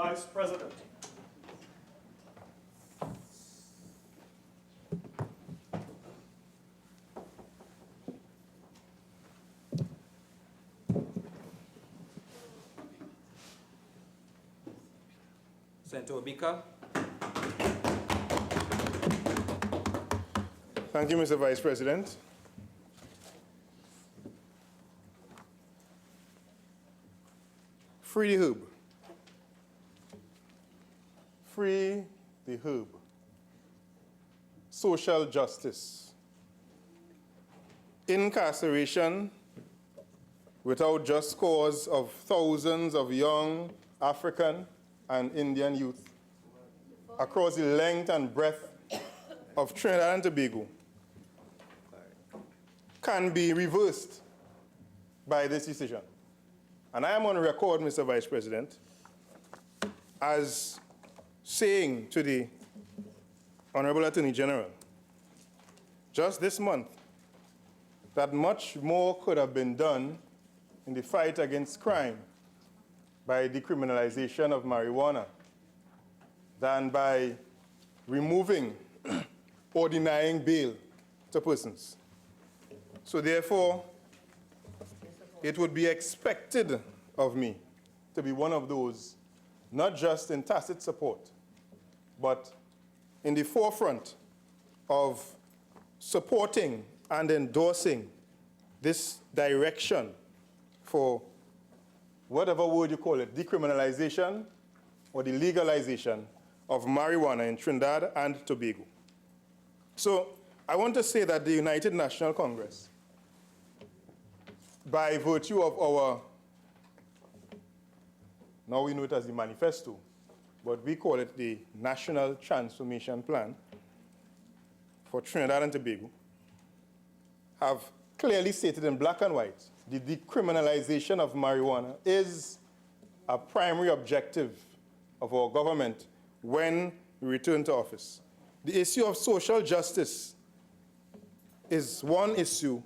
Vice President. Senator Obika. Thank you, Mr. Vice President. Free the herb. Free the herb. Social justice. Incarceration without just cause of thousands of young African and Indian youth across the length and breadth of Trinidad and Tobago can be reversed by this decision. And I am on record, Mr. Vice President, as saying to the Honorable Attorney General just this month that much more could have been done in the fight against crime by decriminalization of marijuana than by removing or denying bail to persons. So therefore, it would be expected of me to be one of those, not just in tacit support, but in the forefront of supporting and endorsing this direction for whatever word you call it, decriminalization or the legalization of marijuana in Trinidad and Tobago. So I want to say that the United National Congress, by virtue of our, now we know it as the manifesto, but we call it the National Transformation Plan for Trinidad and Tobago, have clearly stated in black and white the decriminalization of marijuana is a primary objective of our government when we return to office. The issue of social justice is one issue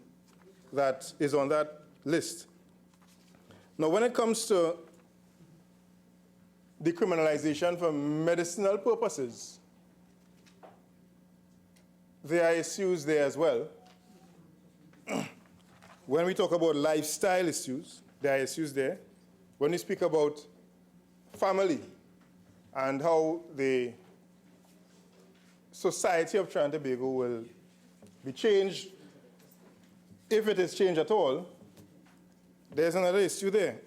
that is on that list. Now, when it comes to decriminalization for medicinal purposes, there are issues there as well. When we talk about lifestyle issues, there are issues there. When we speak about family and how the society of Trinidad and Tobago will be changed, if it is changed at all, there's another issue there.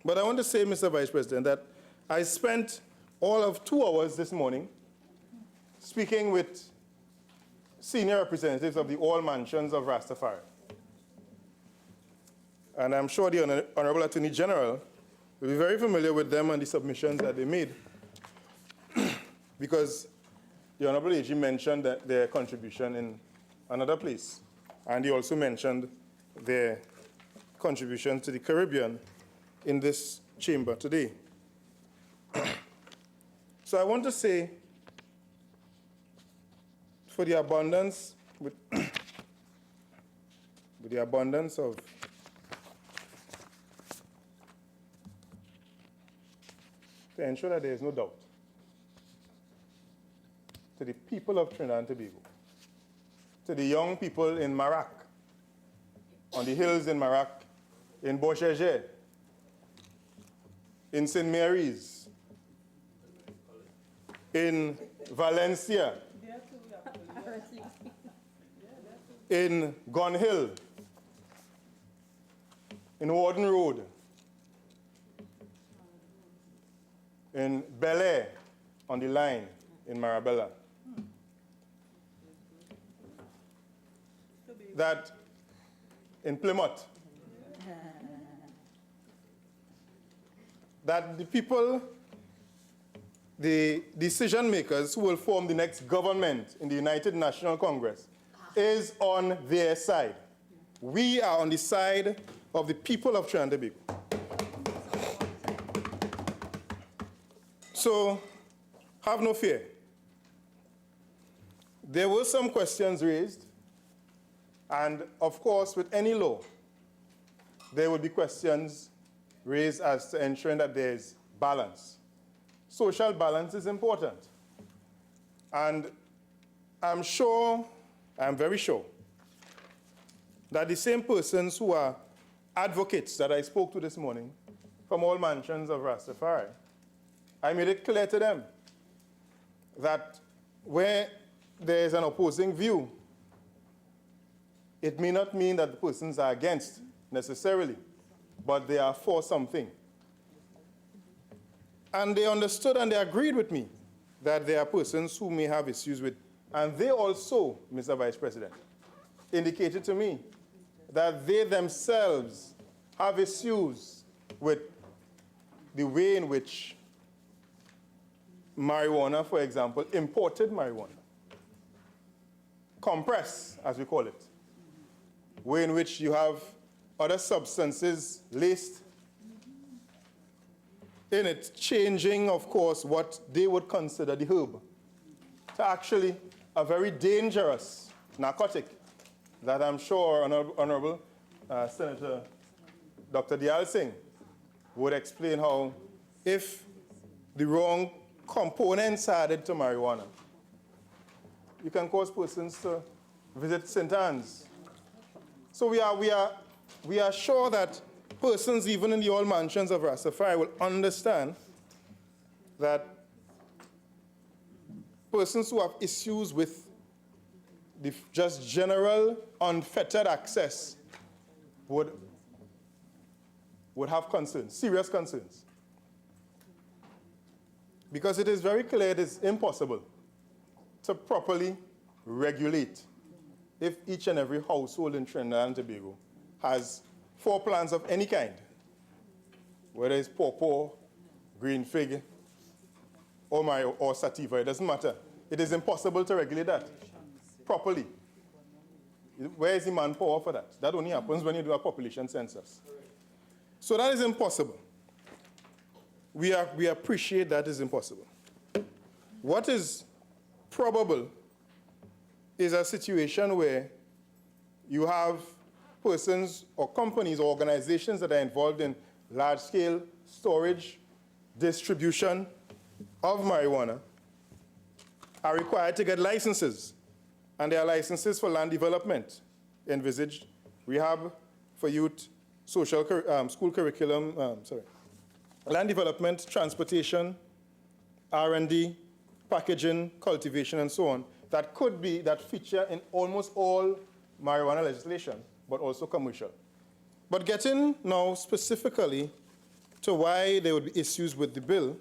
But I want to say, Mr. Vice President, that I spent all of 2 hours this morning speaking with senior representatives of the all mansions of Rastafari. And I'm sure the Honorable Attorney General will be very familiar with them and the submissions that they made. Because the Honorable AG mentioned that their contribution in another place. And he also mentioned their contribution to the Caribbean in this chamber today. So I want to say, for the abundance, with the abundance of to ensure that there is no doubt to the people of Trinidad and Tobago, to the young people in Marak, on the hills in Marak, in Boshege, in St. Mary's, in Valencia, in Gun Hill, in Warden Road, in Bel Air, on the line, in Marabella. That in Plymouth, that the people, the decision makers who will form the next government in the United National Congress is on their side. We are on the side of the people of Trinidad and Tobago. So, have no fear. There were some questions raised, and of course, with any law, there will be questions raised as to ensuring that there is balance. social balance is important. And I'm very sure, that the same persons who are advocates that I spoke to this morning from all mansions of Rastafari, I made it clear to them that where there is an opposing view, it may not mean that the persons are against necessarily, but they are for something. And they understood and they agreed with me that there are persons who may have issues with, and they also, Mr. Vice President, indicated to me that they themselves have issues with the way in which marijuana, for example, imported marijuana, compressed, as we call it, way in which you have other substances laced in it, changing, of course, what they would consider the herb to actually a very dangerous narcotic that I'm sure Honorable Senator Dr. Diyal Singh would explain how if the wrong components are added to marijuana, you can cause persons to visit St. Anne's. So we are sure that persons, even in the old mansions of Rastafari, will understand that persons who have issues with the just general unfettered access would have concerns, serious concerns. Because it is very clear it is impossible to properly regulate if each and every household in Trinidad and Tobago has 4 plants of any kind, whether it's pawpaw, green fig, or sativa, it doesn't matter. It is impossible to regulate that properly. Where is the manpower for that? That only happens when you do a population census. So that is impossible. We appreciate that is impossible. What is probable is a situation where you have persons or companies or organizations that are involved in large-scale storage, distribution of marijuana are required to get licenses. And there are licenses for land development, envisaged, rehab for youth, school curriculum, land development, transportation, R&D, packaging, cultivation, and so on, that feature in almost all marijuana legislation, but also commercial. But getting now specifically to why there would be issues with the bill,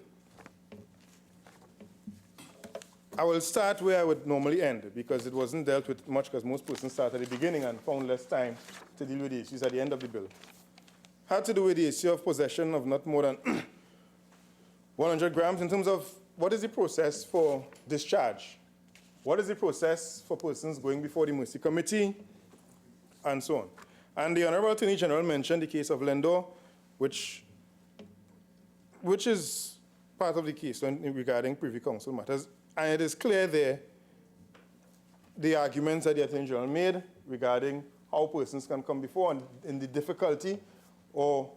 I will start where I would normally end, because it wasn't dealt with much, because most persons start at the beginning and found less time to deal with the issues at the end of the bill. Had to do with the issue of possession of not more than 100 grams in terms of what is the process for discharge? What is the process for persons going before the Mercy Committee, and so on. And the Honorable Attorney General mentioned the case of Lendor, which is part of the case regarding Privy Council matters. And it is clear there the arguments that the Attorney General made regarding how persons can come before and in the difficulty or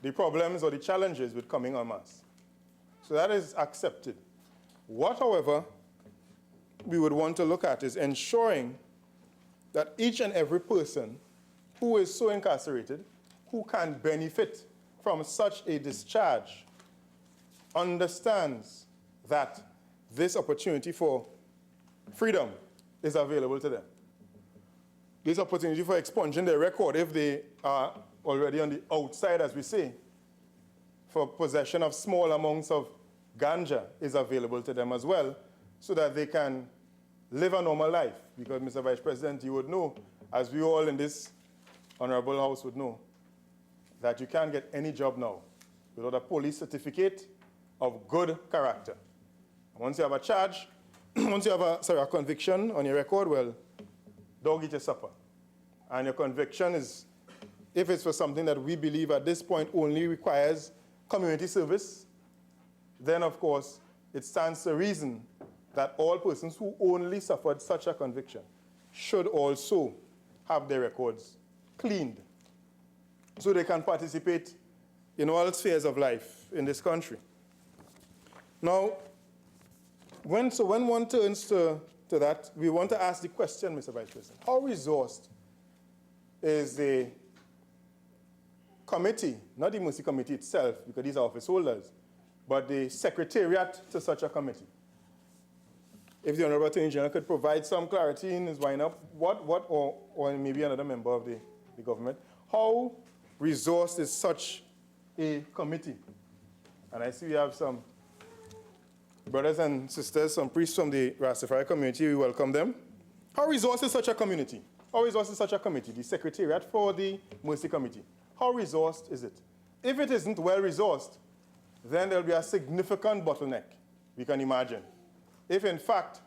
the problems or the challenges with coming en masse. So that is accepted. What, however, we would want to look at is ensuring that each and every person who is so incarcerated, who can benefit from such a discharge, understands that this opportunity for freedom is available to them. This opportunity for expunging their record, if they are already on the outside, as we say, for possession of small amounts of ganja, is available to them as well, so that they can live a normal life. Because, Mr. Vice President, you would know, as we all in this honorable house would know, that you can't get any job now without a police certificate of good character. Once you have a charge, once you have a conviction on your record, well, dog eat your supper. And your conviction is, if it's for something that we believe at this point only requires community service, then of course it stands to reason that all persons who only suffered such a conviction should also have their records cleaned so they can participate in all spheres of life in this country. Now, when one turns to that, we want to ask the question, Mr. Vice President, how resourced is the committee, not the Mercy Committee itself, because these are office holders, but the secretariat to such a committee? If the Honorable Attorney General could provide some clarity in his wind-up, or maybe another member of the government, how resourced is such a committee? And I see we have some brothers and sisters, some priests from the Rastafari community. We welcome them. How resourced is such a community? How resourced is such a committee? The Secretariat for the Mercy Committee. How resourced is it? If it isn't well resourced, then there'll be a significant bottleneck, we can imagine. If in fact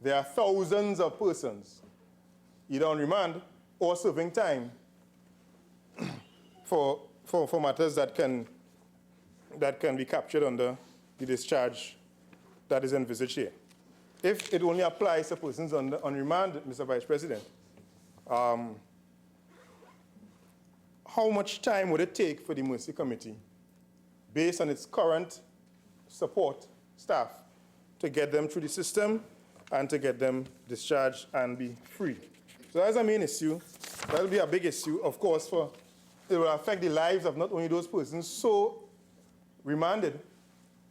there are thousands of persons either on remand or serving time for matters that can be captured under the discharge that is envisaged here. If it only applies to persons on remand, Mr. Vice President, how much time would it take for the Mercy Committee, based on its current support staff, to get them through the system and to get them discharged and be free? So that's a main issue. That will be a big issue, of course, for it will affect the lives of not only those persons so remanded,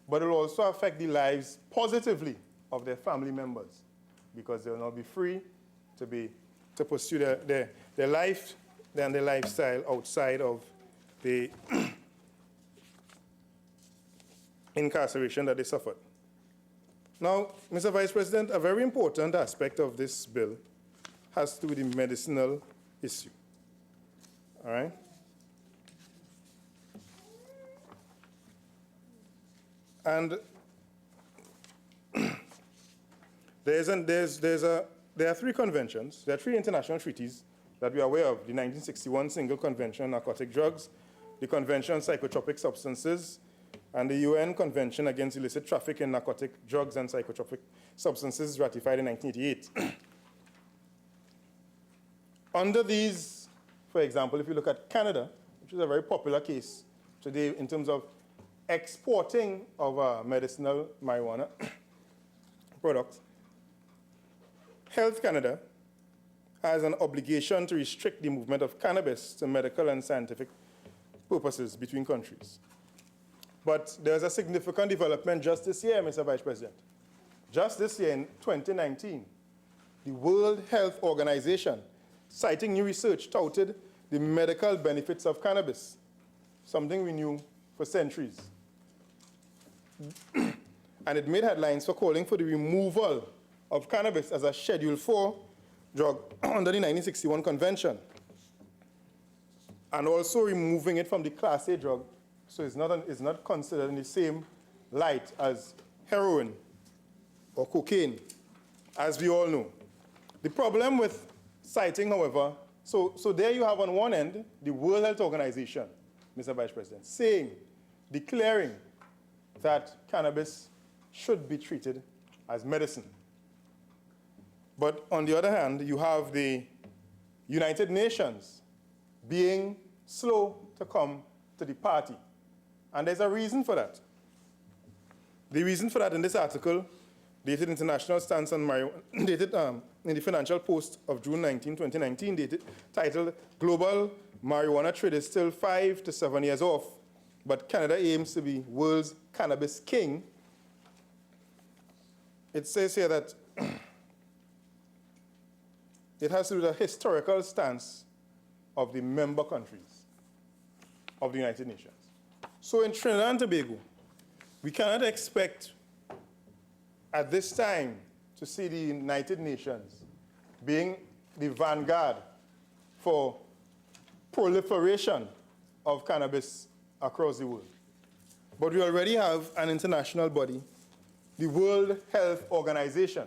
but it will also affect the lives positively of their family members, because they will not be free to pursue their life and their lifestyle outside of the incarceration that they suffered. Now, Mr. Vice President, a very important aspect of this bill has to do with the medicinal issue. All right? And there are three conventions. There are three international treaties that we are aware of: the 1961 Single Convention on Narcotic Drugs, the Convention on Psychotropic Substances, and the UN Convention Against Illicit Traffic in Narcotic Drugs and Psychotropic Substances, ratified in 1988. Under these, for example, if you look at Canada, which is a very popular case today in terms of exporting of medicinal marijuana products, Health Canada has an obligation to restrict the movement of cannabis to medical and scientific purposes between countries. But there's a significant development just this year, Mr. Vice President. Just this year, in 2019, the World Health Organization, citing new research, touted the medical benefits of cannabis, something we knew for centuries. And it made headlines for calling for the removal of cannabis as a Schedule 4 drug under the 1961 Convention, and also removing it from the Class A drug, so it's not considered in the same light as heroin or cocaine, as we all know. The problem with citing, however, so there you have on one end the World Health Organization, Mr. Vice President, declaring that cannabis should be treated as medicine. But on the other hand, you have the United Nations being slow to come to the party. And there's a reason for that. The reason for that in this article, dated International Stance on Marijuana, dated in the Financial Post of June 19, 2019, titled Global Marijuana Trade is Still 5 to 7 Years Off, but Canada aims to be world's cannabis king. It says here that it has to do with the historical stance of the member countries of the United Nations. So in Trinidad and Tobago, we cannot expect at this time to see the United Nations being the vanguard for proliferation of cannabis across the world. But we already have an international body, the World Health Organization.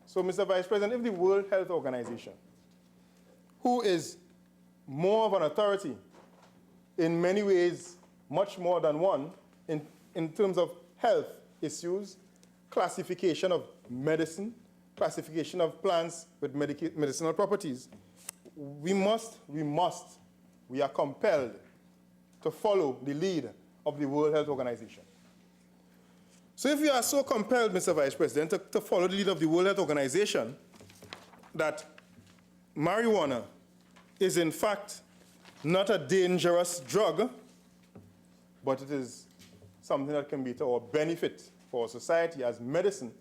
So, Mr. Vice President, if the World Health Organization, who is more of an authority in many ways, much more than one, in terms of health issues, classification of medicine, classification of plants with medicinal properties, we are compelled to follow the lead of the World Health Organization. So if you are so compelled, Mr. Vice President, to follow the lead of the World Health Organization, that marijuana is in fact not a dangerous drug, but it is something that can be to our benefit for our society as medicine,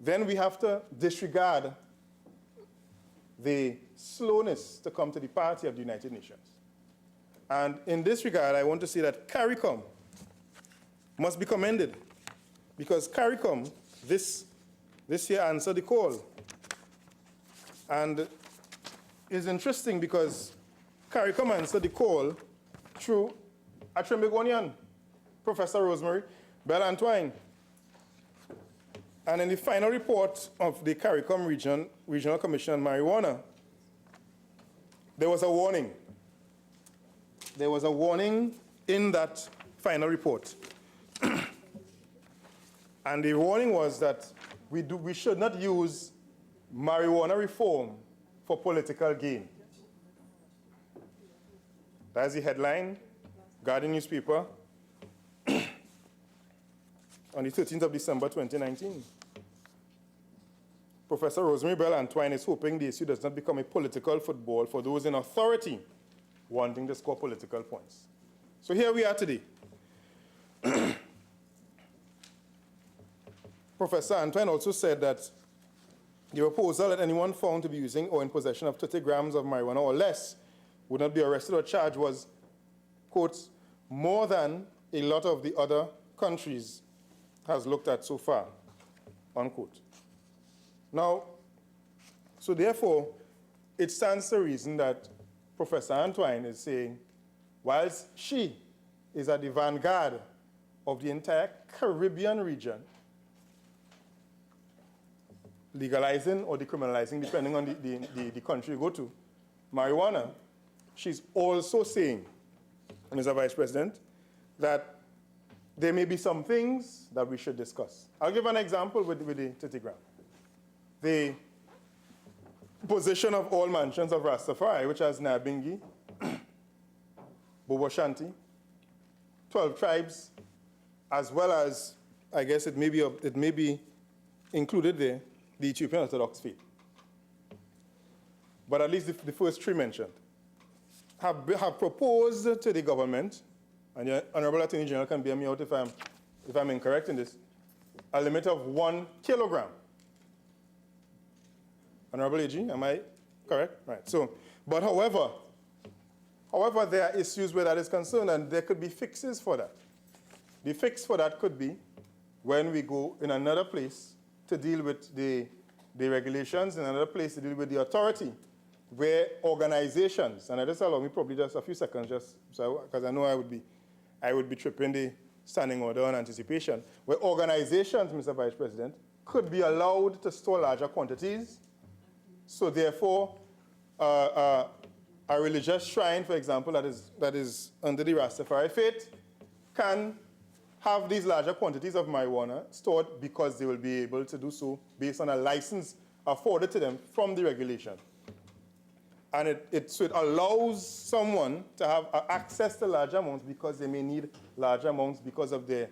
then we have to disregard the slowness to come to the party of the United Nations. And in this regard, I want to say that CARICOM must be commended, because CARICOM this year answered the call. And it's interesting because CARICOM answered the call through a Trimbegonian, Professor Rosemary Bell-Antwine. And in the final report of the CARICOM Regional Commission on Marijuana, there was a warning. There was a warning in that final report. And the warning was that we should not use marijuana reform for political gain. That's the headline, Guardian newspaper, on the 13th of December, 2019. Professor Rosemary Bell-Antwine is hoping the issue does not become a political football for those in authority wanting to score political points. So here we are today. Professor Antwine also said that the proposal that anyone found to be using or in possession of 30 grams of marijuana or less would not be arrested or charged was, quote, more than a lot of the other countries has looked at so far, unquote. Now, so therefore, it stands to reason that Professor Antwine is saying, whilst she is at the vanguard of the entire Caribbean region, legalizing or decriminalizing, depending on the country you go to, marijuana, she's also saying, Mr. Vice President, that there may be some things that we should discuss. I'll give an example with the 30 gram. The position of all mansions of Rastafari, which has Nyabingi, Bobo Shanti, 12 tribes, as well as, I guess it may be included there, the Ethiopian Orthodox faith. But at least the first three mentioned have proposed to the government, and the Honorable Attorney General can bear me out if I'm incorrect in this, a limit of 1 kilogram. Honorable AG, am I correct? Right. So, but however, there are issues where that is concerned, and there could be fixes for that. The fix for that could be when we go in another place to deal with the regulations, in another place to deal with the authority, where organizations, and I just allow me probably just a few seconds, just so because I know I would be tripping the standing order on anticipation, where organizations, Mr. Vice President, could be allowed to store larger quantities. So therefore, a religious shrine, for example, that is under the Rastafari faith, can have these larger quantities of marijuana stored because they will be able to do so based on a license afforded to them from the regulation. And it allows someone to have access to large amounts because they may need large amounts because of their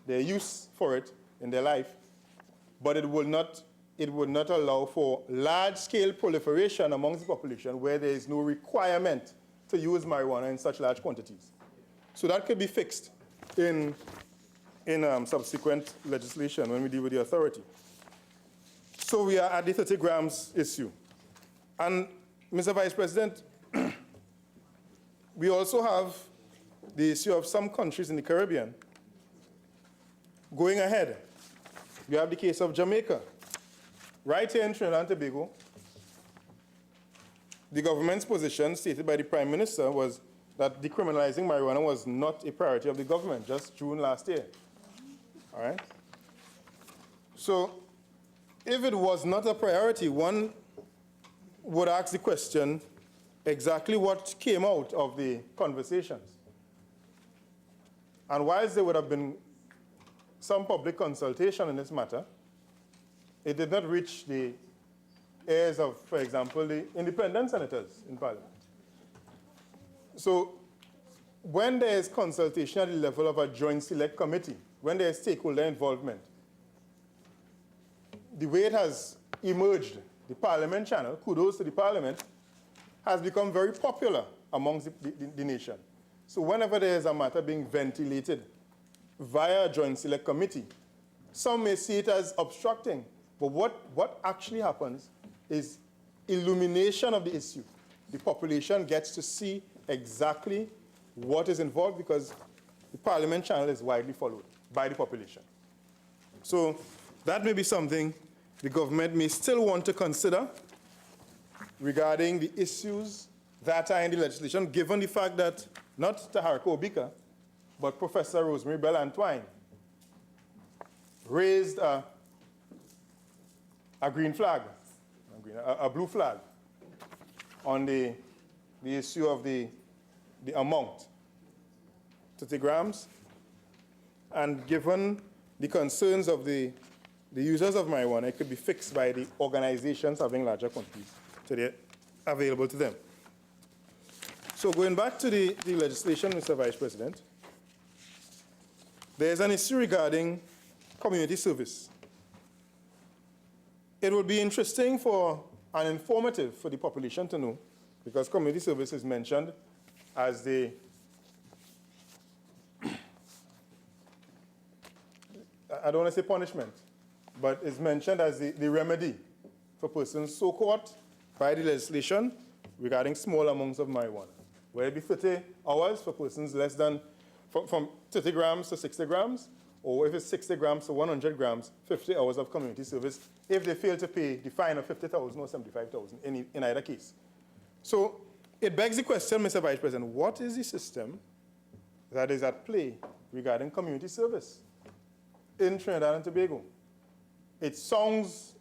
use for it in their life. But it would not allow for large-scale proliferation amongst the population where there is no requirement to use marijuana in such large quantities. So that could be fixed in subsequent legislation when we deal with the authority. So we are at the 30 grams issue. And Mr. Vice President, we also have the issue of some countries in the Caribbean going ahead. You have the case of Jamaica. Right here in Trinidad and Tobago, the government's position stated by the Prime Minister was that decriminalizing marijuana was not a priority of the government, just June last year. All right? So if it was not a priority, one would ask the question, exactly what came out of the conversations? And whilst there would have been some public consultation in this matter, it did not reach the ears of, for example, the independent senators in Parliament. So when there is consultation at the level of a joint select committee, when there is stakeholder involvement, the way it has emerged, the Parliament channel, kudos to the Parliament, has become very popular amongst the nation. So whenever there is a matter being ventilated via a joint select committee, some may see it as obstructing, but what actually happens is illumination of the issue. The population gets to see exactly what is involved because the Parliament channel is widely followed by the population. So that may be something the government may still want to consider regarding the issues that are in the legislation, given the fact that not Taharika Obika, but Professor Rosemary Bell Antwine raised a green flag, a blue flag on the issue of the amount, 30 grams. And given the concerns of the users of marijuana, it could be fixed by the organizations having larger quantities available to them. So going back to the legislation, Mr. Vice President, there's an issue regarding community service. It would be interesting and informative for the population to know, because community service is mentioned as the I don't want to say punishment, but it's mentioned as the remedy for persons so caught by the legislation regarding small amounts of marijuana, where it be 30 hours for persons less than, from 30 grams to 60 grams, or if it's 60 grams to 100 grams, 50 hours of community service, if they fail to pay the fine of 50,000 or 75,000 in either case. So it begs the question, Mr. Vice President, what is the system that is at play regarding community service in Trinidad and Tobago? It sounds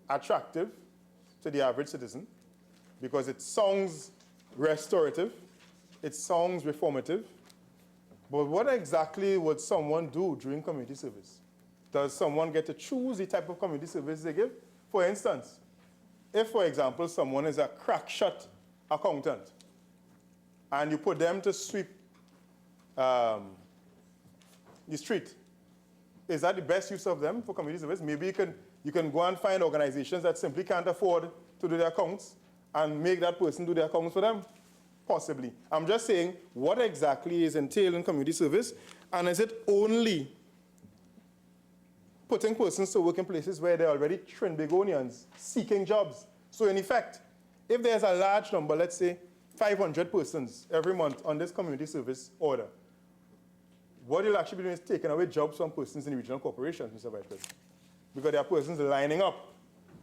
attractive to the average citizen because it sounds restorative, it sounds reformative, but what exactly would someone do during community service? Does someone get to choose the type of community service they give? For instance, if, for example, someone is a crack-shot accountant and you put them to sweep the street, is that the best use of them for community service? Maybe you can go and find organizations that simply can't afford to do their accounts and make that person do their accounts for them. Possibly. I'm just saying, what exactly is entailed in community service, and is it only putting persons to work in places where they're already Trinbagonians seeking jobs? So in effect, if there's a large number, let's say 500 persons every month on this community service order, what you'll actually be doing is taking away jobs from persons in the regional corporations, Mr. Vice President, because there are persons lining up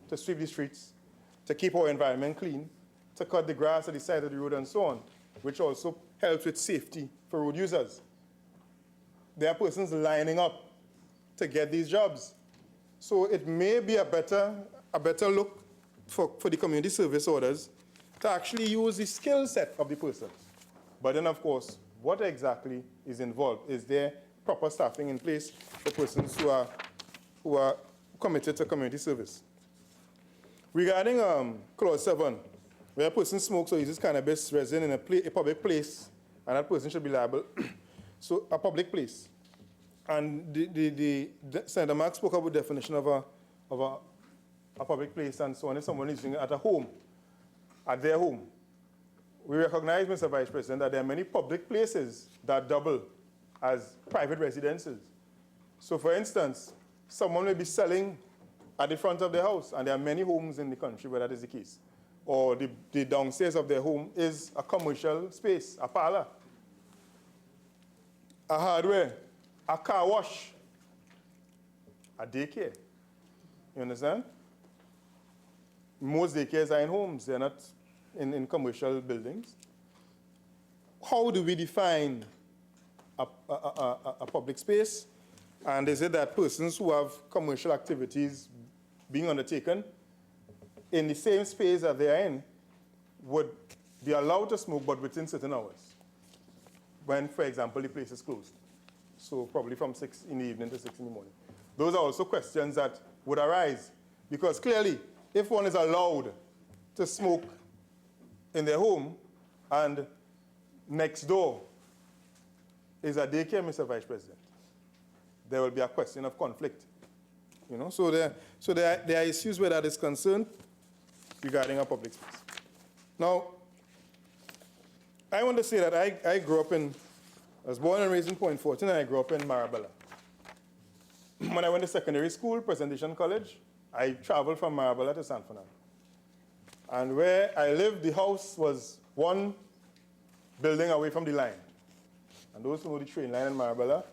to sweep the streets, to keep our environment clean, to cut the grass at the side of the road and so on, which also helps with safety for road users. There are persons lining up to get these jobs. So it may be a better look for the community service orders to actually use the skill set of the person. But then, of course, what exactly is involved? Is there proper staffing in place for persons who are committed to community service? Regarding Clause 7, where a person smokes or uses cannabis resin in a public place, and that person should be liable, so a public place. And Senator Mark spoke about the definition of a public place and so on, if someone is using it at a home, at their home. We recognize, Mr. Vice President, that there are many public places that double as private residences. So for instance, someone may be selling at the front of their house, and there are many homes in the country where that is the case. Or the downstairs of their home is a commercial space, a parlor, a hardware, a car wash, a daycare. You understand? Most daycares are in homes, they're not in commercial buildings. How do we define a public space? And is it that persons who have commercial activities being undertaken in the same space that they are in would be allowed to smoke, but within certain hours, when, for example, the place is closed? So probably from 6 in the evening to 6 in the morning. Those are also questions that would arise, because clearly, if one is allowed to smoke in their home and next door is a daycare, Mr. Vice President, there will be a question of conflict. You know, so there are issues where that is concerned regarding our public space. Now, I want to say that I grew up I was born and raised in Point Fortin, and I grew up in Marabella. When I went to secondary school, Presentation College, I traveled from Marabella to San Fernando. And where I lived, the house was one building away from the line. And those who know the train line in Marabella,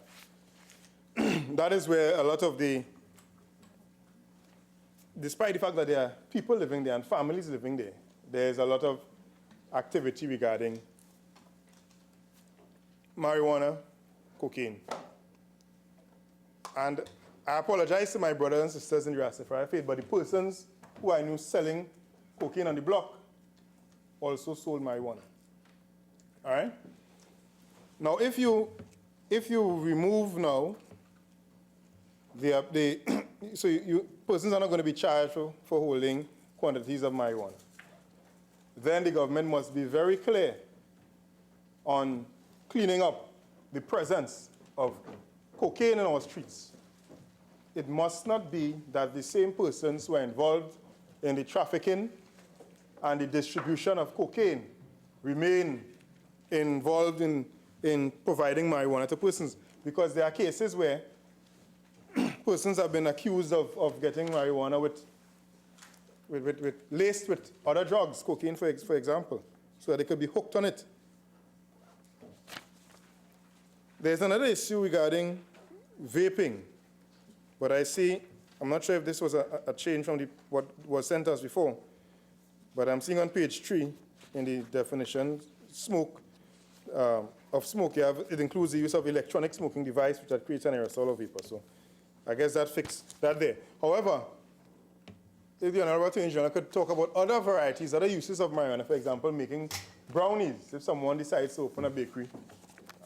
that is where a lot of despite the fact that there are people living there and families living there, there's a lot of activity regarding marijuana, cocaine. And I apologize to my brothers and sisters in the Rastafari faith, but the persons who I knew selling cocaine on the block also sold marijuana. All right? Now, if you remove now, persons are not going to be charged for holding quantities of marijuana. Then the government must be very clear on cleaning up the presence of cocaine in our streets. It must not be that the same persons who are involved in the trafficking and the distribution of cocaine remain involved in providing marijuana to persons, because there are cases where persons have been accused of getting marijuana laced with other drugs, cocaine for example, so that they could be hooked on it. There's another issue regarding vaping, but I'm not sure if this was a change from what was sent us before, but I'm seeing on page 3 in the definition, of smoke, it includes the use of electronic smoking device that creates an aerosol or vapor. So I guess that fixed that there. However, if the Honorable Attorney General could talk about other varieties, other uses of marijuana, for example, making brownies. If someone decides to open a bakery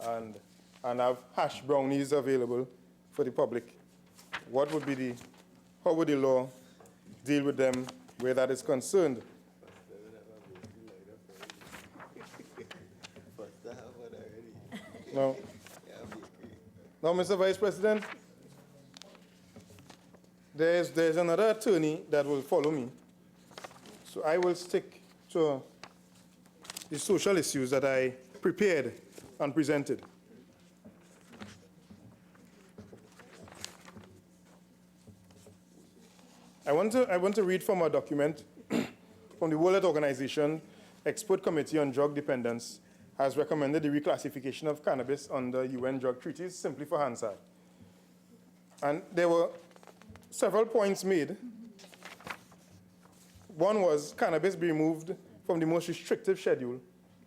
and have hash brownies available for the public, how would the law deal with them where that is concerned? Now, Mr. Vice President, there's another attorney that will follow me. So I will stick to the social issues that I prepared and presented. I want to read from a document from the World Health Organization. Expert Committee on Drug Dependence has recommended the reclassification of cannabis under UN drug treaties simply for Hansard. And there were several points made. One was cannabis be removed from the most restrictive Schedule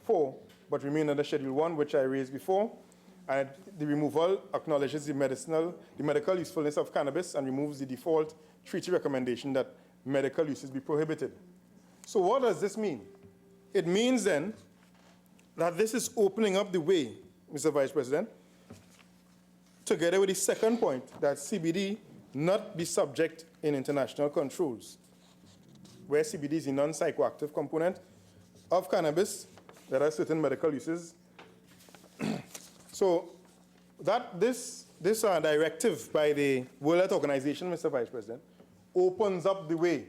4, but remain under Schedule 1, which I raised before. And the removal acknowledges the medical usefulness of cannabis and removes the default treaty recommendation that medical uses be prohibited. So what does this mean? It means then that this is opening up the way, Mr. Vice President, together with the second point, that CBD not be subject in international controls, where CBD is a non-psychoactive component of cannabis that has certain medical uses. So this directive by the World Health Organization, Mr. Vice President, opens up the way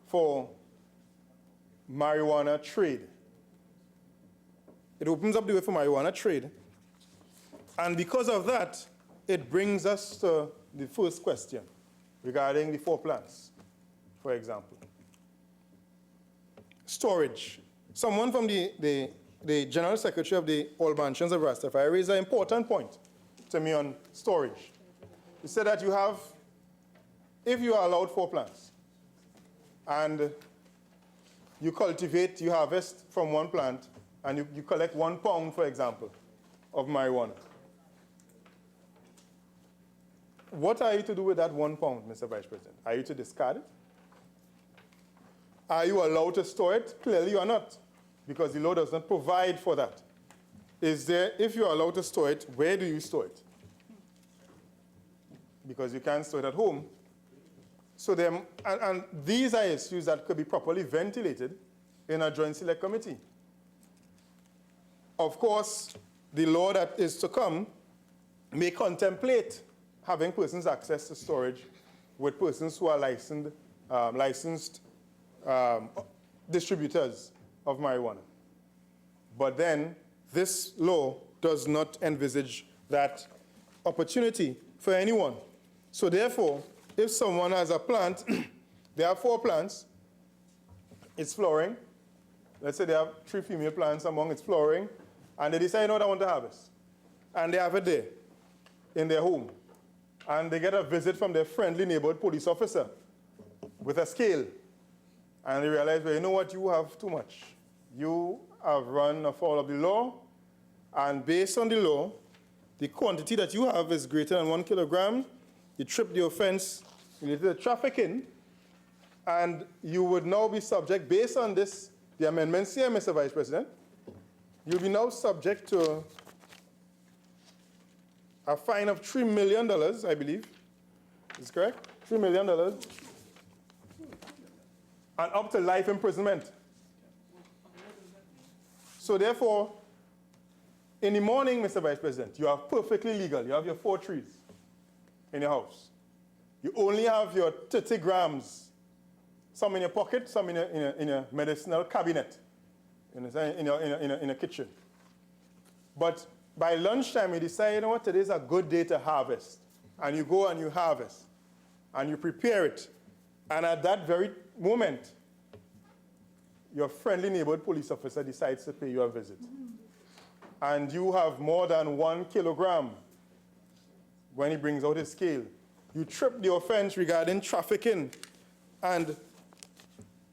for marijuana trade. It opens up the way for marijuana trade. And because of that, it brings us to the first question regarding the 4 plants, for example. Storage. Someone from the General Secretary of the All Mansions of Rastafari raised an important point to me on storage. He said that if you are allowed 4 plants, and you cultivate, you harvest from one plant, and you collect 1 pound, for example, of marijuana. What are you to do with that 1 pound, Mr. Vice President? Are you to discard it? Are you allowed to store it? Clearly you are not, because the law does not provide for that. If you are allowed to store it, where do you store it? Because you can't store it at home. So and these are issues that could be properly ventilated in a joint select committee. Of course, the law that is to come may contemplate having persons access to storage with persons who are licensed distributors of marijuana. But then this law does not envisage that opportunity for anyone. So therefore, if someone has a plant, they have 4 plants, it's flowering. Let's say they have 3 female plants among its flowering, and they decide, I want to harvest. And they have it there in their home. And they get a visit from their friendly neighborhood police officer with a scale. And they realize, well, you know what, you have too much. You have run afoul of the law, and based on the law, the quantity that you have is greater than 1 kilogram. You tripped the offense related to trafficking, and you would now be subject, based on this, the amendments here, Mr. Vice President, you'll be now subject to a fine of $3 million, I believe. Is correct? $3 million. And up to life imprisonment. So therefore, in the morning, Mr. Vice President, you are perfectly legal. You have your 4 trees in your house. You only have your 30 grams, some in your pocket, some in your medicinal cabinet, in a kitchen. But by lunchtime, you decide, you know what, today's a good day to harvest. And you go and you harvest. And you prepare it. And at that very moment, your friendly neighborhood police officer decides to pay you a visit. And you have more than 1 kilogram when he brings out his scale. You trip the offense regarding trafficking. And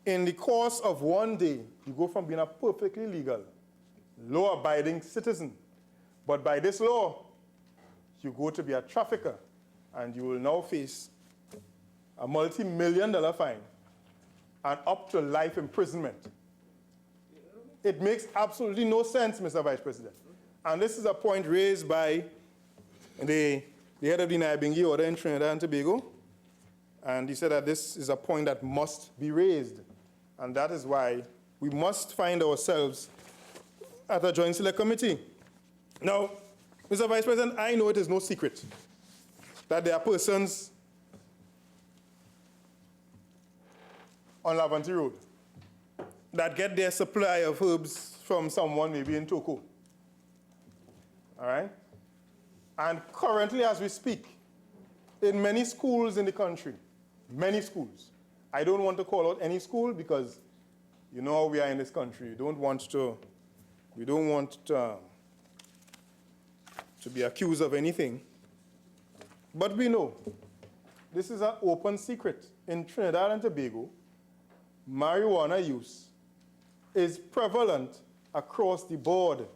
in the course of one day, you go from being a perfectly legal, law-abiding citizen. But by this law, you go to be a trafficker, and you will now face a multi-million-dollar fine and up to life imprisonment. It makes absolutely no sense, Mr. Vice President. And this is a point raised by the head of the Naibingi order in Trinidad and Tobago. And he said that this is a point that must be raised. And that is why we must find ourselves at a joint select committee. Now, Mr. Vice President, I know it is no secret that there are persons on Laventry Road that get their supply of herbs from someone maybe in Toko. All right? And currently, as we speak, in many schools in the country, many schools, I don't want to call out any school because you know how we are in this country. We don't want to be accused of anything. But we know, this is an open secret. In Trinidad and Tobago, marijuana use is prevalent across the board,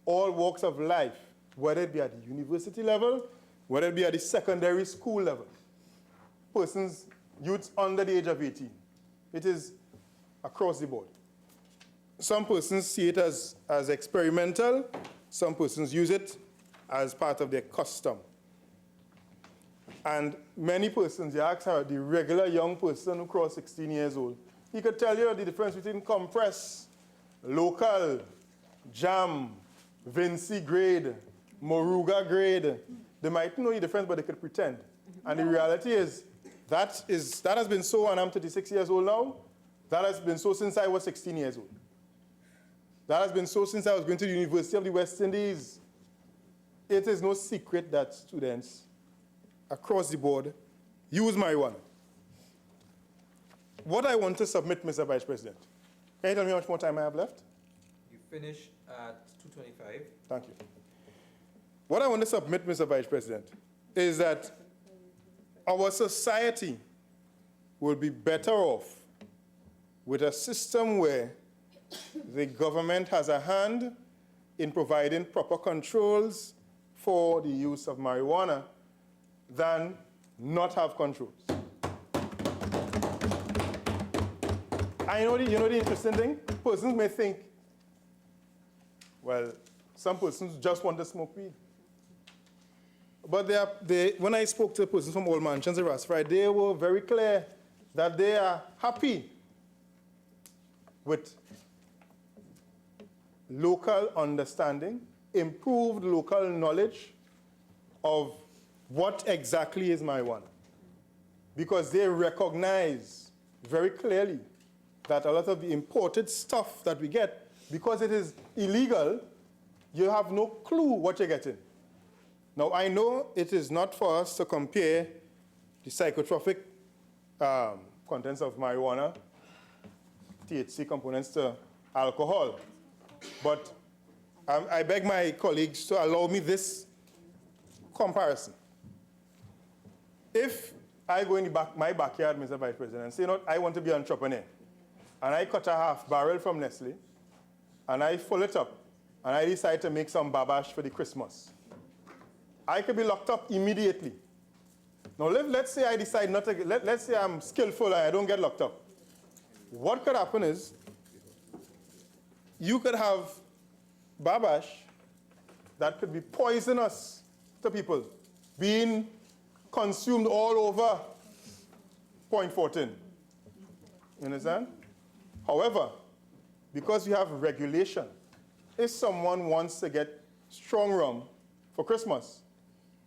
all walks of life, whether it be at the university level, whether it be at the secondary school level. Persons, youths under the age of 18. It is across the board. Some persons see it as experimental. Some persons use it as part of their custom. And many persons, you ask her, the regular young person who crossed 16 years old, he could tell you the difference between compress, local, jam, Vinci grade, Moruga grade. They might know the difference, but they could pretend. And the reality is, that has been so, and I'm 36 years old now, that has been so since I was 16 years old. That has been so since I was going to the University of the West Indies. It is no secret that students across the board use marijuana. What I want to submit, Mr. Vice President, can you tell me how much more time I have left? You finish at 2:25. Thank you. What I want to submit, Mr. Vice President, is that our society will be better off with a system where the government has a hand in providing proper controls for the use of marijuana than not have controls. I know you know the interesting thing? Persons may think, well, some persons just want to smoke weed. But when I spoke to persons from Old Mansions in Rastafari, they were very clear that they are happy with local understanding improved local knowledge of what exactly is marijuana. Because they recognize very clearly that a lot of the imported stuff that we get, because it is illegal, you have no clue what you're getting. Now, I know it is not for us to compare the psychotropic contents of marijuana, THC components, to alcohol. But I beg my colleagues to allow me this comparison. If I go in my backyard, Mr. Vice President, and say, I want to be an entrepreneur, and I cut a half barrel from Nestle, and I fill it up, and I decide to make some babash for the Christmas, I could be locked up immediately. Now, let's say I decide not to, let's say I'm skillful and I don't get locked up. What could happen is, you could have babash that could be poisonous to people, being consumed all over Point 14. You understand? However, because we have regulation, if someone wants to get strong rum for Christmas,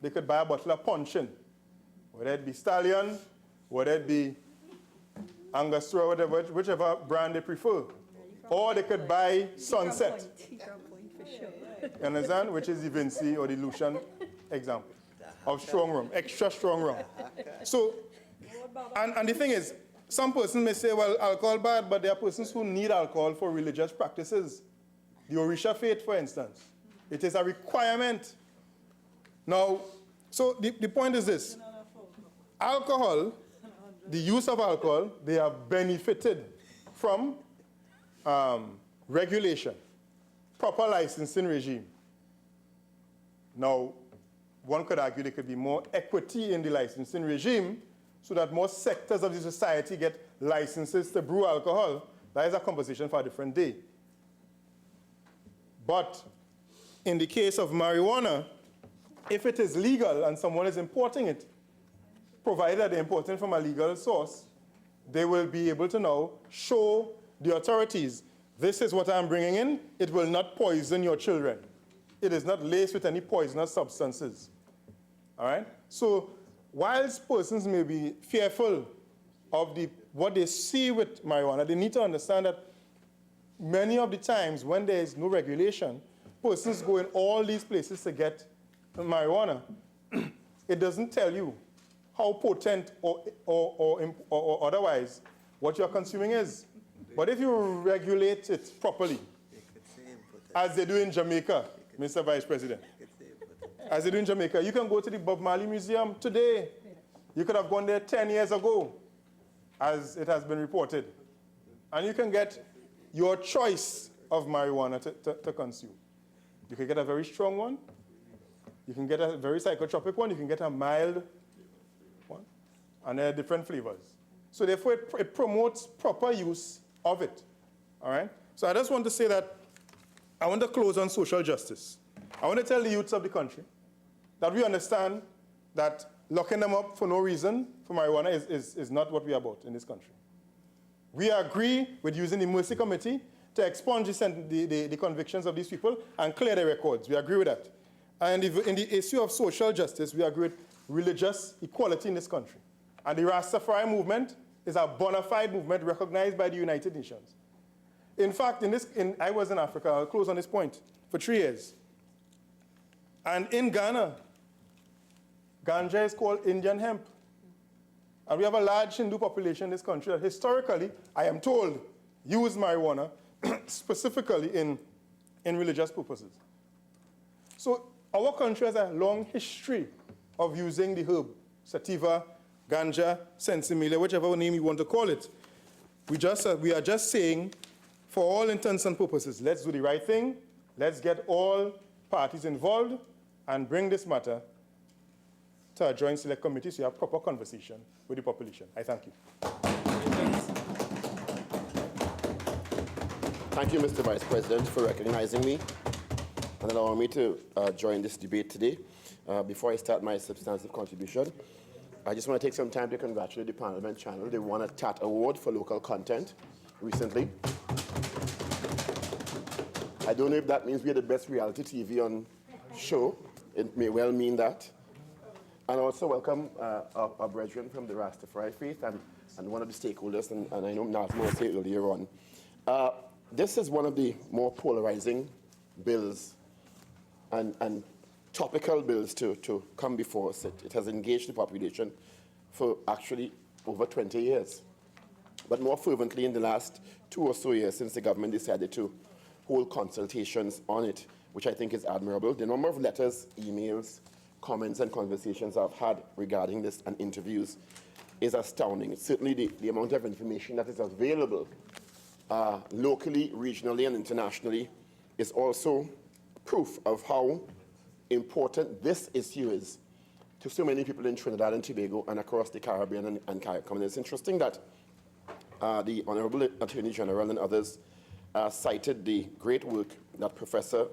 they could buy a bottle of Punchin, whether it be Stallion, whether it be Angostura, whatever, whichever brand they prefer. Or they could buy Sunset. You understand? Which is the Vinci or the Lucian example of strong rum, extra strong rum. So, and the thing is, some persons may say, well, alcohol bad, but there are persons who need alcohol for religious practices. The Orisha faith, for instance. It is a requirement. Now, so the point is this. Alcohol, the use of alcohol, they have benefited from regulation, proper licensing regime. Now, one could argue there could be more equity in the licensing regime so that more sectors of the society get licenses to brew alcohol. That is a conversation for a different day. But in the case of marijuana, if it is legal and someone is importing it, provided that they're importing from a legal source, they will be able to now show the authorities, this is what I'm bringing in, it will not poison your children. It is not laced with any poisonous substances. All right? So, whilst persons may be fearful of what they see with marijuana, they need to understand that many of the times when there is no regulation, persons go in all these places to get marijuana. It doesn't tell you how potent or otherwise what you're consuming is. But if you regulate it properly, as they do in Jamaica, Mr. Vice President, as they do in Jamaica, you can go to the Bob Marley Museum today. You could have gone there 10 years ago, as it has been reported. And you can get your choice of marijuana to consume. You can get a very strong one. You can get a very psychotropic one. You can get a mild one. And there are different flavors. So therefore, it promotes proper use of it. All right? So I just want to say that I want to close on social justice. I want to tell the youths of the country that we understand that locking them up for no reason for marijuana is not what we are about in this country. We agree with using the Mercy Committee to expunge the convictions of these people and clear their records. We agree with that. And in the issue of social justice, we agree with religious equality in this country. And the Rastafari movement is a bona fide movement recognized by the United Nations. In fact, I was in Africa, I'll close on this point, for 3 years. And in Ghana, ganja is called Indian hemp. And we have a large Hindu population in this country that historically, I am told, use marijuana specifically in religious purposes. So our country has a long history of using the herb, sativa, ganja, sensimilla, whichever name you want to call it. We are just saying, for all intents and purposes, let's do the right thing. Let's get all parties involved and bring this matter to a joint select committee so you have proper conversation with the population. I thank you. Thank you, Mr. Vice President, for recognizing me and allowing me to join this debate today. Before I start my substantive contribution, I just want to take some time to congratulate the Parliament channel. They won a TAT award for local content recently. I don't know if that means we're the best reality TV on show. It may well mean that. And also welcome our brethren from the Rastafari faith and one of the stakeholders, and I know Nazma will say earlier on. This is one of the more polarizing bills and topical bills to come before us. It has engaged the population for actually over 20 years, but more fervently in the last 2 or so years since the government decided to hold consultations on it, which I think is admirable. The number of letters, emails, comments, and conversations I've had regarding this and interviews is astounding. Certainly the amount of information that is available locally, regionally, and internationally is also proof of how important this issue is to so many people in Trinidad and Tobago and across the Caribbean and CARICOM. And it's interesting that the Honorable Attorney General and others cited the great work that Professor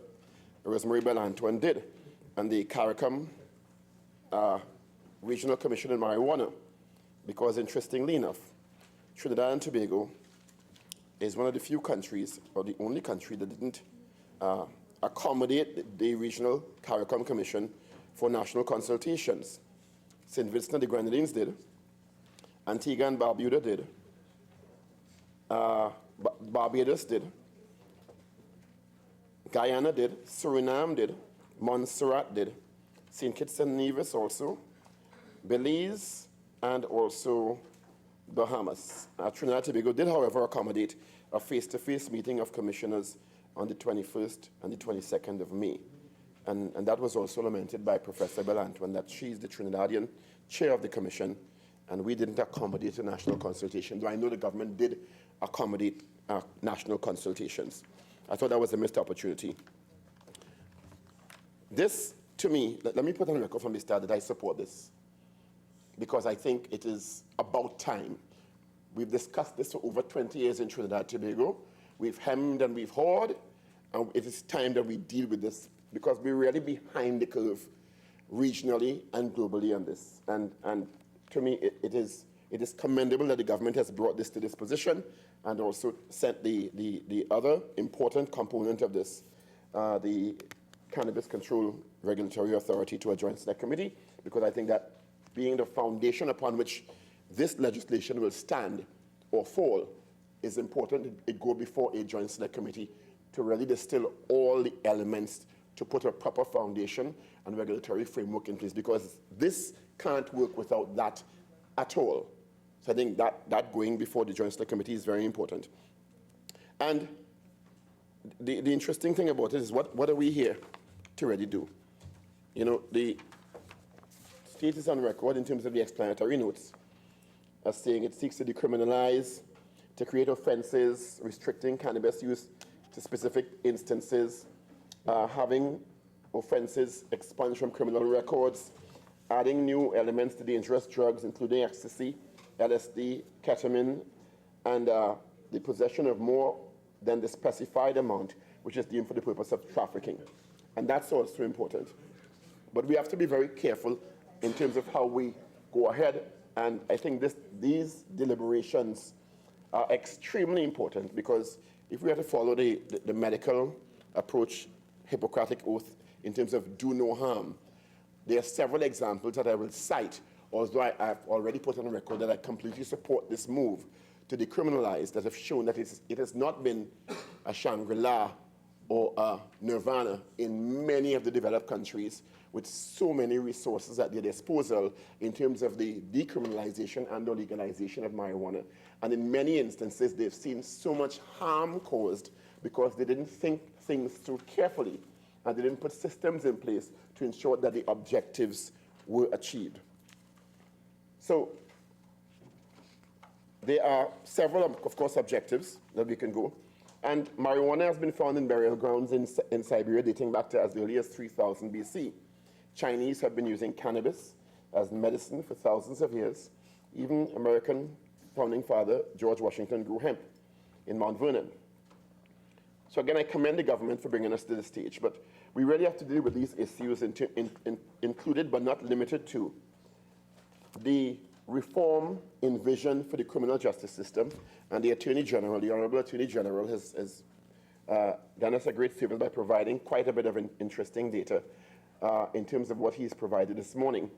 Rosemary Bell-Antoine did and the CARICOM Regional Commission on Marijuana, because interestingly enough, Trinidad and Tobago is one of the few countries, or the only country, that didn't accommodate the Regional CARICOM Commission for national consultations. St. Vincent and the Grenadines did, Antigua and Barbuda did, Barbados did, Guyana did, Suriname did, Montserrat did, St. Kitts and Nevis also, Belize, and also Bahamas. Trinidad and Tobago did, however, accommodate a face-to-face meeting of commissioners on the 21st and the 22nd of May. And that was also lamented by Professor Bell-Antoine, that she's the Trinidadian chair of the commission, and we didn't accommodate a national consultation, though I know the government did accommodate national consultations. I thought that was a missed opportunity. This, to me, let me put on record from the start that I support this, because I think it is about time. We've discussed this for over 20 years in Trinidad and Tobago. We've hemmed and we've hawed, and it is time that we deal with this, because we're really behind the curve regionally and globally on this. And to me, it is commendable that the government has brought this to this position and also sent the other important component of this, the Cannabis Control Regulatory Authority, to a joint select committee, because I think that being the foundation upon which this legislation will stand or fall is important. It go before a joint select committee to really distill all the elements to put a proper foundation and regulatory framework in place, because this can't work without that at all. So I think that going before the joint select committee is very important. And the interesting thing about it is what are we here to really do? You know, the state is on record in terms of the explanatory notes as saying it seeks to decriminalize, to create offenses restricting cannabis use to specific instances, having offenses expunged from criminal records, adding new elements to dangerous drugs, including ecstasy, LSD, ketamine, and the possession of more than the specified amount, which is deemed for the purpose of trafficking. And that's also important. But we have to be very careful in terms of how we go ahead. And I think these deliberations are extremely important, because if we have to follow the medical approach, Hippocratic oath, in terms of do no harm, there are several examples that I will cite, although I've already put on record that I completely support this move to decriminalize, that have shown that it has not been a Shangri-La or a Nirvana in many of the developed countries with so many resources at their disposal in terms of the decriminalization and or legalization of marijuana. And in many instances, they've seen so much harm caused because they didn't think things through carefully, and they didn't put systems in place to ensure that the objectives were achieved. So there are several, of course, objectives that we can go. And marijuana has been found in burial grounds in Siberia dating back to as early as 3000 BC. Chinese have been using cannabis as medicine for thousands of years. Even American founding father George Washington grew hemp in Mount Vernon. So again, I commend the government for bringing us to this stage, but we really have to deal with these issues included but not limited to the reform envisioned for the criminal justice system, and the Attorney General, the Honorable Attorney General, has done us a great service by providing quite a bit of interesting data in terms of what he's provided this morning.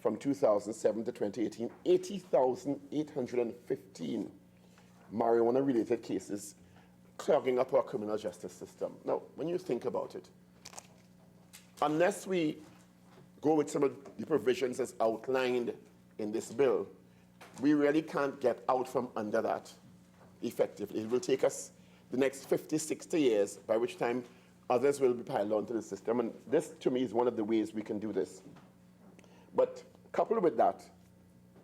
From 2007 to 2018, 80,815 marijuana-related cases clogging up our criminal justice system. Now, when you think about it, unless we go with some of the provisions as outlined in this bill, we really can't get out from under that effectively. It will take us the next 50, 60 years, by which time others will be piled onto the system. And this, to me, is one of the ways we can do this. But coupled with that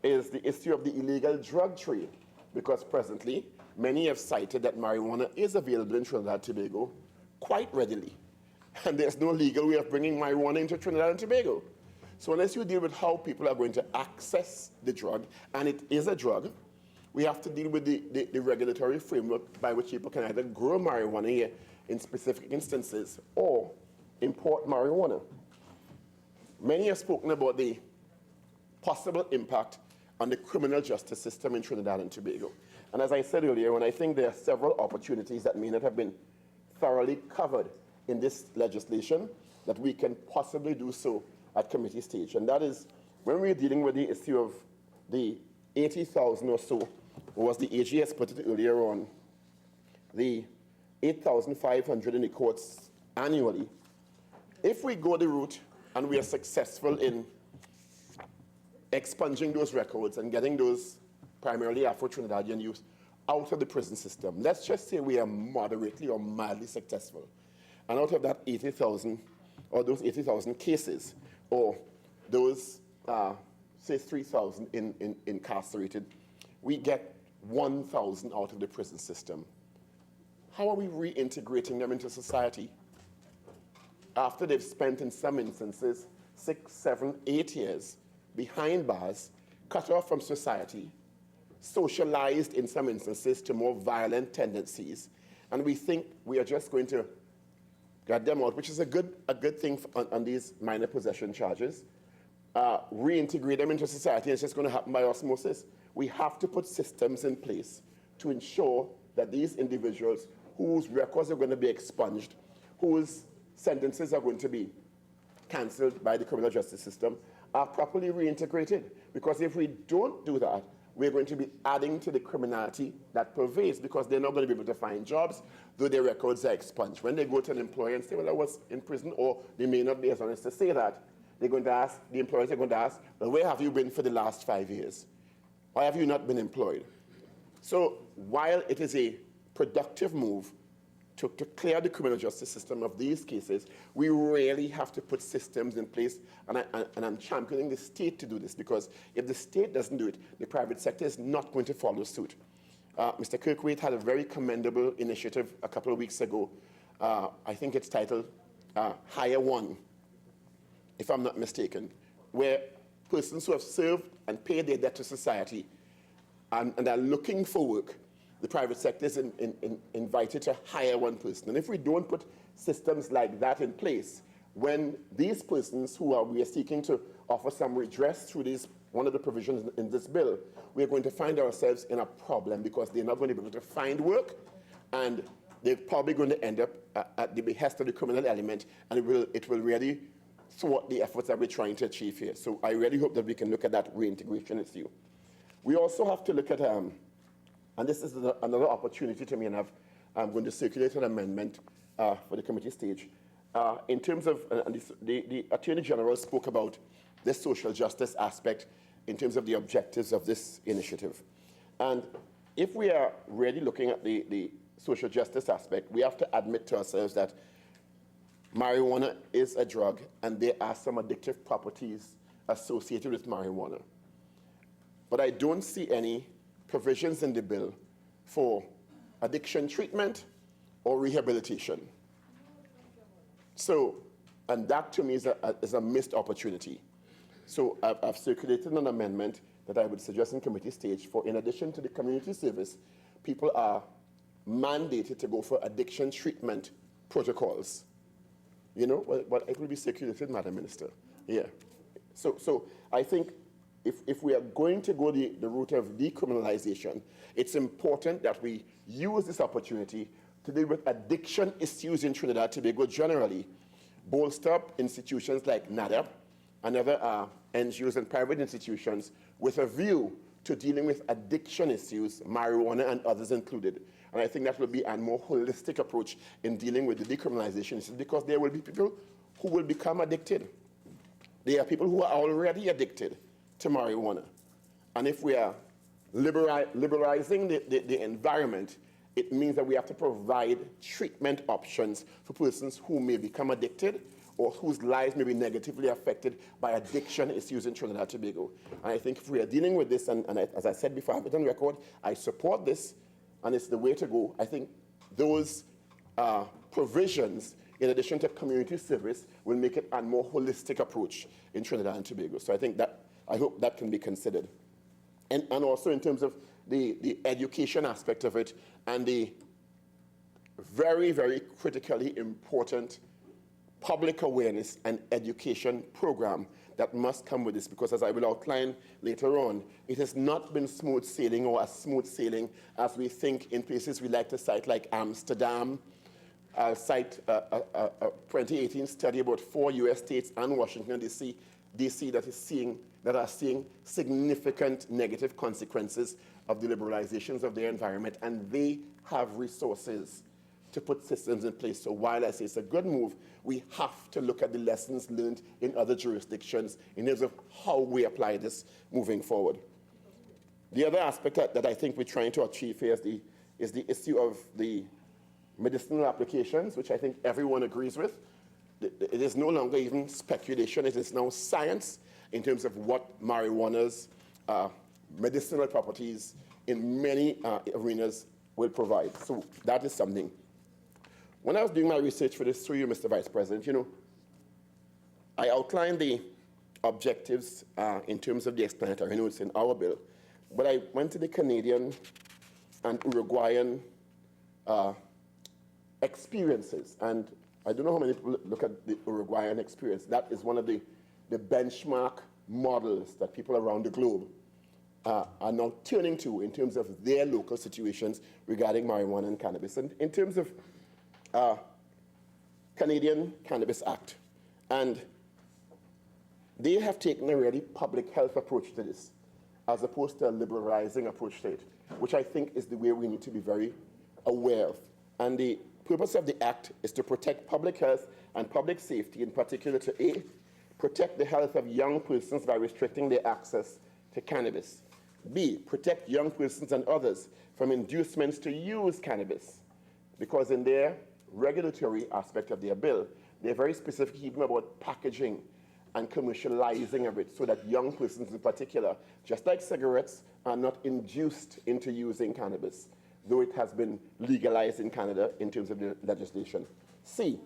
is the issue of the illegal drug trade, because presently, many have cited that marijuana is available in Trinidad and Tobago quite readily. And there's no legal way of bringing marijuana into Trinidad and Tobago. So unless you deal with how people are going to access the drug, and it is a drug, we have to deal with the regulatory framework by which people can either grow marijuana here in specific instances or import marijuana. Many have spoken about the possible impact on the criminal justice system in Trinidad and Tobago. And as I said earlier, when I think there are several opportunities that may not have been thoroughly covered in this legislation, that we can possibly do so at committee stage. And that is when we're dealing with the issue of the 80,000 or so, or as the AGS put it earlier on, the 8,500 in the courts annually. If we go the route and we are successful in expunging those records and getting those primarily Afro-Trinidadian youth out of the prison system, let's just say we are moderately or mildly successful. And out of that 80,000, or those 80,000 cases, or those, say, 3,000 incarcerated, we get 1,000 out of the prison system. How are we reintegrating them into society? After they've spent, in some instances, 6, 7, 8 years behind bars, cut off from society, socialized in some instances to more violent tendencies, and we think we are just going to get them out, which is a good thing on these minor possession charges, reintegrate them into society, and it's just going to happen by osmosis. We have to put systems in place to ensure that these individuals whose records are going to be expunged, whose sentences are going to be cancelled by the criminal justice system, are properly reintegrated. Because if we don't do that, we're going to be adding to the criminality that pervades, because they're not going to be able to find jobs, though their records are expunged. When they go to an employer and say, well, I was in prison, or they may not be as honest to say that, they're going to ask, the employers are going to ask, well, where have you been for the last 5 years? Why have you not been employed? So while it is a productive move to clear the criminal justice system of these cases, we really have to put systems in place, and I'm championing the state to do this, because if the state doesn't do it, the private sector is not going to follow suit. Mr. Kirkwaite had a very commendable initiative a couple of weeks ago. I think it's titled Hire One, if I'm not mistaken, where persons who have served and paid their debt to society and are looking for work, the private sector is invited to hire one person. And if we don't put systems like that in place, when these persons who we are seeking to offer some redress through one of the provisions in this bill, we are going to find ourselves in a problem, because they're not going to be able to find work, and they're probably going to end up at the behest of the criminal element, and it will really thwart the efforts that we're trying to achieve here. So I really hope that we can look at that reintegration issue. We also have to look at, and this is another opportunity to me, and I'm going to circulate an amendment for the committee stage. In terms of, the Attorney General spoke about the social justice aspect in terms of the objectives of this initiative. And if we are really looking at the social justice aspect, we have to admit to ourselves that marijuana is a drug, and there are some addictive properties associated with marijuana. But I don't see any provisions in the bill for addiction treatment or rehabilitation. So, and that to me is a missed opportunity. So I've circulated an amendment that I would suggest in committee stage for, in addition to the community service, people are mandated to go for addiction treatment protocols. You know, well, it will be circulated, Madam Minister. Yeah. So I think if we are going to go the route of decriminalization, it's important that we use this opportunity to deal with addiction issues in Trinidad and Tobago generally, bolster up institutions like NADA and other NGOs and private institutions with a view to dealing with addiction issues, marijuana and others included. And I think that will be a more holistic approach in dealing with the decriminalization issues, because there will be people who will become addicted. There are people who are already addicted to marijuana. And if we are liberalizing the environment, it means that we have to provide treatment options for persons who may become addicted or whose lives may be negatively affected by addiction issues in Trinidad and Tobago. And I think if we are dealing with this, and as I said before, I have it on record, I support this, and it's the way to go. I think those provisions, in addition to community service, will make it a more holistic approach in Trinidad and Tobago. So I think that, I hope that can be considered. And also in terms of the education aspect of it, and the very, very critically important public awareness and education program that must come with this, because as I will outline later on, it has not been smooth sailing or as smooth sailing as we think in places we like to cite, like Amsterdam. I'll cite a 2018 study about 4 US states and Washington, DC that are seeing significant negative consequences of the liberalizations of their environment, and they have resources to put systems in place. So while I say it's a good move, we have to look at the lessons learned in other jurisdictions in terms of how we apply this moving forward. The other aspect that I think we're trying to achieve here is the issue of the medicinal applications, which I think everyone agrees with. It is no longer even speculation, it is now science in terms of what marijuana's medicinal properties in many arenas will provide. So that is something. When I was doing my research for this through you, Mr. Vice President, I outlined the objectives in terms of the explanatory notes in our bill, but I went to the Canadian and Uruguayan experiences, and I don't know how many people look at the Uruguayan experience. That is one of the benchmark models that people around the globe are now turning to in terms of their local situations regarding marijuana and cannabis. And in terms of Canadian Cannabis Act, and they have taken a really public health approach to this, as opposed to a liberalizing approach to it, which I think is the way we need to be very aware of. And the purpose of the Act is to protect public health and public safety, in particular to A, protect the health of young persons by restricting their access to cannabis. B, protect young persons and others from inducements to use cannabis, because in their regulatory aspect of their bill, they're very specific even about packaging and commercializing of it, so that young persons in particular, just like cigarettes, are not induced into using cannabis, though it has been legalized in Canada in terms of the legislation. C,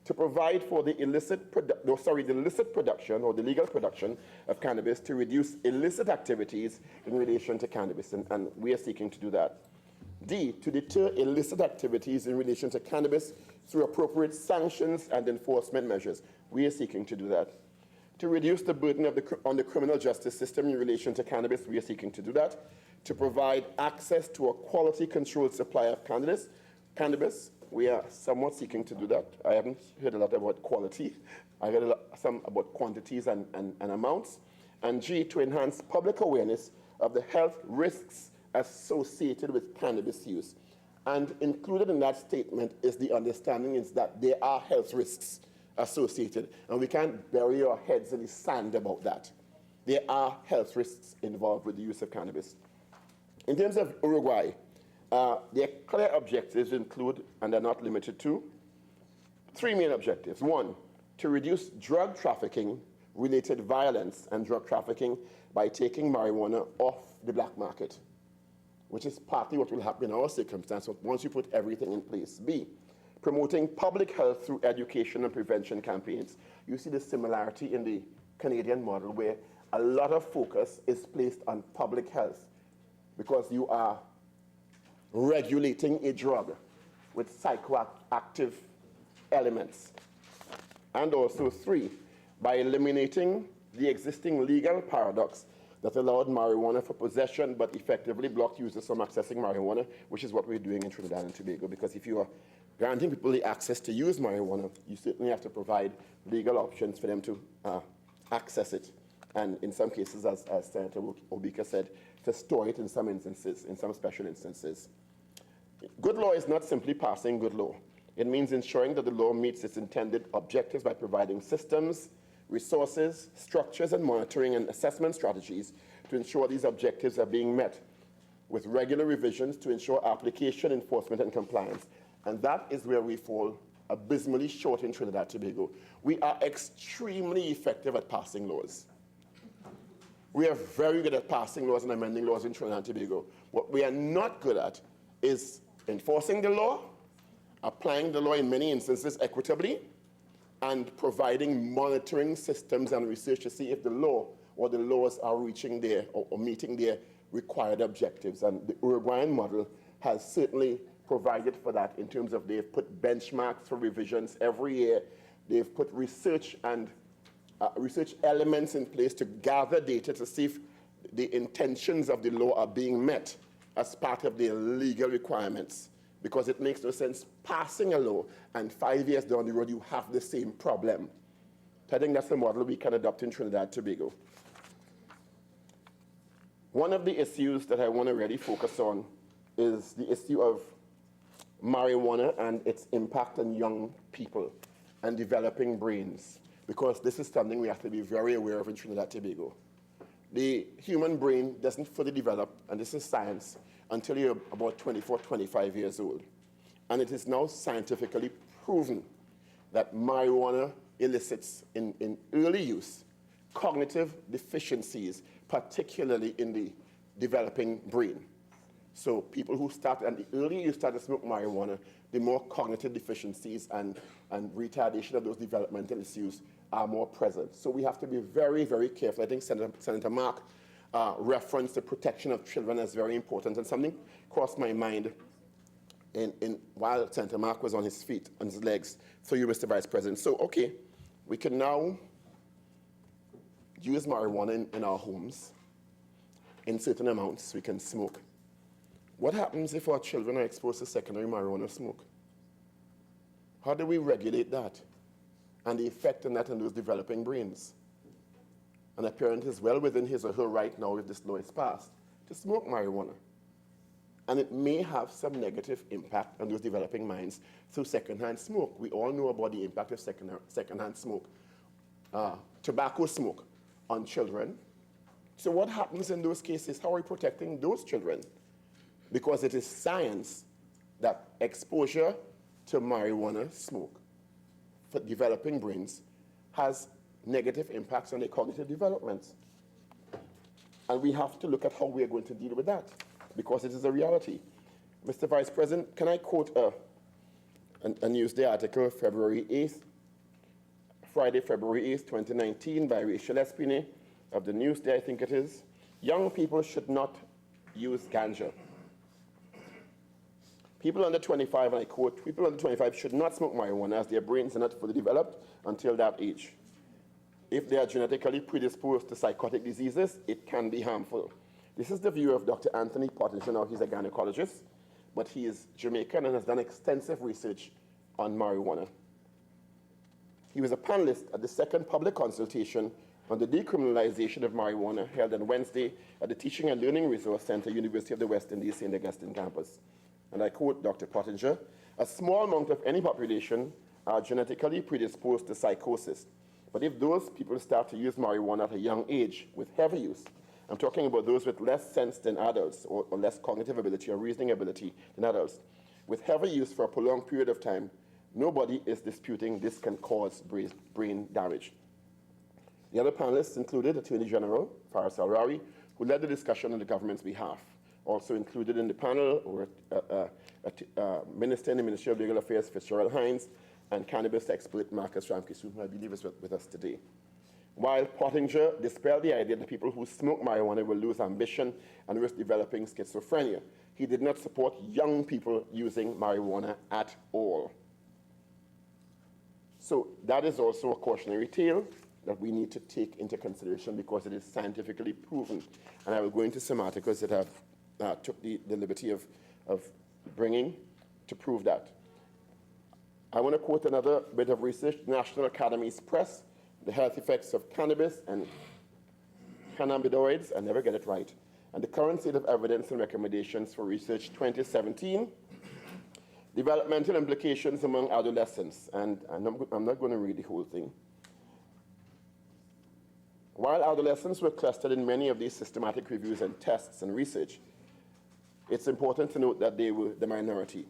to provide for the illicit production or the legal production of cannabis to reduce illicit activities in relation to cannabis, and we are seeking to do that. D, to deter illicit activities in relation to cannabis through appropriate sanctions and enforcement measures. We are seeking to do that. To reduce the burden on the criminal justice system in relation to cannabis, we are seeking to do that. To provide access to a quality-controlled supply of cannabis, we are somewhat seeking to do that. I haven't heard a lot about quality. I heard some about quantities and amounts. And G, to enhance public awareness of the health risks associated with cannabis use. And included in that statement is the understanding is that there are health risks associated, and we can't bury our heads in the sand about that. There are health risks involved with the use of cannabis. In terms of Uruguay, their clear objectives include, and are not limited to, 3 main objectives. 1, to reduce drug trafficking-related violence and drug trafficking by taking marijuana off the black market, which is partly what will happen in our circumstance once you put everything in place. B, promoting public health through education and prevention campaigns. You see the similarity in the Canadian model, where a lot of focus is placed on public health, because you are regulating a drug with psychoactive elements. And also 3, by eliminating the existing legal paradox that allowed marijuana for possession but effectively blocked users from accessing marijuana, which is what we're doing in Trinidad and Tobago. Because if you are granting people the access to use marijuana, you certainly have to provide legal options for them to access it. And in some cases, as Senator Obika said, to store it in some instances, in some special instances. Good law is not simply passing good law. It means ensuring that the law meets its intended objectives by providing systems, resources, structures, and monitoring and assessment strategies to ensure these objectives are being met, with regular revisions to ensure application, enforcement, and compliance. And that is where we fall abysmally short in Trinidad and Tobago. We are extremely effective at passing laws. We are very good at passing laws and amending laws in Trinidad and Tobago. What we are not good at is enforcing the law, applying the law in many instances equitably, and providing monitoring systems and research to see if the law or the laws are reaching their or meeting their required objectives. And the Uruguayan model has certainly provided for that in terms of they've put benchmarks for revisions every year. They've put research and research elements in place to gather data to see if the intentions of the law are being met as part of their legal requirements. Because it makes no sense passing a law and 5 years down the road you have the same problem. So I think that's the model we can adopt in Trinidad and Tobago. One of the issues that I want to really focus on is the issue of marijuana and its impact on young people and developing brains, because this is something we have to be very aware of in Trinidad and Tobago. The human brain doesn't fully develop, and this is science, until you're about 24, 25 years old. And it is now scientifically proven that marijuana elicits, in early use, cognitive deficiencies, particularly in the developing brain. So people who start, and the earlier you start to smoke marijuana, the more cognitive deficiencies and retardation of those developmental issues are more present. So we have to be very, very careful. I think Senator Mark referenced the protection of children as very important, and something crossed my mind while Senator Mark was on his feet, on his legs, through you, Mr. Vice President. So, okay, we can now use marijuana in our homes. In certain amounts, we can smoke. What happens if our children are exposed to secondary marijuana smoke? How do we regulate that and the effect on that on those developing brains? And a parent is well within his or her right now, if this law is passed, to smoke marijuana. And it may have some negative impact on those developing minds through secondhand smoke. We all know about the impact of secondhand smoke, tobacco smoke on children. So what happens in those cases? How are we protecting those children? Because it is science that exposure to marijuana smoke for developing brains has negative impacts on their cognitive development. And we have to look at how we are going to deal with that, because it is a reality. Mr. Vice President, can I quote a Newsday article, February 8th, Friday, February 8th, 2019, by Rachel Espine of the Newsday, I think it is. Young people should not use ganja. People under 25, and I quote, people under 25 should not smoke marijuana as their brains are not fully developed until that age. If they are genetically predisposed to psychotic diseases, it can be harmful. This is the view of Dr. Anthony Pottinger. Now, he's a gynecologist, but he is Jamaican and has done extensive research on marijuana. He was a panelist at the second public consultation on the decriminalization of marijuana held on Wednesday at the Teaching and Learning Resource Center, University of the West Indies, St. Augustine campus. And I quote Dr. Pottinger, "A small amount of any population are genetically predisposed to psychosis. But if those people start to use marijuana at a young age with heavy use, I'm talking about those with less sense than adults or less cognitive ability or reasoning ability than adults, with heavy use for a prolonged period of time, nobody is disputing this can cause brain damage." The other panelists included Attorney General Faris Al-Rawi, who led the discussion on the government's behalf. Also included in the panel were Minister in the Ministry of Legal Affairs, Fitzgerald Hines, and cannabis expert Marcus Ramkissoon, who I believe is with us today. While Pottinger dispelled the idea that people who smoke marijuana will lose ambition and risk developing schizophrenia, he did not support young people using marijuana at all. So that is also a cautionary tale. that we need to take into consideration because it is scientifically proven. And I will go into some articles that have took the liberty of bringing to prove that. I want to quote another bit of research, National Academies Press, The Health Effects of Cannabis and Cannabinoids, I never get it right, and the Current State of Evidence and Recommendations for Research 2017, Developmental Implications Among Adolescents, and I'm not going to read the whole thing. While adolescents were clustered in many of these systematic reviews and tests and research, it's important to note that they were the minority,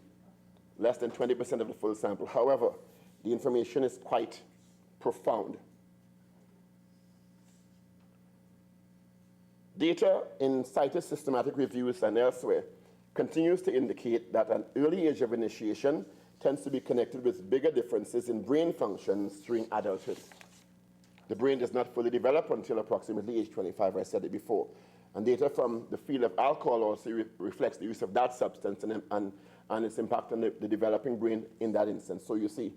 less than 20% of the full sample. However, the information is quite profound. Data in cited systematic reviews and elsewhere continues to indicate that an early age of initiation tends to be connected with bigger differences in brain functions during adulthood. The brain does not fully develop until approximately age 25, I said it before. And data from the field of alcohol also reflects the use of that substance and its impact on the developing brain in that instance. So you see,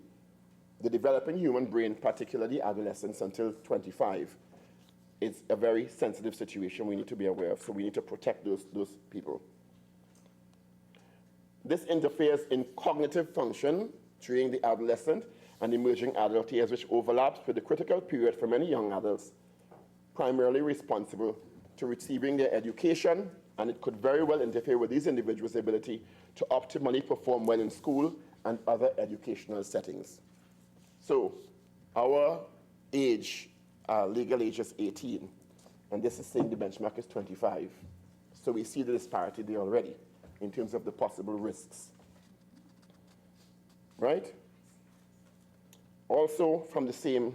the developing human brain, particularly adolescents until 25, is a very sensitive situation we need to be aware of. So we need to protect those people. This interferes in cognitive function during the adolescent and emerging adult years, which overlaps with the critical period for many young adults, primarily responsible to receiving their education, and it could very well interfere with these individuals' ability to optimally perform well in school and other educational settings. So our age, legal age is 18, and this is saying the benchmark is 25. So we see the disparity there already in terms of the possible risks, right? Also from the same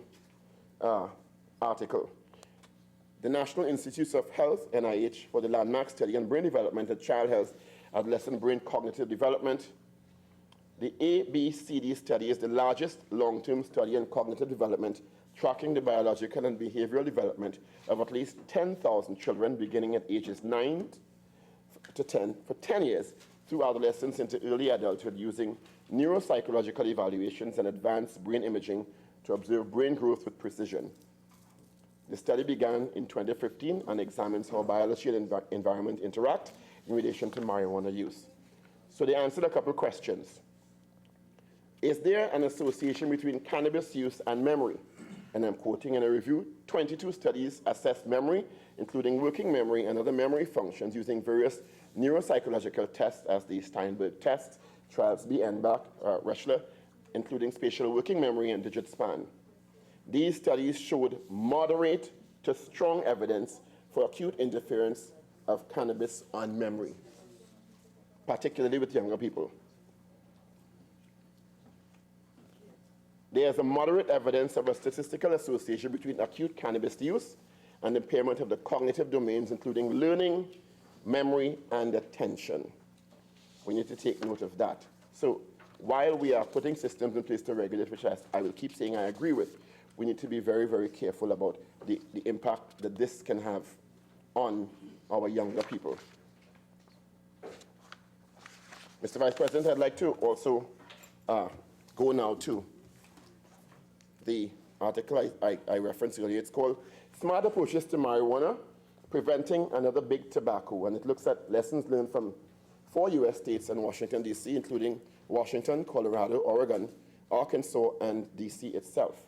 article, the National Institutes of Health, NIH, for the landmark study on brain development and child health, adolescent brain cognitive development. The ABCD study is the largest long-term study on cognitive development, tracking the biological and behavioral development of at least 10,000 children beginning at ages 9 to 10 for 10 years through adolescence into early adulthood using neuropsychological evaluations and advanced brain imaging to observe brain growth with precision. The study began in 2015 and examines how biology and environment interact in relation to marijuana use. So they answered a couple questions. Is there an association between cannabis use and memory? And I'm quoting in a review, 22 studies assessed memory, including working memory and other memory functions using various neuropsychological tests as the Steinberg tests, Trailsby, Enbach, Reschler, including spatial working memory and digit span. These studies showed moderate to strong evidence for acute interference of cannabis on memory, particularly with younger people. There is a moderate evidence of a statistical association between acute cannabis use and impairment of the cognitive domains, including learning, memory, and attention. We need to take note of that. So while we are putting systems in place to regulate, which I will keep saying I agree with, we need to be very, very careful about the impact that this can have on our younger people. Mr. Vice President, I'd like to also go now to the article I referenced earlier. It's called Smart Approaches to Marijuana, Preventing Another Big Tobacco, and it looks at lessons learned from 4 U.S. states and Washington, D.C., including Washington, Colorado, Oregon, Arkansas, and D.C. itself.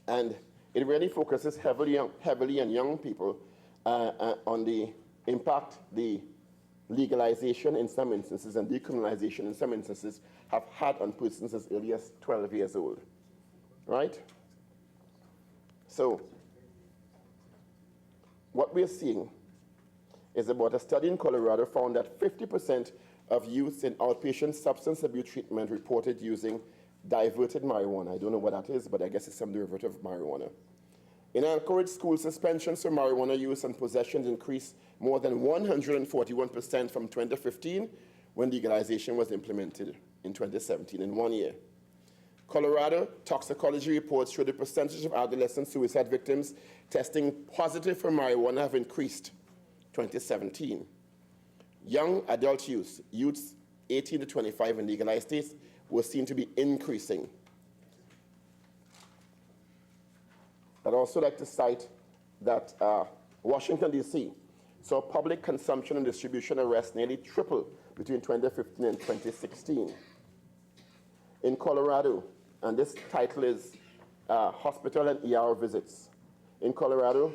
And it really focuses heavily on young people on the impact the legalization in some instances and decriminalization in some instances have had on persons as early as 12 years old, right? So what we're seeing is about a study in Colorado found that 50% of youths in outpatient substance abuse treatment reported using diverted marijuana. I don't know what that is, but I guess it's some derivative of marijuana. In Anchorage, school suspensions for marijuana use and possessions increased more than 141% from 2015 when legalization was implemented in 2017 in 1 year. Colorado toxicology reports show the percentage of adolescent suicide victims testing positive for marijuana have increased 2017. Young adult youths 18 to 25 in legalized states were seen to be increasing. I'd also like to cite that Washington, D.C. saw public consumption and distribution arrests nearly triple between 2015 and 2016. In Colorado, and this title is Hospital and ER Visits. In Colorado,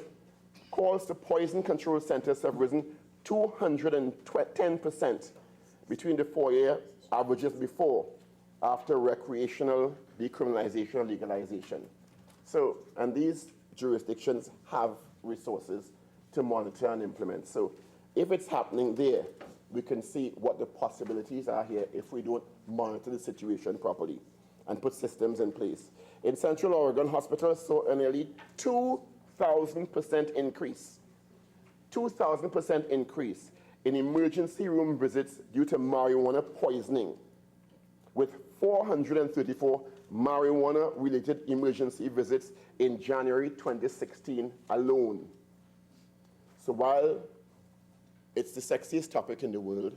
calls to poison control centers have risen 210% between the 4-year averages before, after recreational decriminalization or legalization. So, and these jurisdictions have resources to monitor and implement. So if it's happening there, we can see what the possibilities are here if we don't monitor the situation properly and put systems in place. In Central Oregon, hospitals saw a nearly 2,000% increase. 2,000% increase in emergency room visits due to marijuana poisoning, with 434 marijuana-related emergency visits in January 2016 alone. So while it's the sexiest topic in the world,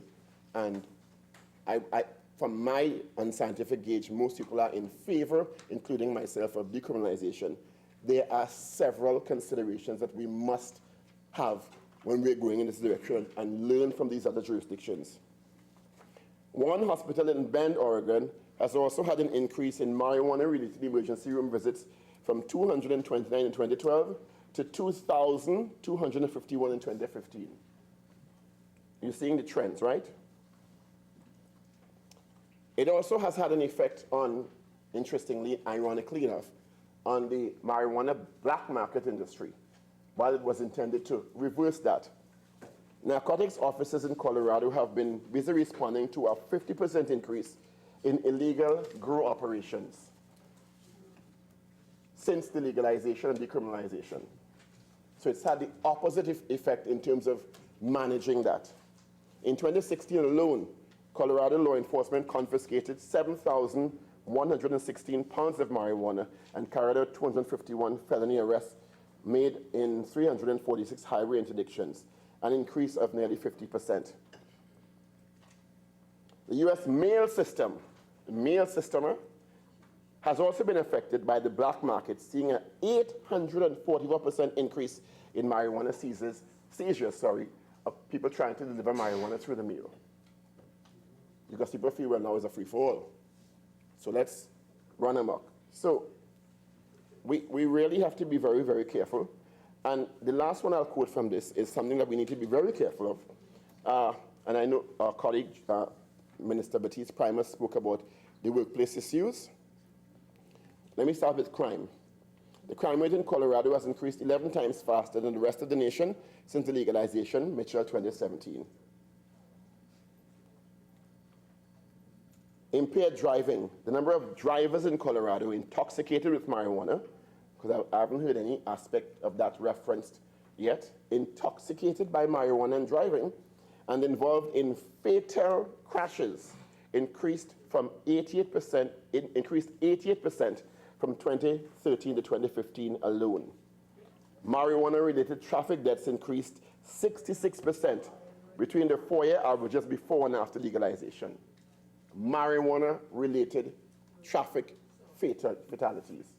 and from my unscientific gauge, most people are in favor, including myself, of decriminalization, there are several considerations that we must have when we're going in this direction and learn from these other jurisdictions. One hospital in Bend, Oregon, has also had an increase in marijuana-related emergency room visits from 229 in 2012 to 2,251 in 2015. You're seeing the trends, right? It also has had an effect on, interestingly, ironically enough, on the marijuana black market industry, while it was intended to reverse that. Narcotics officers in Colorado have been busy responding to a 50% increase in illegal grow operations since the legalization and decriminalization. So it's had the opposite effect in terms of managing that. In 2016 alone, Colorado law enforcement confiscated 7,116 pounds of marijuana and carried out 251 felony arrests made in 346 highway interdictions, an increase of nearly 50%. The U.S. mail system, has also been affected by the black market, seeing an 844% increase in marijuana seizures, of people trying to deliver marijuana through the mail. Because people feel, well, now it's a free-for-all. So let's run amok. So we really have to be very, very careful. And the last one I'll quote from this is something that we need to be very careful of. And I know our colleague, Minister Baptiste Primus, spoke about the workplace issues. Let me start with crime. The crime rate in Colorado has increased 11 times faster than the rest of the nation since the legalization, Mitchell 2017. Impaired driving. The number of drivers in Colorado intoxicated with marijuana, because I haven't heard any aspect of that referenced yet, intoxicated by marijuana and driving, and involved in fatal crashes, increased 88% from 2013 to 2015 alone. Marijuana-related traffic deaths increased 66% between the 4-year averages before and after legalization. Marijuana-related traffic fatalities.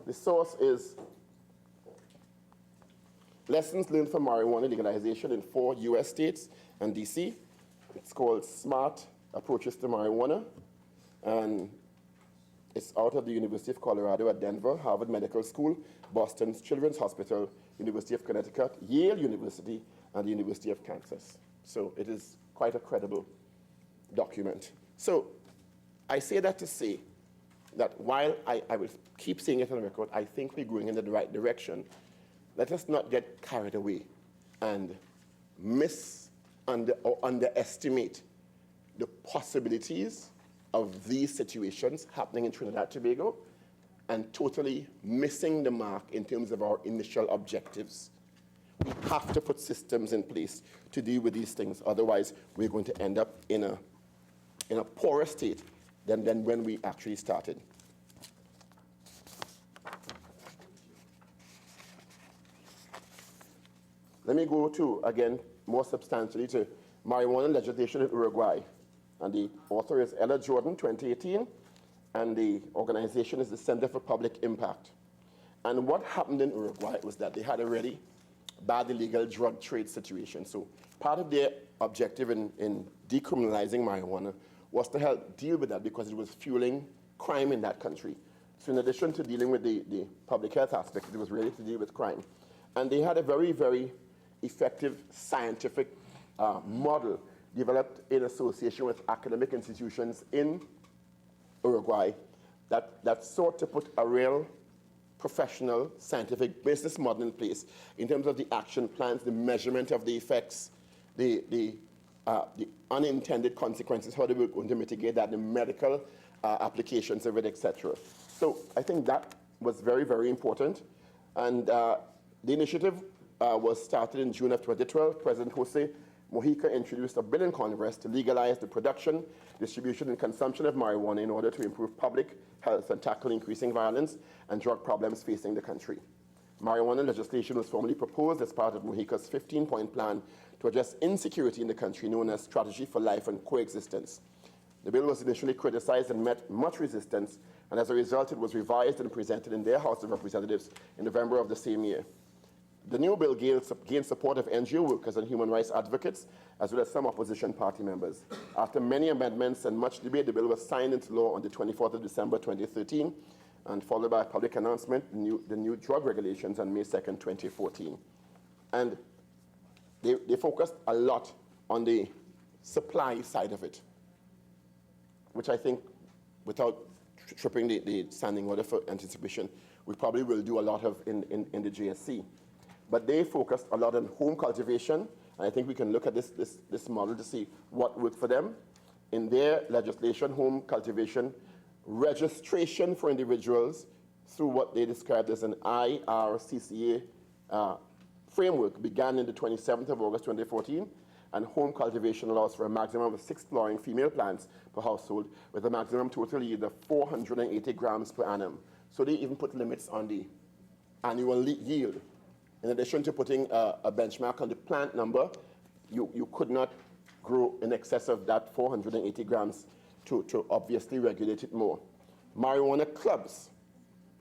The source is Lessons Learned from Marijuana Legalization in 4 U.S. states and D.C. It's called Smart Approaches to Marijuana, and it's out of the University of Colorado at Denver, Harvard Medical School, Boston's Children's Hospital, University of Connecticut, Yale University, and the University of Kansas. So it is quite a credible document. So I say that to say that while I will keep saying it on the record, I think we're going in the right direction. Let us not get carried away and underestimate the possibilities of these situations happening in Trinidad and Tobago and totally missing the mark in terms of our initial objectives. We have to put systems in place to deal with these things. Otherwise, we're going to end up in a poorer state than when we actually started. Let me go to, again, more substantially to marijuana legislation in Uruguay. And the author is Ella Jordan, 2018, and the organization is the Center for Public Impact. And what happened in Uruguay was that they had a really bad illegal drug trade situation. So part of their objective in decriminalizing marijuana was to help deal with that because it was fueling crime in that country. So in addition to dealing with the public health aspect, it was really to deal with crime. And they had a very, very effective scientific model developed in association with academic institutions in Uruguay that sought to put a real professional scientific business model in place in terms of the action plans, the measurement of the effects, the unintended consequences, how they were going to mitigate that, the medical applications of it, etc. So I think that was very, very important. And the initiative was started in June of 2012. President Jose Mujica introduced a bill in Congress to legalize the production, distribution, and consumption of marijuana in order to improve public health and tackle increasing violence and drug problems facing the country. Marijuana legislation was formally proposed as part of Mujica's 15-point plan to address insecurity in the country, known as Strategy for Life and Coexistence. The bill was initially criticized and met much resistance, and as a result, it was revised and presented in their House of Representatives in November of the same year. The new bill gained support of NGO workers and human rights advocates, as well as some opposition party members. After many amendments and much debate, the bill was signed into law on the 24th of December 2013, and followed by a public announcement, the new drug regulations on May 2nd, 2014. And they focused a lot on the supply side of it, which I think, without tripping the standing order for anticipation, we probably will do a lot of in the JSC. But they focused a lot on home cultivation, and I think we can look at this model to see what worked for them. In their legislation, home cultivation registration for individuals through what they described as an IRCCA framework began in the 27th of August 2014, and home cultivation allows for a maximum of 6 flowering female plants per household with a maximum total yield of 480 grams per annum. So they even put limits on the annual yield. In addition to putting a benchmark on the plant number, you could not grow in excess of that 480 grams to obviously regulate it more. Marijuana clubs,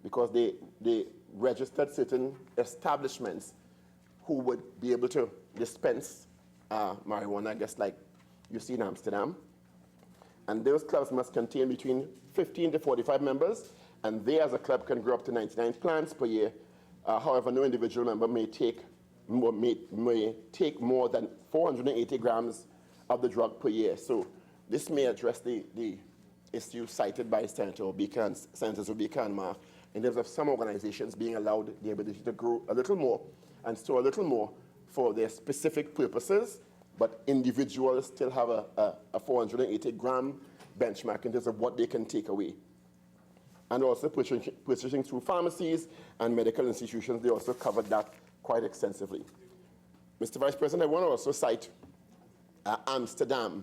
because they registered certain establishments who would be able to dispense marijuana, I guess like you see in Amsterdam. And those clubs must contain between 15 to 45 members, and they as a club can grow up to 99 plants per year. However, no individual member may take more than 480 grams of the drug per year. So this may address the issue cited by Senators Obika and Ma in terms of some organizations being allowed the ability to grow a little more and store a little more for their specific purposes, but individuals still have a 480 gram benchmark in terms of what they can take away. And also purchasing through pharmacies and medical institutions, they also covered that quite extensively. Mr. Vice President, I want to also cite Amsterdam,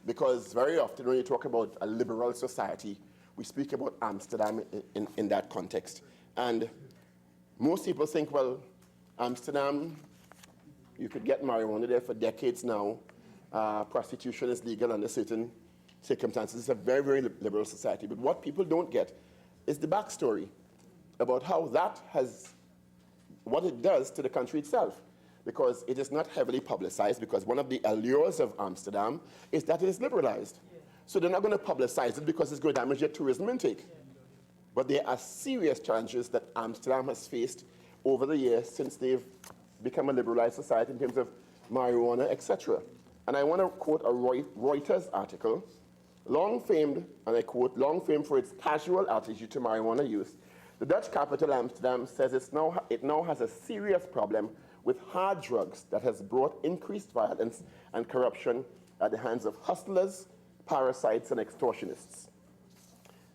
because very often when you talk about a liberal society, we speak about Amsterdam in that context. And most people think, well, Amsterdam, you could get marijuana there for decades now. Prostitution is legal under certain circumstances. It's a very, very liberal society. But what people don't get is the backstory about how that has, what it does to the country itself. Because it is not heavily publicized, because one of the allures of Amsterdam is that it is liberalized. Yeah. So they're not going to publicize it because it's going to damage their tourism intake. Yeah. But there are serious challenges that Amsterdam has faced over the years since they've become a liberalized society in terms of marijuana, etc. And I want to quote a Reuters article, long famed, and I quote, long famed for its casual attitude to marijuana use. The Dutch capital, Amsterdam, says it now has a serious problem with hard drugs that has brought increased violence and corruption at the hands of hustlers, parasites, and extortionists.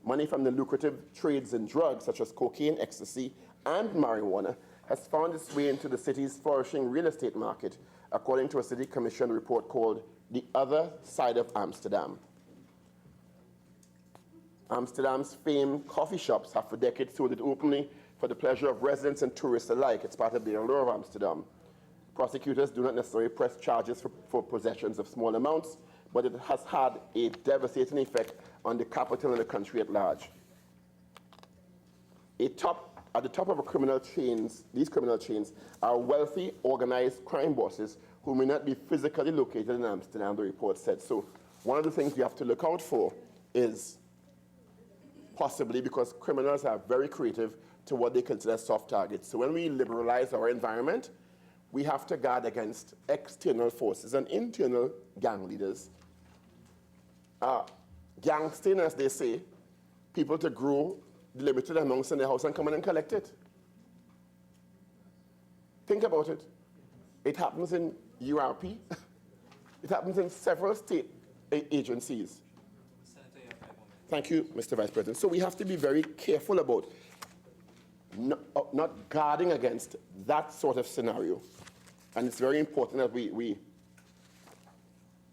Money from the lucrative trades in drugs, such as cocaine, ecstasy, and marijuana, has found its way into the city's flourishing real estate market, according to a city commission report called The Other Side of Amsterdam. Amsterdam's famed coffee shops have for decades sold it openly for the pleasure of residents and tourists alike. It's part of the allure of Amsterdam. Prosecutors do not necessarily press charges for possessions of small amounts, but it has had a devastating effect on the capital and the country at large. A top at the top of a criminal chains, these criminal chains are wealthy, organized crime bosses who may not be physically located in Amsterdam, the report said. So one of the things we have to look out for is possibly because criminals are very creative to what they consider soft targets. So when we liberalize our environment, we have to guard against external forces and internal gang leaders. Gangsting, as they say, people to grow the limited amounts in the house and come in and collect it. Think about it. It happens in URP. It happens in several state agencies. Senator, you have 5 more minutes. Thank you, Mr. Vice President. So we have to be very careful about not guarding against that sort of scenario. And it's very important that we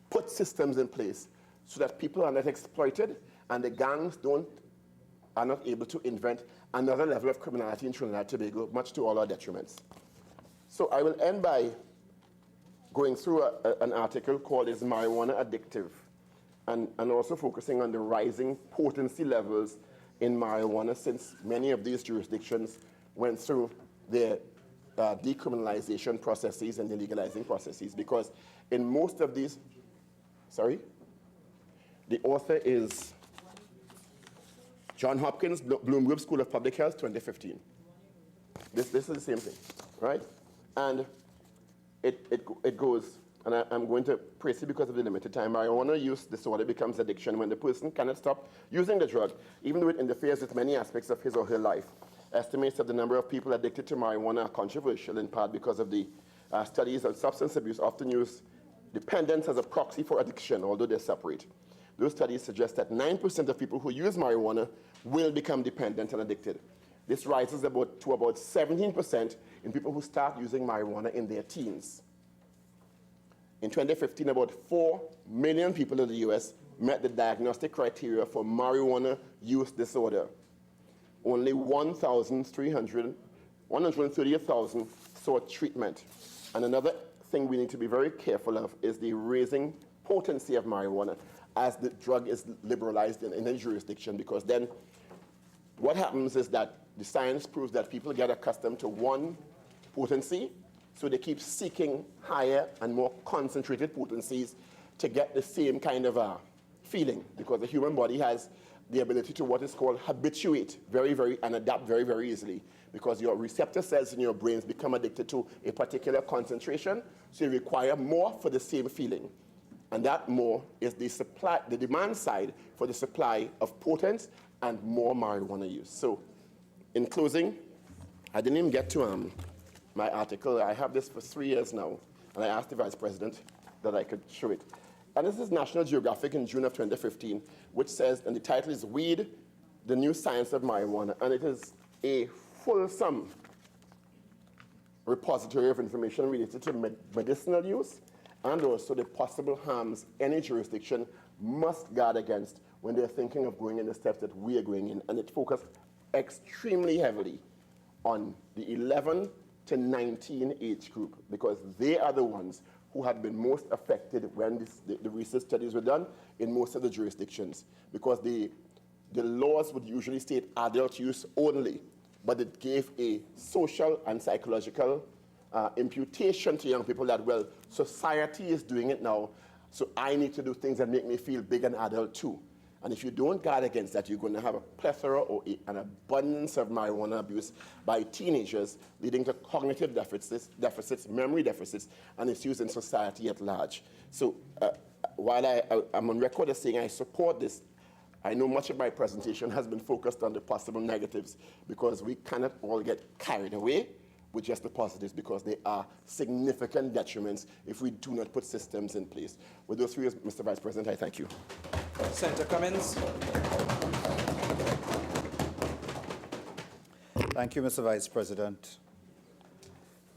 put systems in place so that people are not exploited and the gangs are not able to invent another level of criminality in Trinidad and Tobago, much to all our detriments. So I will end by going through an article called Is Marijuana Addictive? And also focusing on the rising potency levels in marijuana since many of these jurisdictions went through their decriminalization processes and the legalizing processes. Because in most of these, the author is John Hopkins, Bloomberg School of Public Health, 2015. This is the same thing, right? And it goes, and I'm going to praise it because of the limited time. Marijuana use disorder becomes addiction when the person cannot stop using the drug, even though it interferes with many aspects of his or her life. Estimates of the number of people addicted to marijuana are controversial, in part because of the studies on substance abuse often use dependence as a proxy for addiction, although they're separate. Those studies suggest that 9% of people who use marijuana will become dependent and addicted. This rises to about 17% in people who start using marijuana in their teens. In 2015, about 4 million people in the US met the diagnostic criteria for marijuana use disorder. Only 138,000 sought treatment. And another thing we need to be very careful of is the rising potency of marijuana as the drug is liberalized in a jurisdiction, because then what happens is that the science proves that people get accustomed to one potency, so they keep seeking higher and more concentrated potencies to get the same kind of feeling, because the human body has the ability to what is called habituate and adapt very, very easily, because your receptor cells in your brains become addicted to a particular concentration, so you require more for the same feeling. And that more is the demand side for the supply of potent and more marijuana use. So in closing, I didn't even get to my article. I have this for 3 years now, and I asked the Vice President that I could show it. And this is National Geographic in June of 2015, which says, and the title is Weed, the New Science of Marijuana, and it is a fulsome repository of information related to medicinal use and also the possible harms any jurisdiction must guard against when they're thinking of going in the steps that we are going in. And it focused extremely heavily on the 11 to 19 age group, because they are the ones who had been most affected when the research studies were done in most of the jurisdictions, because the laws would usually state adult use only, but it gave a social and psychological imputation to young people that, well, society is doing it now, so I need to do things that make me feel big and adult too. And if you don't guard against that, you're going to have a plethora or an abundance of marijuana abuse by teenagers, leading to cognitive deficits, memory deficits, and its use in society at large. So while I'm on record as saying I support this, I know much of my presentation has been focused on the possible negatives, because we cannot all get carried away with just the positives, because there are significant detriments if we do not put systems in place. With those 3 years, Mr. Vice President, I thank you. Senator Cummins. Thank you, Mr. Vice President,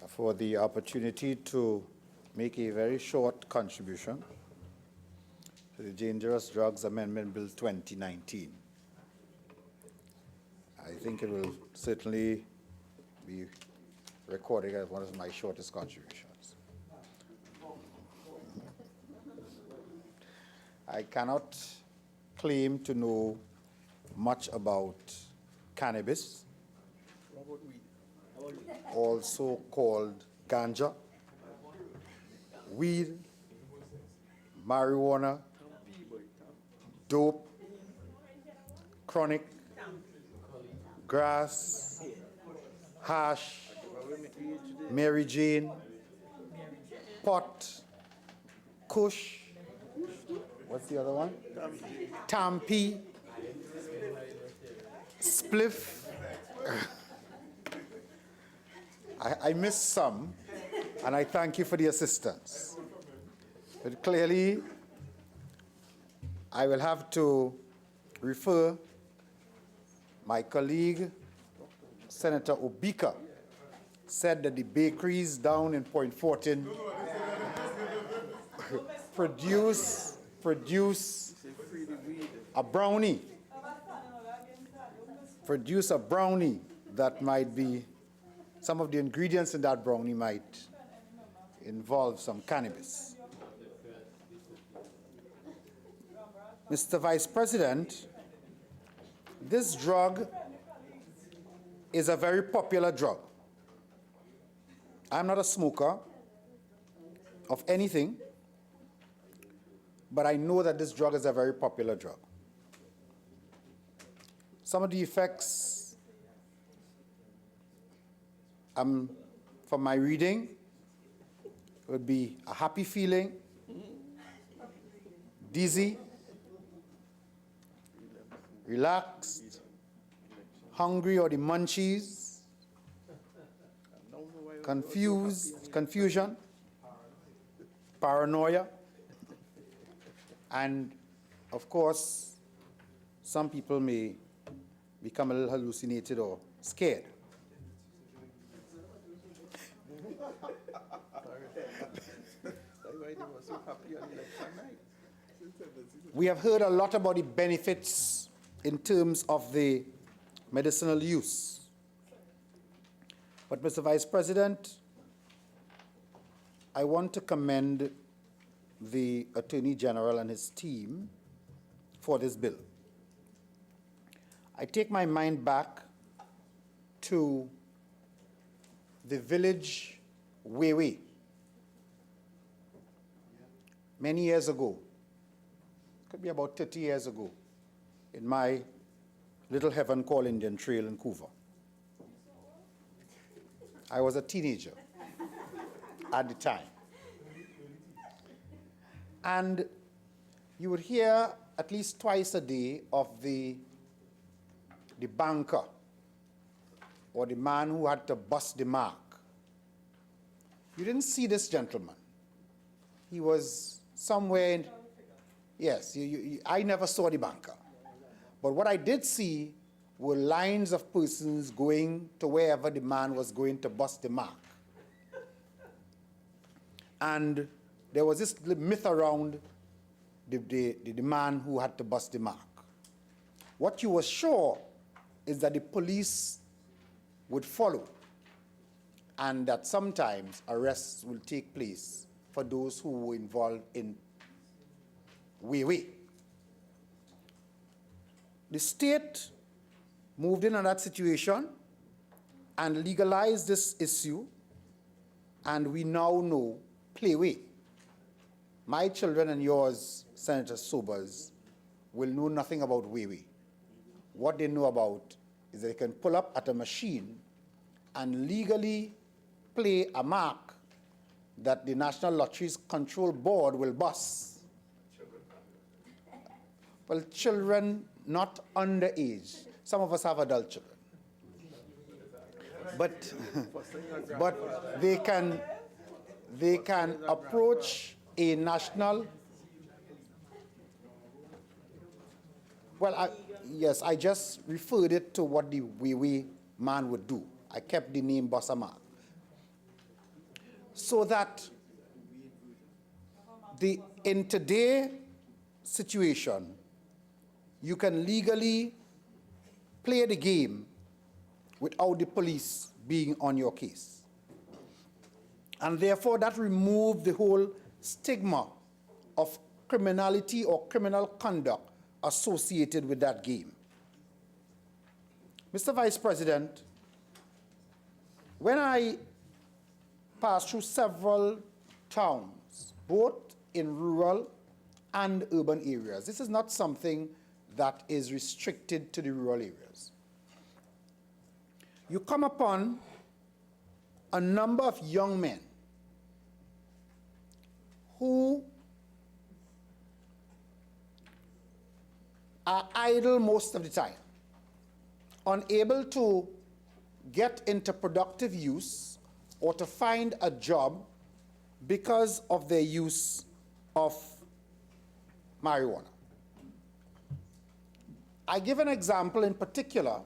for the opportunity to make a very short contribution to the Dangerous Drugs Amendment Bill 2019. I think it will certainly be recorded as one of my shortest contributions. I cannot claim to know much about cannabis, also called ganja, weed, marijuana, dope, chronic, grass, hash, Mary Jane, pot, kush, what's the other one? Tampi, spliff. I missed some, and I thank you for the assistance. But clearly, I will have to refer my colleague, Senator Obika, said that the bakeries down in Point Fortin produce a brownie. Produce a brownie that might be, some of the ingredients in that brownie might involve some cannabis. Mr. Vice President, this drug is a very popular drug. I'm not a smoker of anything, but I know that this drug is a very popular drug. Some of the effects, from my reading, would be a happy feeling, dizzy, relaxed, hungry or the munchies, confusion, paranoia, and of course, some people may become a little hallucinated or scared. We have heard a lot about the benefits in terms of the medicinal use. But Mr. Vice President, I want to commend the Attorney General and his team for this bill. I take my mind back to the village Wewe many years ago, could be about 30 years ago, in my little heaven called Indian Trail in Couva. I was a teenager at the time. And you would hear at least twice a day of the banker or the man who had to bust the mark. You didn't see this gentleman. He was somewhere in, yes, I never saw the banker. But what I did see were lines of persons going to wherever the man was going to bust the mark. And there was this myth around the man who had to bust the mark. What you were sure is that the police would follow, and that sometimes arrests will take place for those who were involved in Wewe. The state moved in on that situation and legalized this issue, and we now know Playway. My children and yours, Senator Sobers, will know nothing about Wewe. What they know about is that they can pull up at a machine and legally play a mark that the National Lotteries Control Board will bust. Well, children not underage. Some of us have adult children. But they can approach a national. Well, yes, I just referred it to what the Wewe man would do. I kept the name Bossamark. So that in today's situation, you can legally play the game without the police being on your case. And therefore, that removed the whole stigma of criminality or criminal conduct associated with that game. Mr. Vice President, when I pass through several towns, both in rural and urban areas, this is not something that is restricted to the rural areas. You come upon a number of young men who are idle most of the time, unable to get into productive use or to find a job because of their use of marijuana. I give an example in particular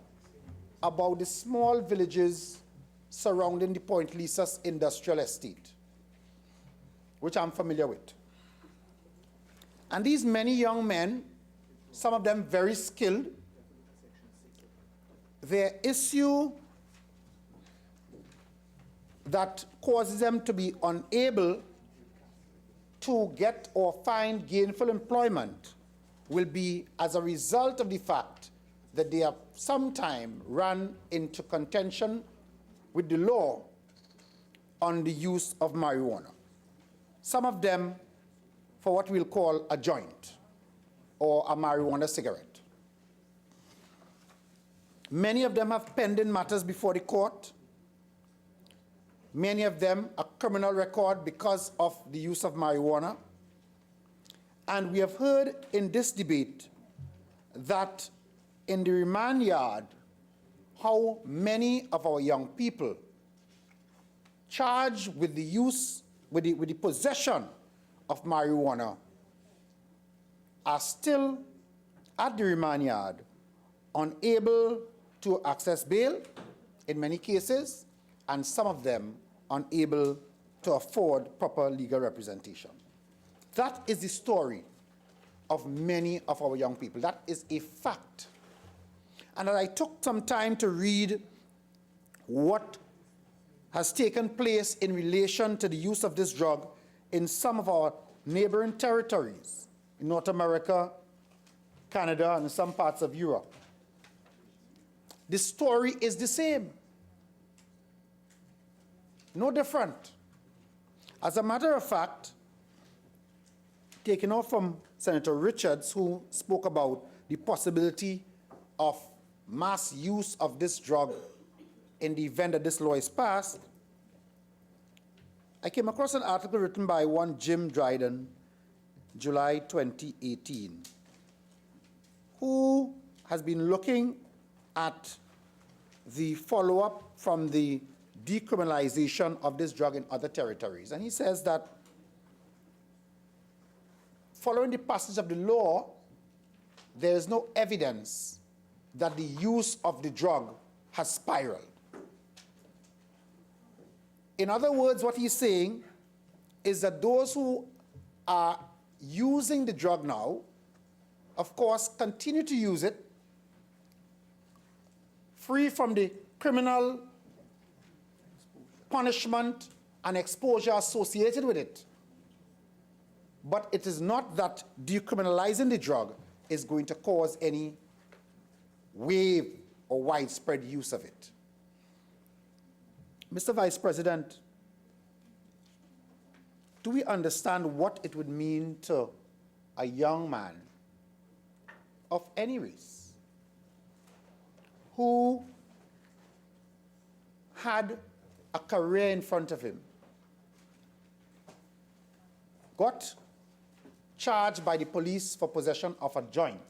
about the small villages surrounding the Point Lisas industrial estate, which I'm familiar with. And these many young men, some of them very skilled, their issue that causes them to be unable to get or find gainful employment will be as a result of the fact that they have sometime run into contention with the law on the use of marijuana. Some of them for what we'll call a joint or a marijuana cigarette. Many of them have pending matters before the court. Many of them a criminal record because of the use of marijuana. And we have heard in this debate that in the remand yard, how many of our young people charged with the use, with the possession of marijuana are still at the remand yard, unable to access bail in many cases, and some of them unable to afford proper legal representation. That is the story of many of our young people. That is a fact. And I took some time to read what has taken place in relation to the use of this drug in some of our neighboring territories, in North America, Canada, and some parts of Europe. The story is the same. No different. As a matter of fact, taken off from Senator Richards, who spoke about the possibility of mass use of this drug in the event that this law is passed, I came across an article written by one Jim Dryden, July 2018, who has been looking at the follow-up from the decriminalization of this drug in other territories. And he says that following the passage of the law, there is no evidence that the use of the drug has spiraled. In other words, what he's saying is that those who are using the drug now, of course, continue to use it, free from the criminal punishment and exposure associated with it. But it is not that decriminalizing the drug is going to cause any wave or widespread use of it. Mr. Vice President, do we understand what it would mean to a young man of any race who had a career in front of him, got charged by the police for possession of a joint,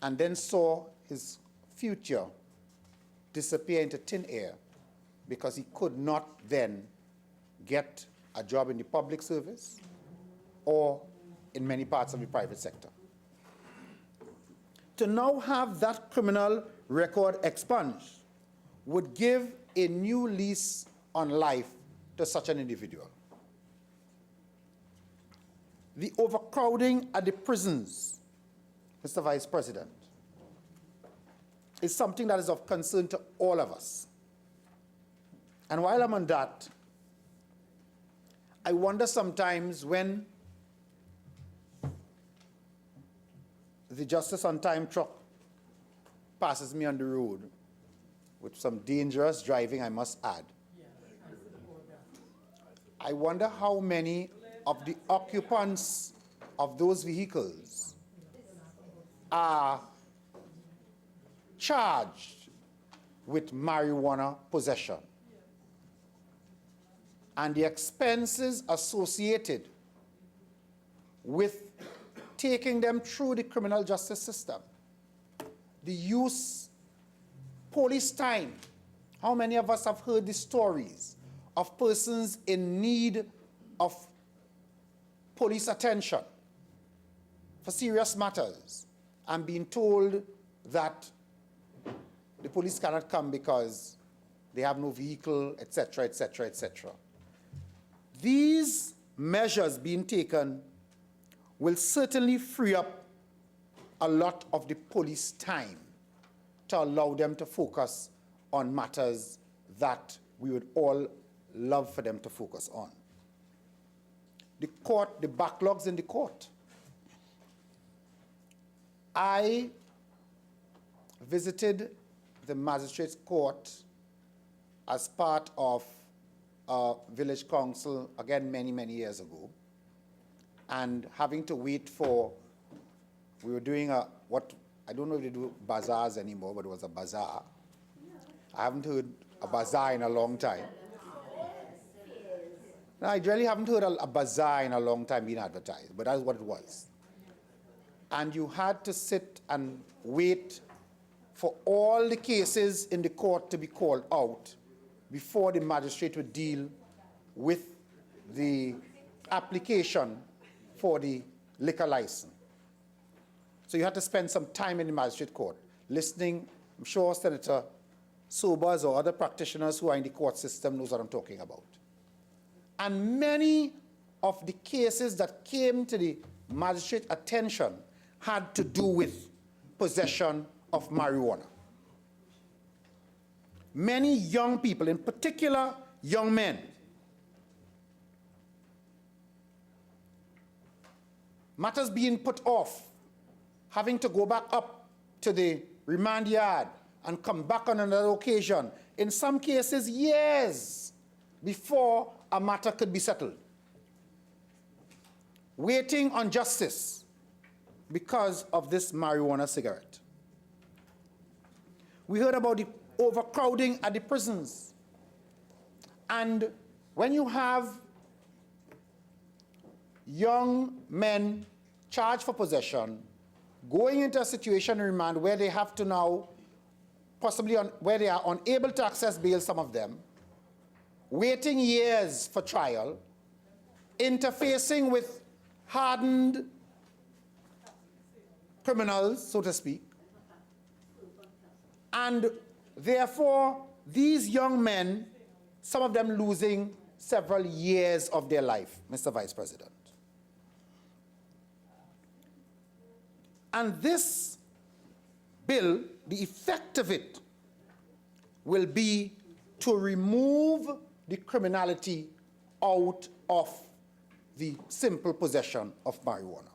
and then saw his future disappear into thin air because he could not then get a job in the public service or in many parts of the private sector? To now have that criminal record expunged would give a new lease on life to such an individual. The overcrowding at the prisons, Mr. Vice President, is something that is of concern to all of us. And while I'm on that, I wonder sometimes when the Justice on Time truck passes me on the road, with some dangerous driving, I must add. I wonder how many of the occupants of those vehicles are charged with marijuana possession and the expenses associated with taking them through the criminal justice system. The use, police time. How many of us have heard the stories of persons in need of police attention for serious matters and being told that the police cannot come because they have no vehicle, etc., etc., etc. These measures being taken will certainly free up a lot of the police time to allow them to focus on matters that we would all love for them to focus on. The court, the backlogs in the court. I visited the magistrate's court as part of a village council, again, many, many years ago, and having to wait for, we were doing what, I don't know if they do bazaars anymore, but it was a bazaar. I haven't heard a bazaar in a long time. No, I really haven't heard a bazaar in a long time being advertised, but that's what it was. And you had to sit and wait for all the cases in the court to be called out before the magistrate would deal with the application for the liquor license. So you had to spend some time in the magistrate court listening. I'm sure Senator Sobers or other practitioners who are in the court system knows what I'm talking about. And many of the cases that came to the magistrate attention had to do with possession of marijuana. Many young people, in particular young men, matters being put off, having to go back up to the remand yard and come back on another occasion, in some cases years before a matter could be settled. Waiting on justice because of this marijuana cigarette. We heard about the overcrowding at the prisons. And when you have young men charged for possession, going into a situation in remand where they have to now, possibly where they are unable to access bail, some of them, waiting years for trial, interfacing with hardened criminals, so to speak, and therefore these young men, some of them losing several years of their life, Mr. Vice President. And this bill, the effect of it will be to remove the criminality out of the simple possession of marijuana.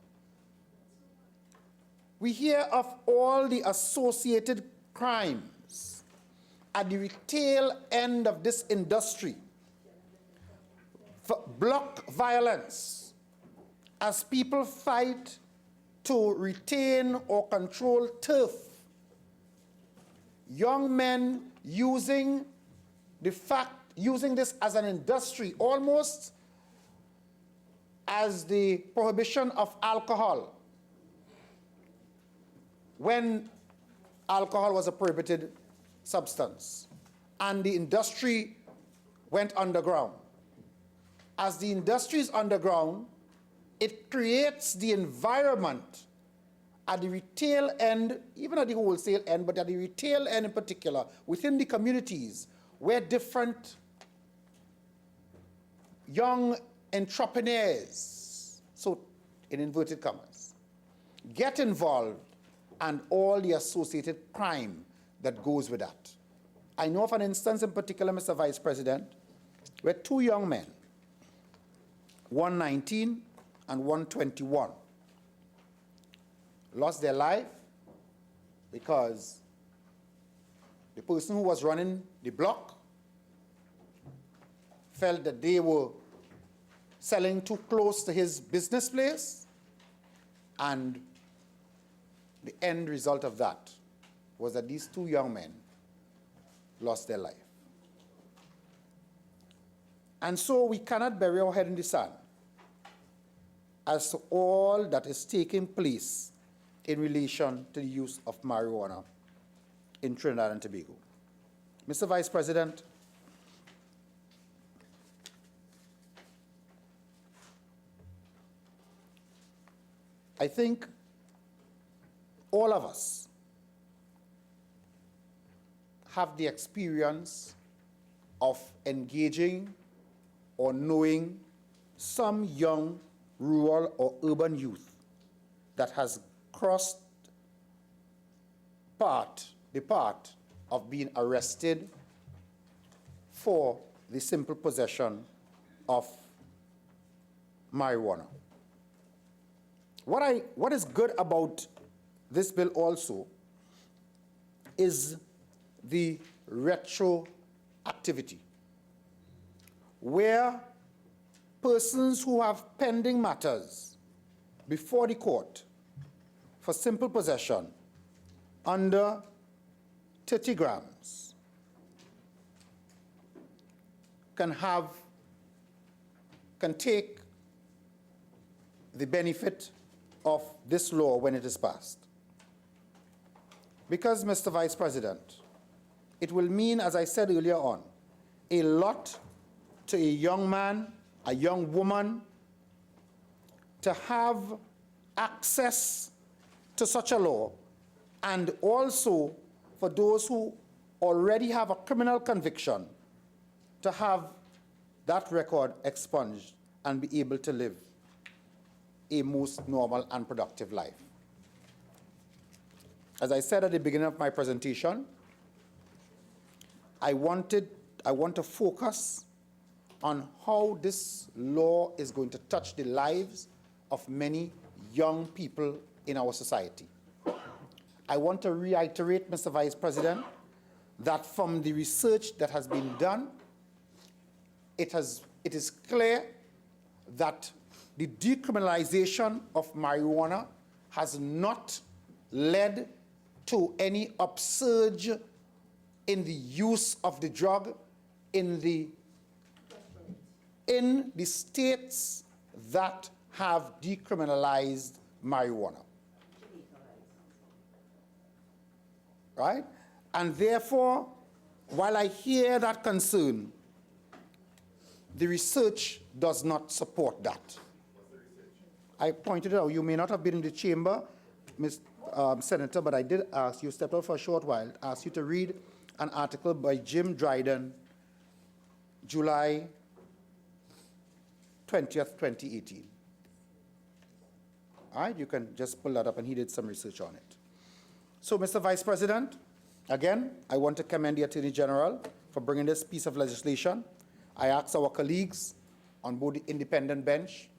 We hear of all the associated crimes at the retail end of this industry, for block violence, as people fight to retain or control turf. Young men using this as an industry, almost as the prohibition of alcohol, when alcohol was a prohibited substance, and the industry went underground. As the industry is underground, it creates the environment at the retail end, even at the wholesale end, but at the retail end in particular, within the communities, where different young entrepreneurs, so in inverted commas, get involved, and all the associated crime that goes with that. I know of an instance in particular, Mr. Vice President, where two young men, one 19 and one 21, lost their life because the person who was running the block felt that they were selling too close to his business place, and the end result of that was that these two young men lost their life. And so we cannot bury our head in the sand as to all that is taking place in relation to the use of marijuana in Trinidad and Tobago. Mr. Vice President, I think all of us have the experience of engaging or knowing some young rural or urban youth that has crossed the path of being arrested for the simple possession of marijuana. What is good about this bill also is the retroactivity, where persons who have pending matters before the court for simple possession under 30 grams can take the benefit of this law when it is passed. Because, Mr. Vice President, it will mean, as I said earlier on, a lot to a young man, a young woman, to have access to such a law, and also for those who already have a criminal conviction to have that record expunged and be able to live a most normal and productive life. As I said at the beginning of my presentation, I want to focus on how this law is going to touch the lives of many young people in our society. I want to reiterate, Mr. Vice President, that from the research that has been done, it is clear that the decriminalization of marijuana has not led to any upsurge in the use of the drug in the states that have decriminalized marijuana. Right? And therefore, while I hear that concern, the research does not support that. I pointed out, you may not have been in the chamber, Ms. Senator, but I did ask you, stepped out for a short while, asked you to read an article by Jim Dryden, July 20th, 2018. All right, you can just pull that up, and he did some research on it. So, Mr. Vice President, again, I want to commend the Attorney General for bringing this piece of legislation. I ask our colleagues on both the independent bench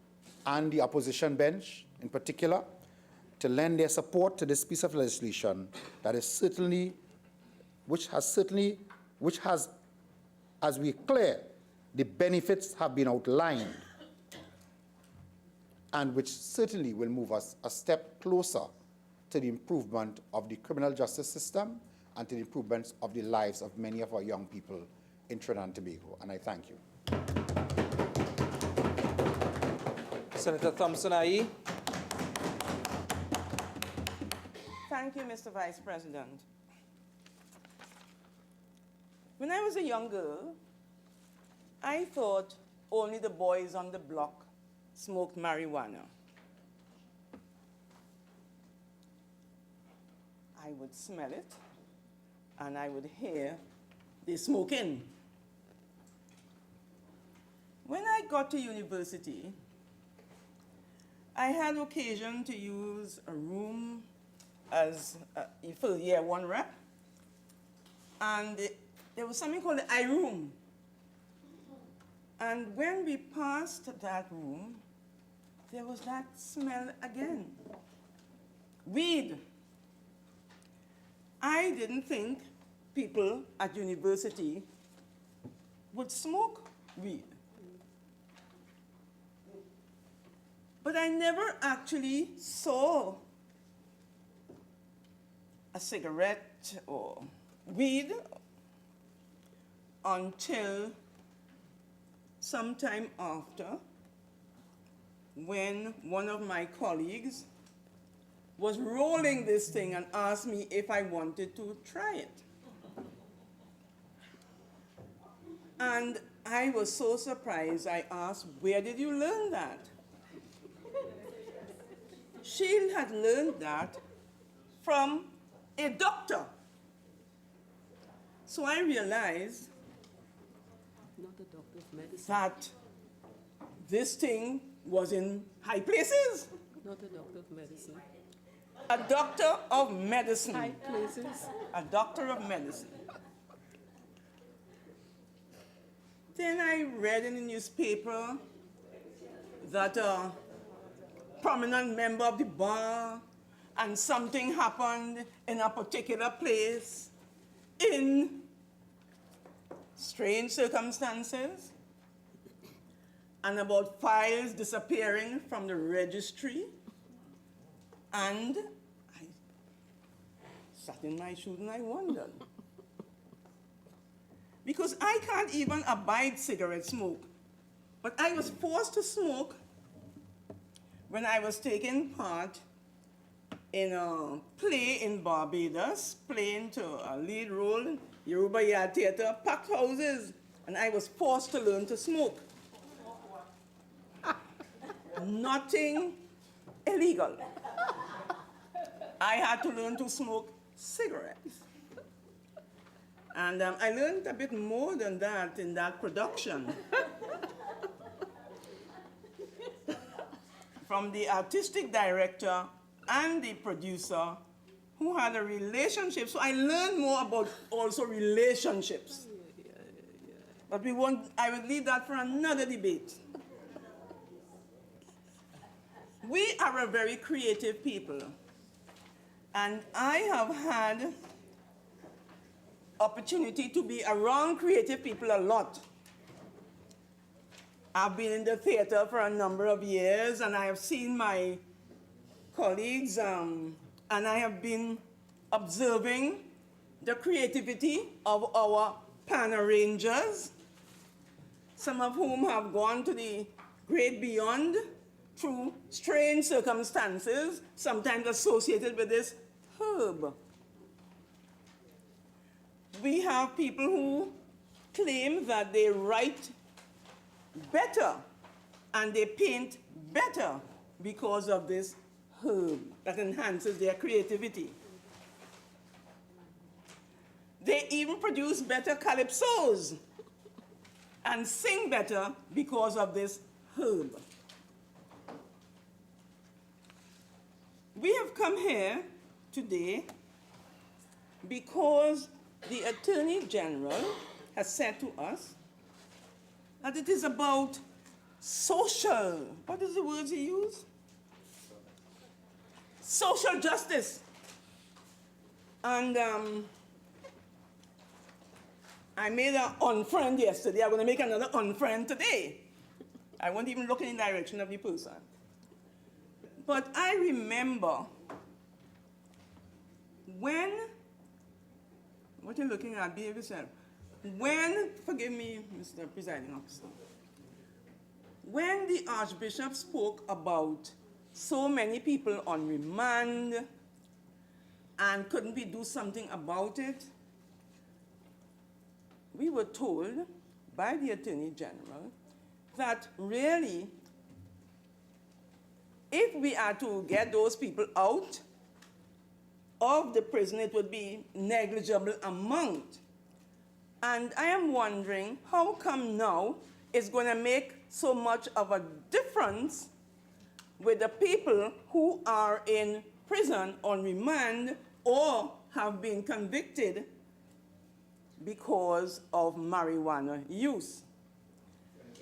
and the opposition bench in particular to lend their support to this piece of legislation that is certainly, which has, as we clear, the benefits have been outlined, and which certainly will move us a step closer to the improvement of the criminal justice system and to the improvements of the lives of many of our young people in Trinidad and Tobago. And I thank you. Senator Thompson-Aye. Thank you, Mr. Vice President. When I was a young girl, I thought only the boys on the block smoked marijuana. I would smell it, and I would hear the smoking. When I got to university, I had occasion to use a room as a full year one rep, and there was something called the I room. And when we passed that room, there was that smell again. Weed. I didn't think people at university would smoke weed. But I never actually saw a cigarette or weed until sometime after, when one of my colleagues was rolling this thing and asked me if I wanted to try it. And I was so surprised, I asked, "Where did you learn that?" She had learned that from a doctor. So I realized Not a doctor of medicine. that this thing was in high places. Not a doctor of medicine. A doctor of medicine. High places. A doctor of medicine. Then I read in the newspaper that a prominent member of the bar and something happened in a particular place in strange circumstances, and about files disappearing from the registry. And I sat in my shoes and I wondered. Because I can't even abide cigarette smoke, but I was forced to smoke when I was taking part in a play in Barbados, playing to a lead role in Yoruba Yard Theatre, packed houses, and I was forced to learn to smoke. Nothing illegal. I had to learn to smoke cigarettes. And I learned a bit more than that in that production. From the artistic director and the producer who had a relationship. So I learned more about also relationships. But I will leave that for another debate. We are a very creative people. And I have had opportunity to be around creative people a lot. I've been in the theater for a number of years, and I have seen my colleagues, and I have been observing the creativity of our pan arrangers, some of whom have gone to the great beyond through strange circumstances, sometimes associated with this herb. We have people who claim that they write better and they paint better because of this herb that enhances their creativity. They even produce better calypsos and sing better because of this herb. We have come here today because the Attorney General has said to us that it is about social, what is the words he used? Social justice. And I made an unfriend yesterday. I'm going to make another unfriend today. I won't even look in the direction of the person. But I remember when, what you're looking at, behave yourself. When, forgive me, Mr. Presiding Officer, when the Archbishop spoke about so many people on remand and couldn't we do something about it, we were told by the Attorney General that really, if we are to get those people out of the prison, it would be negligible amount. And I am wondering how come now it's going to make so much of a difference with the people who are in prison on remand or have been convicted because of marijuana use.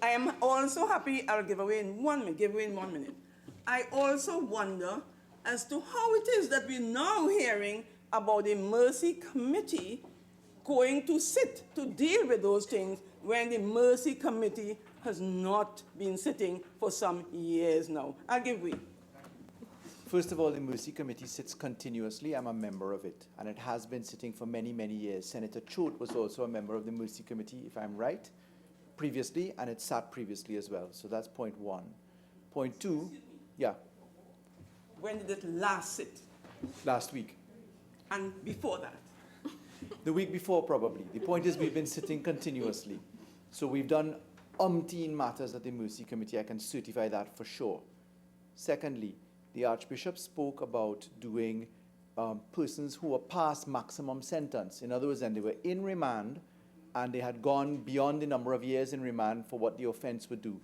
I am also happy, I'll give away in 1 minute. I also wonder as to how it is that we're now hearing about a mercy committee going to sit to deal with those things when the Mercy Committee has not been sitting for some years now? I'll give way. First of all, the Mercy Committee sits continuously. I'm a member of it, and it has been sitting for many, many years. Senator Choate was also a member of the Mercy Committee, if I'm right, previously, and it sat previously as well. So that's point one. Point two, yeah, When did it last sit? last week. And before that? The week before, probably. The point is we've been sitting continuously. So we've done umpteen matters at the Mercy Committee. I can certify that for sure. Secondly, the Archbishop spoke about doing persons who were past maximum sentence. In other words, then they were in remand and they had gone beyond the number of years in remand for what the offense would do.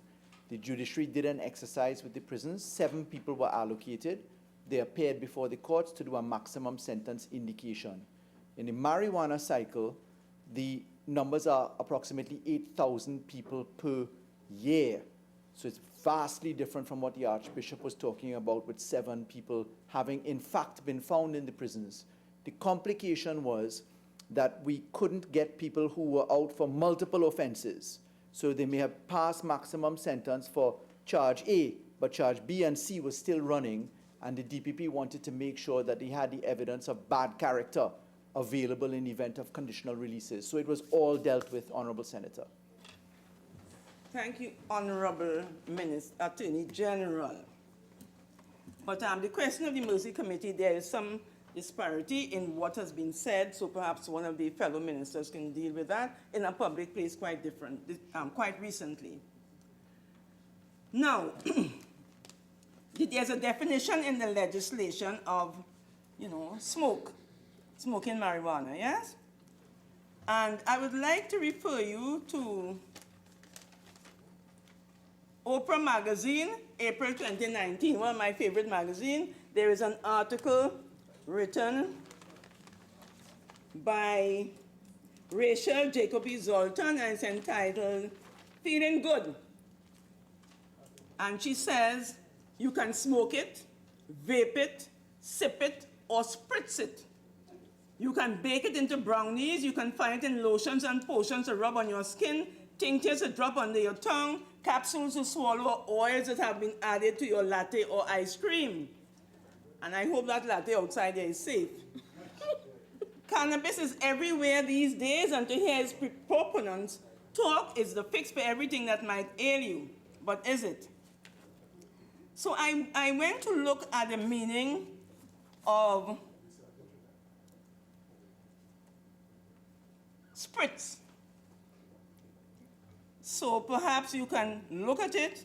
The judiciary did an exercise with the prisons. 7 people were allocated. They appeared before the courts to do a maximum sentence indication. In the marijuana cycle, the numbers are approximately 8,000 people per year. So it's vastly different from what the Archbishop was talking about with 7 people having in fact been found in the prisons. The complication was that we couldn't get people who were out for multiple offenses. So they may have passed maximum sentence for charge A, but charge B and C was still running, and the DPP wanted to make sure that they had the evidence of bad character available in the event of conditional releases. So it was all dealt with, Honorable Senator. Thank you, Honorable Attorney General. But the question of the Mercy Committee, there is some disparity in what has been said, so perhaps one of the fellow ministers can deal with that in a public place quite recently. Now, there's a definition in the legislation of, smoking marijuana, yes? And I would like to refer you to Oprah Magazine, April 2019, one of my favorite magazines. There is an article written by Rachel Jacoby Zoltan, and it's entitled Feeling Good. And she says you can smoke it, vape it, sip it, or spritz it. You can bake it into brownies. You can find it in lotions and potions to rub on your skin, tinctures to drop under your tongue, capsules to swallow, oils that have been added to your latte or ice cream. And I hope that latte outside there is safe. Cannabis is everywhere these days, and to hear its proponents talk is the fix for everything that might ail you. But is it? So I went to look at the meaning of spritz. So perhaps you can look at it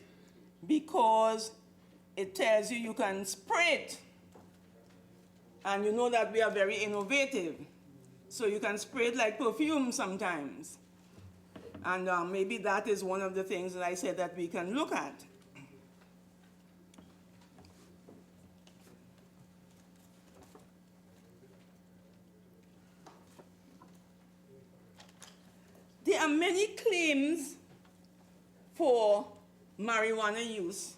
because it tells you can spray it. And you know that we are very innovative. So you can spray it like perfume sometimes. And maybe that is one of the things that I said that we can look at. There are many claims for marijuana use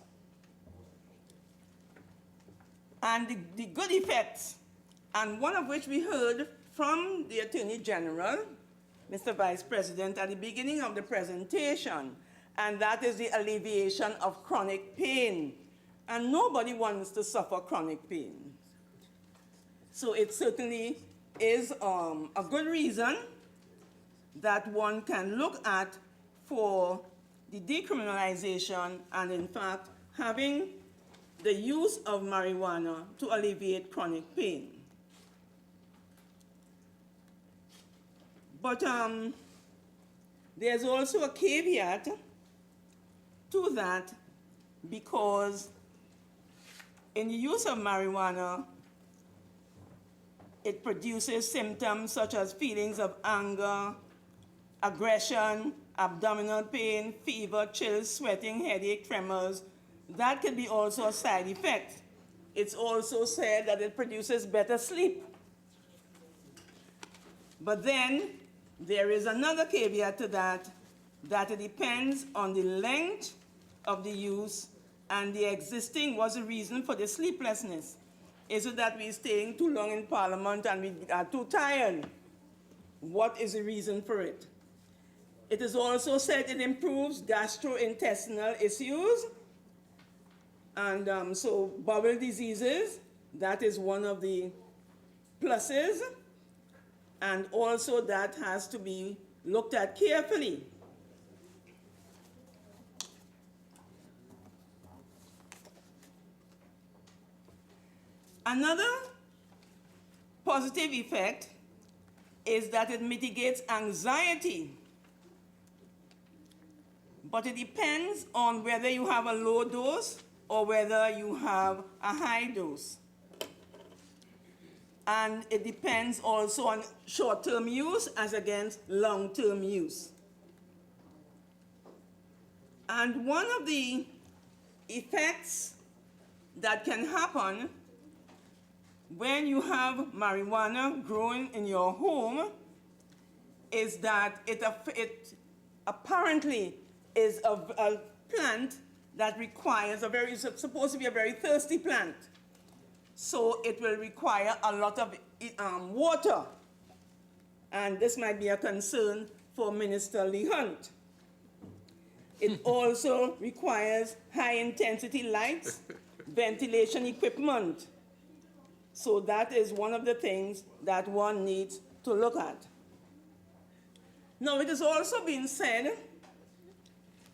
and the good effects, and one of which we heard from the Attorney General, Mr. Vice President, at the beginning of the presentation, and that is the alleviation of chronic pain. And nobody wants to suffer chronic pain. So it certainly is a good reason that one can look at for the decriminalization and, in fact, having the use of marijuana to alleviate chronic pain. But there's also a caveat to that, because in the use of marijuana, it produces symptoms such as feelings of anger, aggression, abdominal pain, fever, chills, sweating, headache, tremors. That can be also a side effect. It's also said that it produces better sleep. But then there is another caveat to that, that it depends on the length of the use and the existing, what's the reason for the sleeplessness? Is it that we're staying too long in Parliament and we are too tired? what is the reason for it. It is also said it improves gastrointestinal issues, and so bowel diseases, that is one of the pluses, and also that has to be looked at carefully. Another positive effect is that it mitigates anxiety, but it depends on whether you have a low dose or whether you have a high dose. And it depends also on short-term use as against long-term use. And one of the effects that can happen when you have marijuana growing in your home is that it apparently is a plant that requires it's supposed to be a very thirsty plant. So it will require a lot of water. And this might be a concern for Minister Lee Hunt. It also requires high-intensity lights, ventilation equipment. So that is one of the things that one needs to look at. Now, it has also been said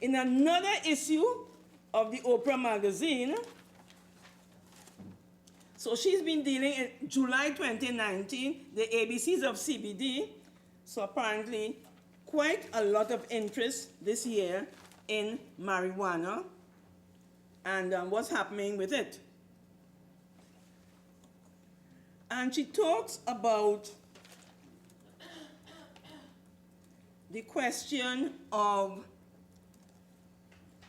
in another issue of the Oprah magazine, so she's been dealing in July 2019, the ABCs of CBD. So apparently, quite a lot of interest this year in marijuana and what's happening with it. And she talks about the question of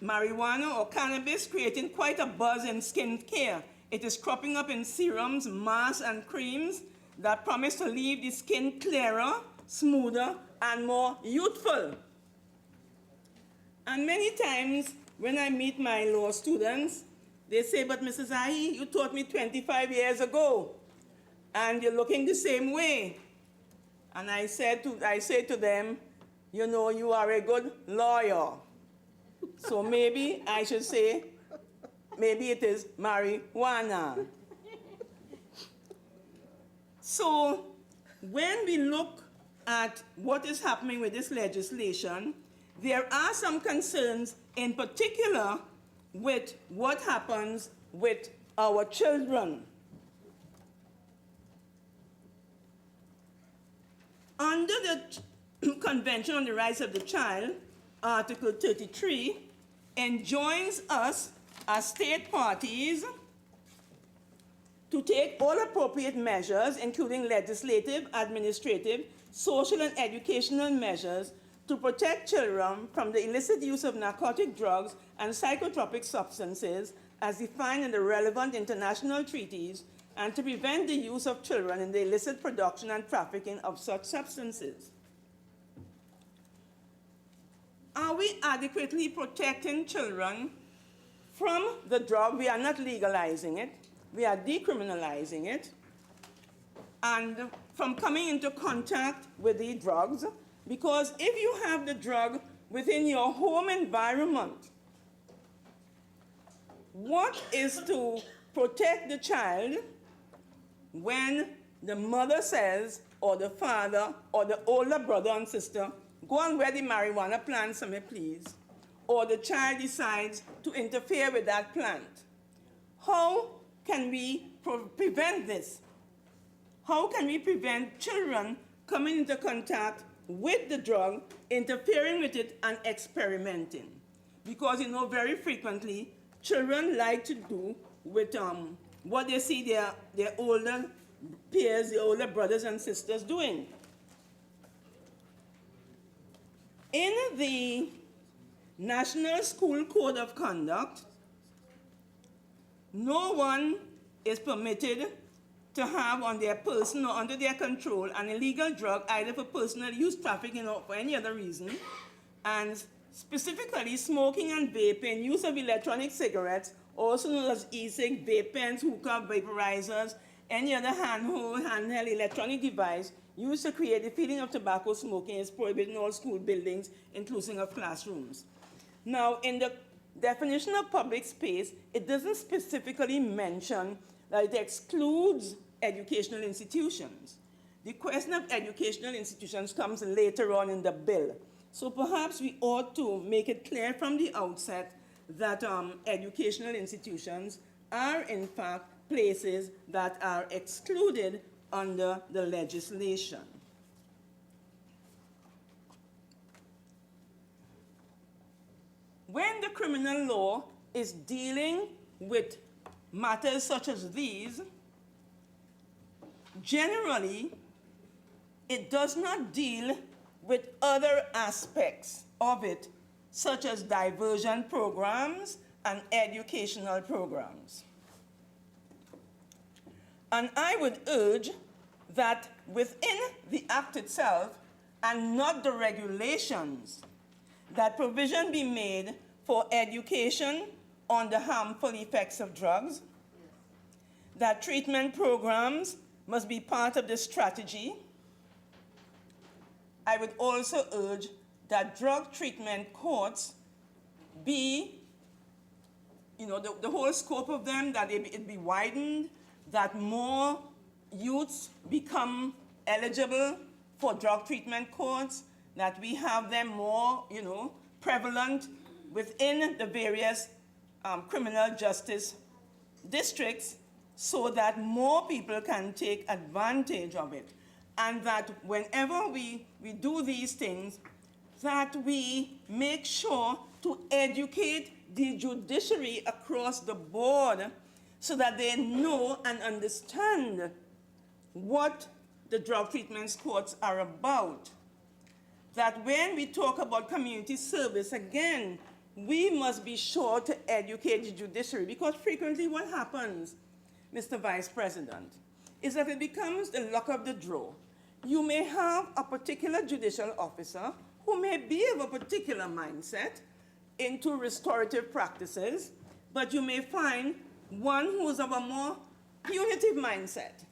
marijuana or cannabis creating quite a buzz in skincare. It is cropping up in serums, masks, and creams that promise to leave the skin clearer, smoother, and more youthful. And many times when I meet my law students, they say, but Mrs. Ahi, you taught me 25 years ago, and you're looking the same way. And I say to them, you know, you are a good lawyer. So maybe I should say, maybe it is marijuana. So when we look at what is happening with this legislation, there are some concerns in particular with what happens with our children. Under the Convention on the Rights of the Child, Article 33 enjoins us as state parties to take all appropriate measures, including legislative, administrative, social, and educational measures to protect children from the illicit use of narcotic drugs and psychotropic substances as defined in the relevant international treaties, and to prevent the use of children in the illicit production and trafficking of such substances. Are we adequately protecting children from the drug? We are not legalizing it. We are decriminalizing it. And from coming into contact with the drugs, because if you have the drug within your home environment, what is to protect the child when the mother says, or the father, or the older brother and sister, go and wear the marijuana plant for me, please, or the child decides to interfere with that plant? How can we prevent this? How can we prevent children coming into contact with the drug, interfering with it, and experimenting? Because, you know, very frequently, children like to do with what they see their older peers, their older brothers and sisters doing. In the National School Code of Conduct, no one is permitted to have on their person or under their control an illegal drug, either for personal use, trafficking, or for any other reason, and specifically smoking and vaping, use of electronic cigarettes, also known as e-cig, vape pens, hookah, vaporizers, any other handheld electronic device used to create the feeling of tobacco smoking is prohibited in all school buildings, inclusive of classrooms. Now, in the definition of public space, it doesn't specifically mention that it excludes educational institutions. The question of educational institutions comes later on in the bill. So perhaps we ought to make it clear from the outset that educational institutions are in fact places that are excluded under the legislation. When the criminal law is dealing with matters such as these, generally, it does not deal with other aspects of it, such as diversion programs and educational programs. And I would urge that within the Act itself, and not the regulations, that provision be made for education on the harmful effects of drugs, that treatment programs must be part of the strategy. I would also urge that drug treatment courts be, the whole scope of them, that it be widened, that more youths become eligible for drug treatment courts, that we have them more, prevalent within the various criminal justice districts so that more people can take advantage of it. And that whenever we do these things, that we make sure to educate the judiciary across the board so that they know and understand what the drug treatment courts are about. That when we talk about community service, again, we must be sure to educate the judiciary, because frequently what happens, Mr. Vice President, is that it becomes the luck of the draw. You may have a particular judicial officer who may be of a particular mindset into restorative practices, but you may find one who is of a more punitive mindset,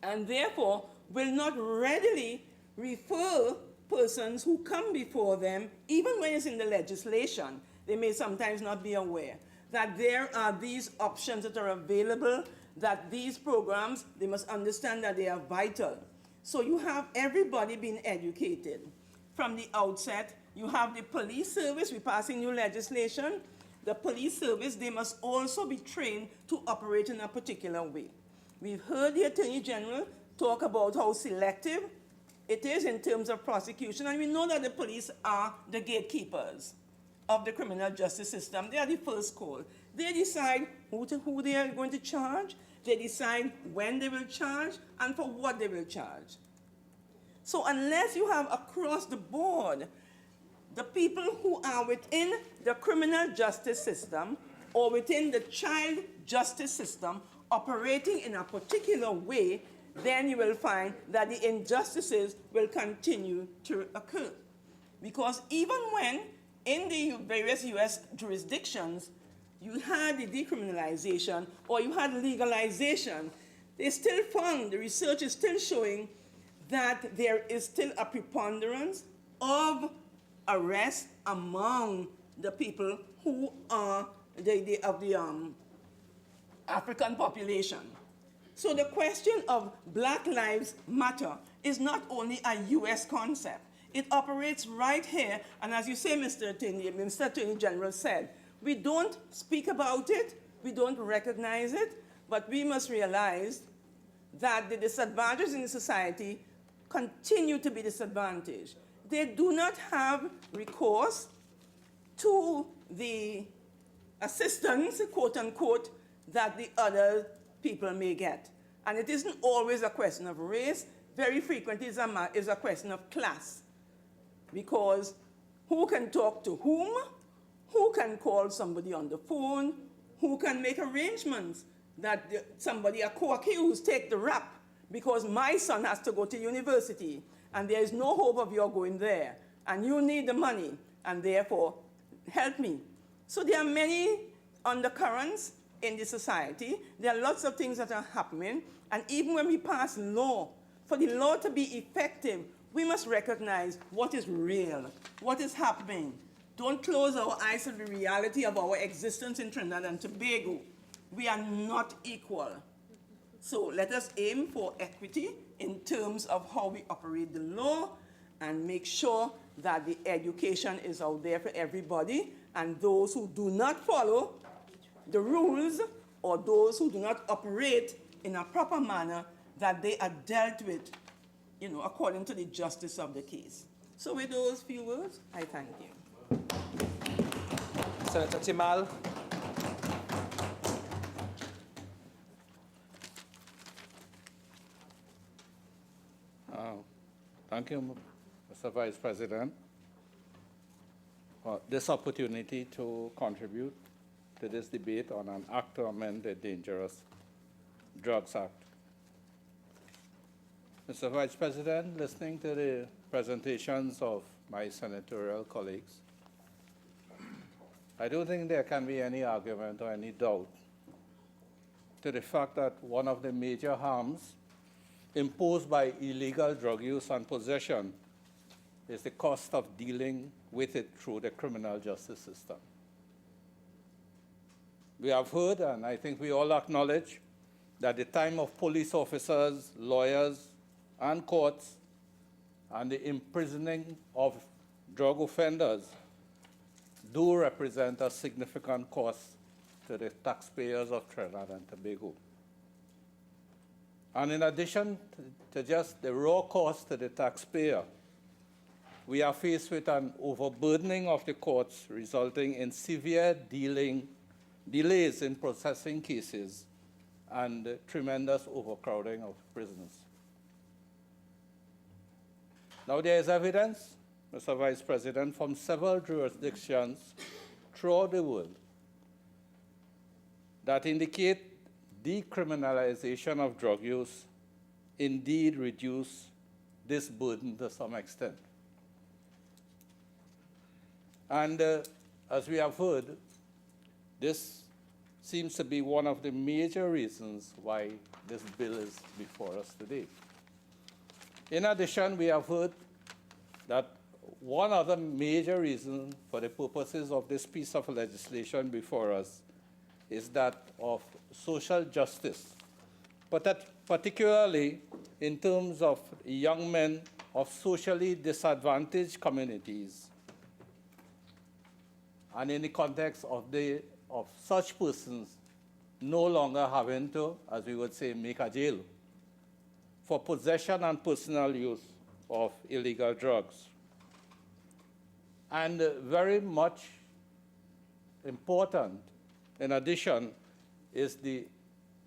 and therefore will not readily refer persons who come before them, even when it's in the legislation. They may sometimes not be aware that there are these options that are available, that these programs, they must understand that they are vital. So you have everybody being educated. From the outset, you have the police service, we're passing new legislation. The police service, they must also be trained to operate in a particular way. We've heard the Attorney General talk about how selective it is in terms of prosecution, and we know that the police are the gatekeepers of the criminal justice system. They are the first call. They decide who they are going to charge, they decide when they will charge, and for what they will charge. So unless you have across the board the people who are within the criminal justice system or within the child justice system operating in a particular way, then you will find that the injustices will continue to occur. Because even when in the various US jurisdictions you had the decriminalization or you had legalization, they still found, the research is still showing that there is still a preponderance of arrest among the people who are of the African population. So the question of Black Lives Matter is not only a US concept. It operates right here, and as you say, Mr. Attorney General said, we don't speak about it, we don't recognize it, but we must realize that the disadvantaged in the society continue to be disadvantaged. They do not have recourse to the assistance, quote unquote, that the other people may get. And it isn't always a question of race. Very frequently it's a question of class. Because who can talk to whom? Who can call somebody on the phone? Who can make arrangements that somebody, a co-accused, take the rap because my son has to go to university and there is no hope of your going there and you need the money and therefore help me. So there are many undercurrents in the society. There are lots of things that are happening, and even when we pass law For the law to be effective, we must recognize what is real, what is happening. Don't close our eyes to the reality of our existence in Trinidad and Tobago. We are not equal. So let us aim for equity in terms of how we operate the law and make sure that the education is out there for everybody, and those who do not follow the rules or those who do not operate in a proper manner, that they are dealt with, according to the justice of the case. So with those few words, I thank you. Senator Timal. Thank you, Mr. Vice President, for this opportunity to contribute to this debate on an act to amend the Dangerous Drugs Act. Mr. Vice President, listening to the presentations of my senatorial colleagues, I don't think there can be any argument or any doubt to the fact that one of the major harms imposed by illegal drug use and possession is the cost of dealing with it through the criminal justice system. We have heard, and I think we all acknowledge, that the time of police officers, lawyers, and courts, and the imprisoning of drug offenders do represent a significant cost to the taxpayers of Trinidad and Tobago. And in addition to just the raw cost to the taxpayer, we are faced with an overburdening of the courts, resulting in severe delays in processing cases and tremendous overcrowding of prisons. Now, there is evidence, Mr. Vice President, from several jurisdictions throughout the world that indicate decriminalization of drug use indeed reduce this burden to some extent. And as we have heard, this seems to be one of the major reasons why this bill is before us today. In addition, we have heard that one other major reason for the purposes of this piece of legislation before us is that of social justice, but that particularly in terms of young men of socially disadvantaged communities, and in the context of such persons no longer having to, as we would say, make a jail for possession and personal use of illegal drugs. And very much important, in addition, is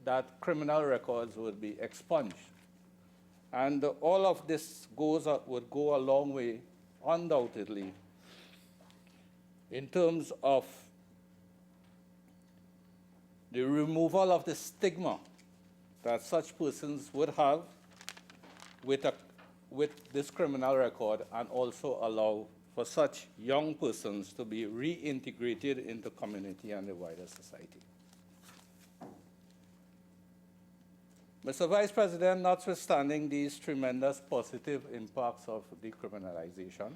that criminal records would be expunged. And all of this would go a long way, undoubtedly, in terms of the removal of the stigma that such persons would have with this criminal record, and also allow for such young persons to be reintegrated into community and the wider society. Mr. Vice President, notwithstanding these tremendous positive impacts of decriminalization,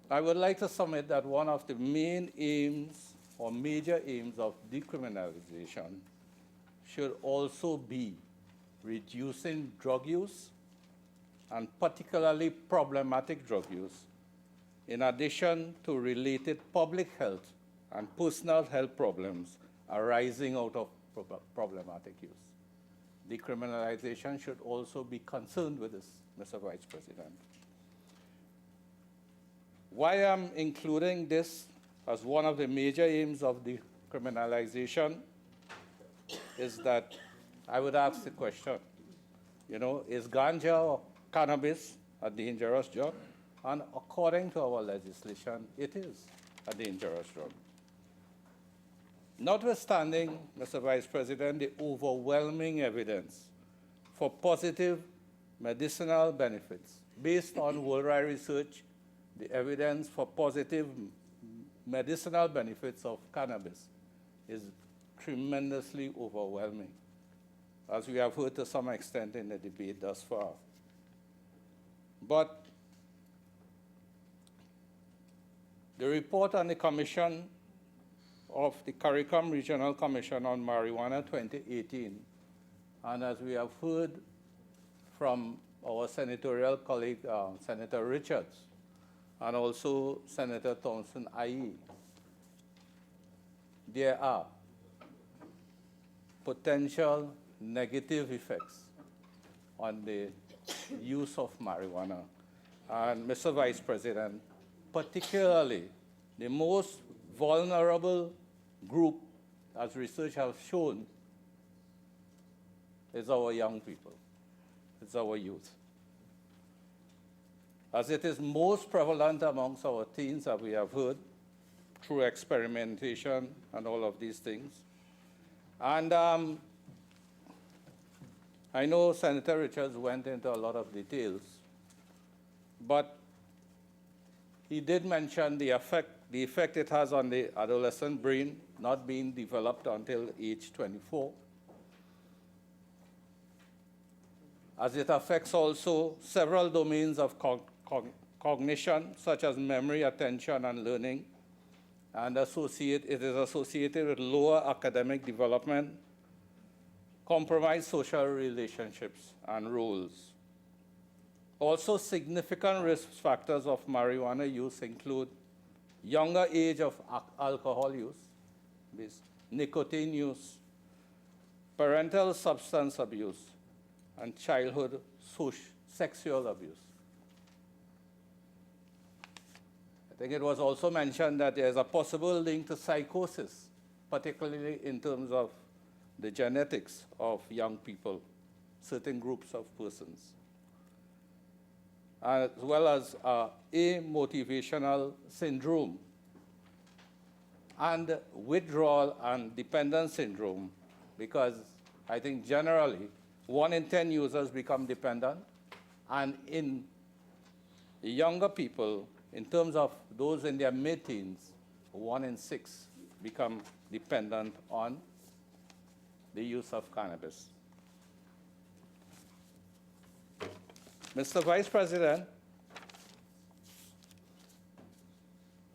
I would like to submit that one of the main aims or major aims of decriminalization should also be reducing drug use, and particularly problematic drug use, in addition to related public health and personal health problems arising out of problematic use. Decriminalization should also be concerned with this, Mr. Vice President. Why I'm including this as one of the major aims of decriminalization is that I would ask the question, is ganja or cannabis a dangerous drug? And according to our legislation, it is a dangerous drug. Notwithstanding, Mr. Vice President, the overwhelming evidence for positive medicinal benefits, based on worldwide research, the evidence for positive medicinal benefits of cannabis is tremendously overwhelming. as we have heard to some extent in the debate thus far. But the report on the Commission of the CARICOM Regional Commission on Marijuana 2018, and as we have heard from our senatorial colleague, Senator Richards, and also Senator Thompson IE, there are potential negative effects on the use of marijuana. And Mr. Vice President, particularly the most vulnerable group, as research has shown, is our young people. It's our youth. As it is most prevalent amongst our teens, as we have heard, through experimentation and all of these things. And I know Senator Richards went into a lot of details, but he did mention the effect it has on the adolescent brain, not being developed until age 24. As it affects also several domains of cognition, such as memory, attention, and learning, and it is associated with lower academic development, compromised social relationships and roles. Also, significant risk factors of marijuana use include younger age of alcohol use, nicotine use, parental substance abuse, and childhood sexual abuse. I think it was also mentioned that there is a possible link to psychosis, particularly in terms of the genetics of young people, certain groups of persons, as well as amotivational syndrome and withdrawal and dependence syndrome, because I think generally 1 in 10 users become dependent, and in younger people, in terms of those in their mid-teens, 1 in 6 become dependent on the use of cannabis. Mr. Vice President,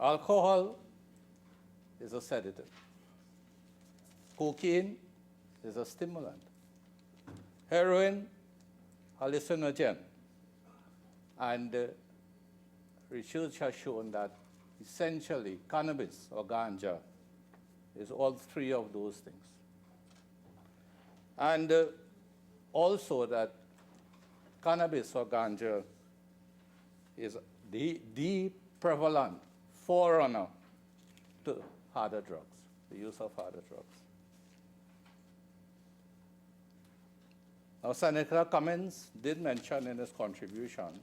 alcohol is a sedative. Cocaine is a stimulant. Heroin, hallucinogen. And research has shown that essentially cannabis or ganja is all 3 of those things. And also that cannabis or ganja is the prevalent forerunner to harder drugs, the use of harder drugs. Now, Senator Cummins did mention in his contribution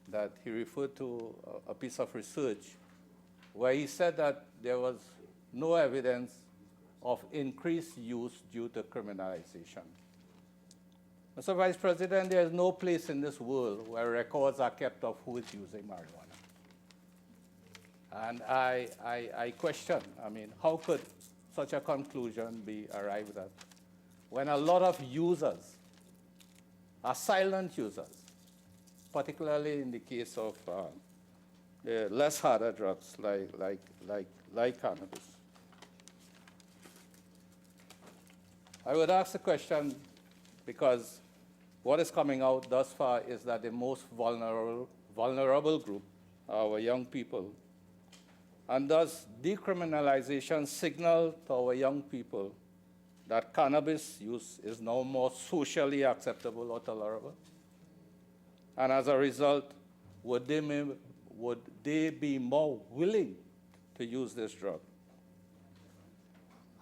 that he referred to a piece of research where he said that there was no evidence of increased use due to criminalization. Mr. Vice President, there is no place in this world where records are kept of who is using marijuana. And I question, how could such a conclusion be arrived at when a lot of users are silent users, particularly in the case of the less harder drugs like cannabis? I would ask the question because what is coming out thus far is that the most vulnerable group are our young people. And does decriminalization signal to our young people that cannabis use is now more socially acceptable or tolerable? And as a result, would they be more willing to use this drug?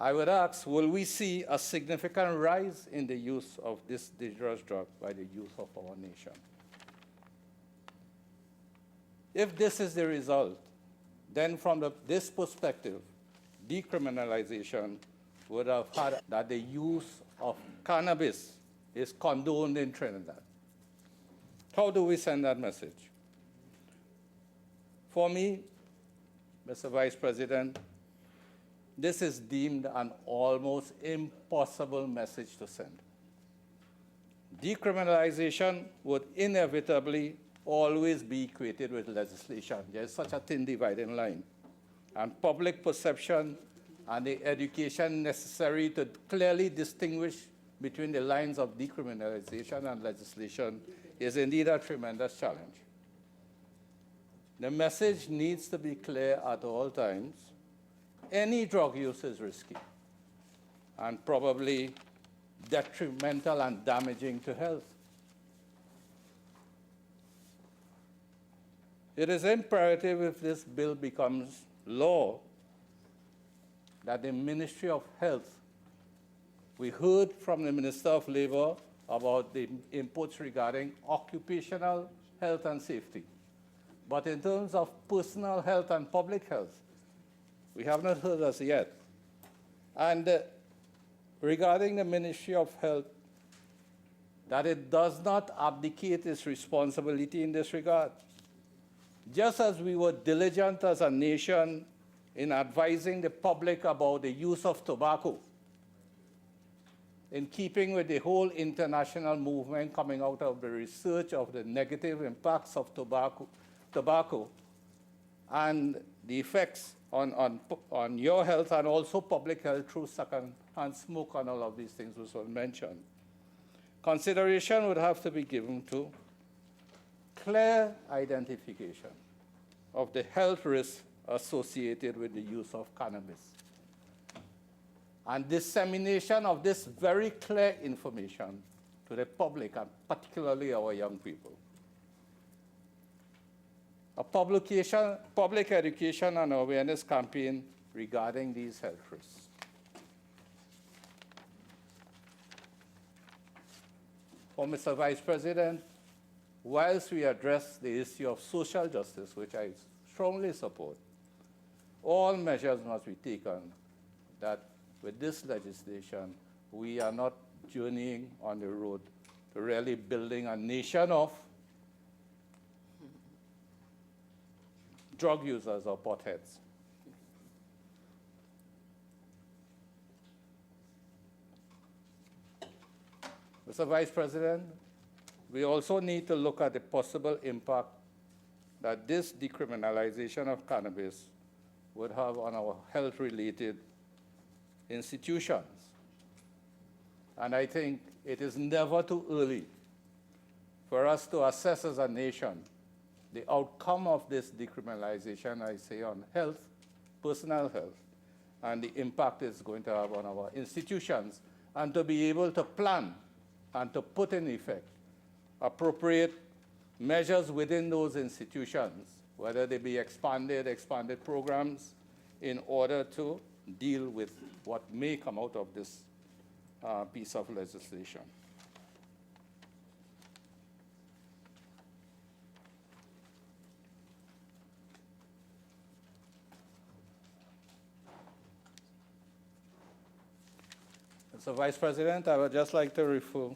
I would ask, will we see a significant rise in the use of this dangerous drug by the youth of our nation? If this is the result, then from this perspective, decriminalization would have had that the use of cannabis is condoned in Trinidad. How do we send that message? For me, Mr. Vice President, this is deemed an almost impossible message to send. decriminalization would inevitably always be equated with legislation. There's such a thin dividing line. And public perception and the education necessary to clearly distinguish between the lines of decriminalization and legislation is indeed a tremendous challenge. The message needs to be clear at all times. Any drug use is risky and probably detrimental and damaging to health. It is imperative, if this bill becomes law, that the Ministry of Health, we heard from the Minister of Labor about the inputs regarding occupational health and safety. But in terms of personal health and public health, we have not heard as yet. And regarding the Ministry of Health, that it does not abdicate its responsibility in this regard. Just as we were diligent as a nation in advising the public about the use of tobacco, in keeping with the whole international movement coming out of the research of the negative impacts of tobacco and the effects on your health and also public health through second-hand smoke and all of these things was mentioned. Consideration would have to be given to clear identification of the health risks associated with the use of cannabis and dissemination of this very clear information to the public and particularly our young people. A public education and awareness campaign regarding these health risks. For Mr. Vice President, whilst we address the issue of social justice, which I strongly support, all measures must be taken that with this legislation, we are not journeying on the road to really building a nation of drug users or potheads. Mr. Vice President, we also need to look at the possible impact that this decriminalization of cannabis would have on our health-related institutions. And I think it is never too early for us to assess as a nation the outcome of this decriminalization, I say, on health, personal health, and the impact it's going to have on our institutions, and to be able to plan and to put in effect appropriate measures within those institutions, whether they be expanded programs, in order to deal with what may come out of this piece of legislation. So, Vice President, I would just like to refer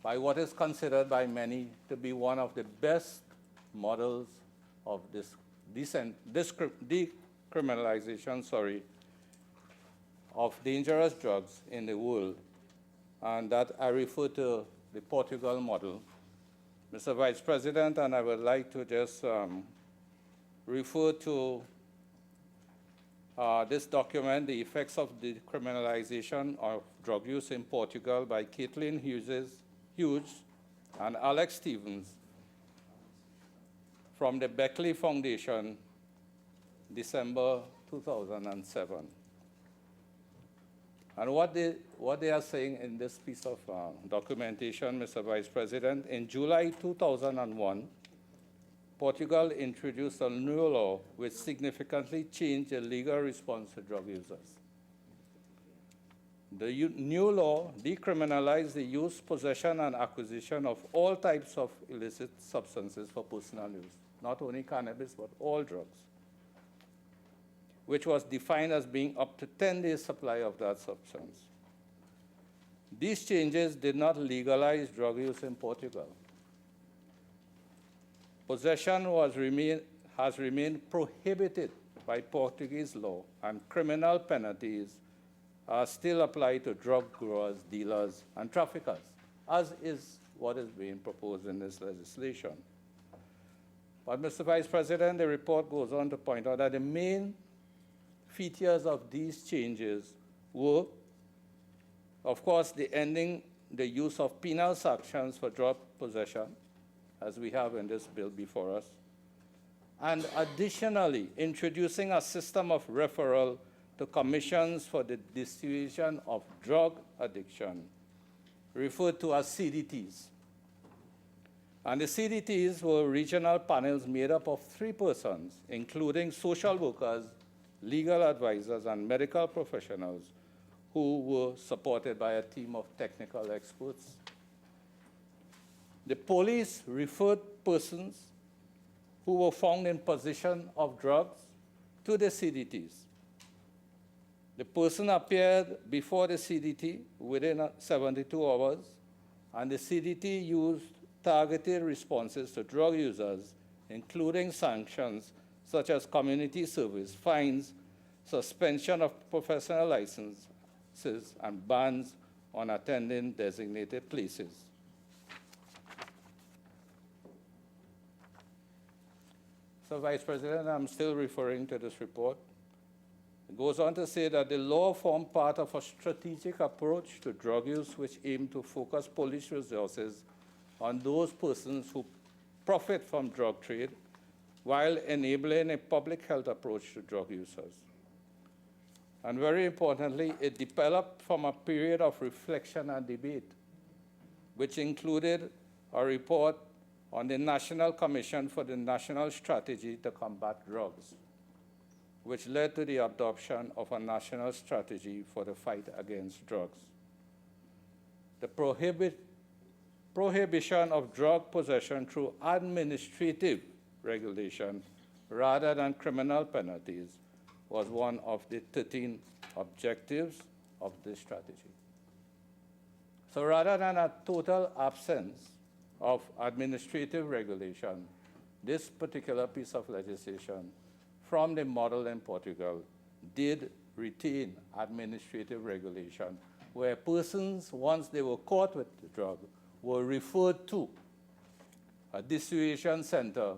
by what is considered by many to be one of the best models of this decriminalization, of dangerous drugs in the world, and that I refer to the Portugal model. Mr. Vice President, and I would like to just refer to this document, The Effects of Decriminalization of Drug Use in Portugal by Caitlin Hughes and Alex Stevens from the Beckley Foundation, December 2007. And what they are saying in this piece of documentation, Mr. Vice President, in July 2001, Portugal introduced a new law which significantly changed the legal response to drug users. The new law decriminalized the use, possession, and acquisition of all types of illicit substances for personal use, not only cannabis, but all drugs, which was defined as being up to 10 days' supply of that substance. These changes did not legalize drug use in Portugal. Possession has remained prohibited by Portuguese law, and criminal penalties still apply to drug growers, dealers, and traffickers, as is what is being proposed in this legislation. But, Mr. Vice President, the report goes on to point out that the main features of these changes were, of course, the ending the use of penal sanctions for drug possession, as we have in this bill before us, and additionally, introducing a system of referral to commissions for the dissuasion of drug addiction, referred to as CDTs. And the CDTs were regional panels made up of 3 persons, including social workers, legal advisors, and medical professionals, who were supported by a team of technical experts. The police referred persons who were found in possession of drugs to the CDTs. The person appeared before the CDT within 72 hours, and the CDT used targeted responses to drug users, including sanctions such as community service, fines, suspension of professional licenses, and bans on attending designated places. So, Vice President, I'm still referring to this report. It goes on to say that the law formed part of a strategic approach to drug use which aimed to focus police resources on those persons who profit from drug trade while enabling a public health approach to drug users. And very importantly, it developed from a period of reflection and debate, which included a report on the National Commission for the National Strategy to Combat Drugs, which led to the adoption of a national strategy for the fight against drugs. The prohibition of drug possession through administrative regulation rather than criminal penalties was one of the 13 objectives of this strategy. So rather than a total absence of administrative regulation, this particular piece of legislation from the model in Portugal did retain administrative regulation, where persons, once they were caught with the drug, were referred to a dissuasion center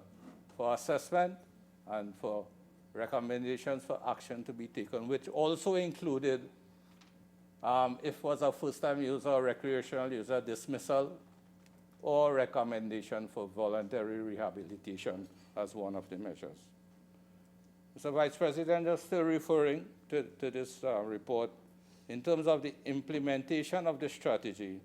for assessment and for recommendations for action to be taken, which also included, if it was a first-time user or recreational user, dismissal or recommendation for voluntary rehabilitation as one of the measures. Mr. Vice President, just still referring to this report, in terms of the implementation of the strategy,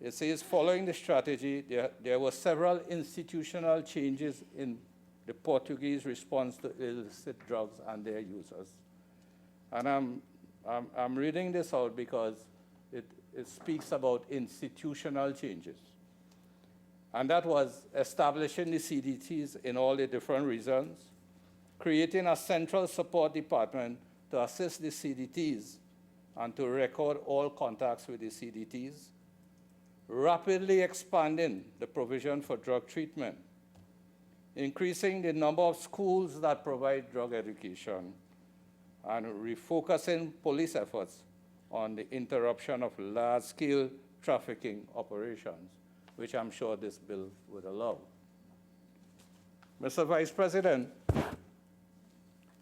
it says following the strategy, there were several institutional changes in the Portuguese response to illicit drugs and their users. And I'm reading this out because it speaks about institutional changes. And that was establishing the CDTs in all the different regions, creating a central support department to assist the CDTs and to record all contacts with the CDTs, rapidly expanding the provision for drug treatment, increasing the number of schools that provide drug education, and refocusing police efforts on the interruption of large-scale trafficking operations, which I'm sure this bill would allow. Mr. Vice President,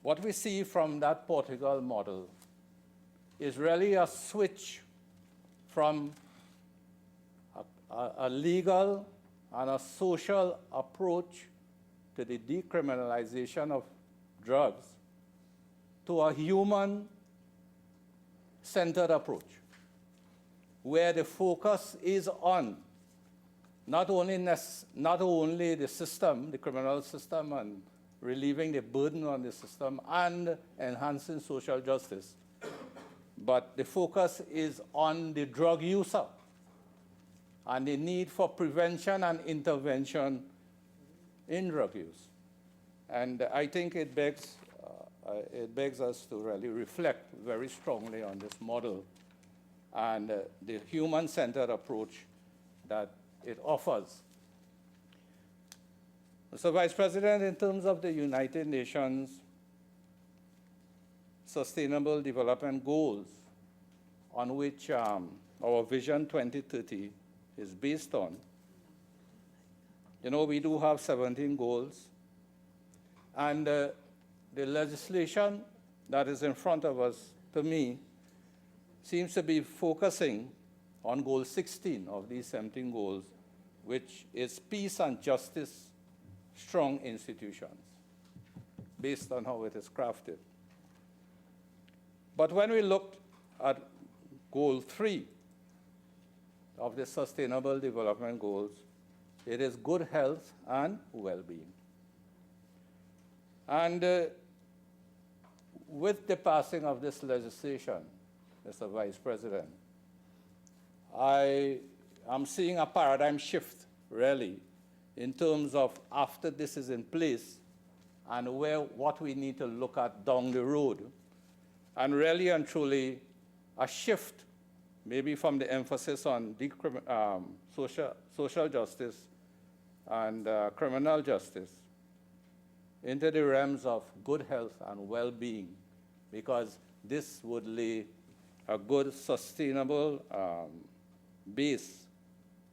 what we see from that Portugal model is really a switch from a legal and a social approach to the decriminalization of drugs to a human-centered approach, where the focus is on not only the system, the criminal system, and relieving the burden on the system and enhancing social justice, but the focus is on the drug user and the need for prevention and intervention in drug use. And I think it begs us to really reflect very strongly on this model and the human-centered approach that it offers. Mr. Vice President, in terms of the United Nations Sustainable Development Goals on which our Vision 2030 is based on. You know, we do have 17 goals, and the legislation that is in front of us, to me, seems to be focusing on goal 16 of these 17 goals, which is peace and justice, strong institutions, based on how it is crafted. But when we looked at goal 3 of the Sustainable Development Goals, it is good health and well-being. And with the passing of this legislation, Mr. Vice President, I am seeing a paradigm shift, really, in terms of after this is in place and what we need to look at down the road. And really and truly, a shift, maybe from the emphasis on social justice and criminal justice into the realms of good health and well-being, because this would lay a good, sustainable base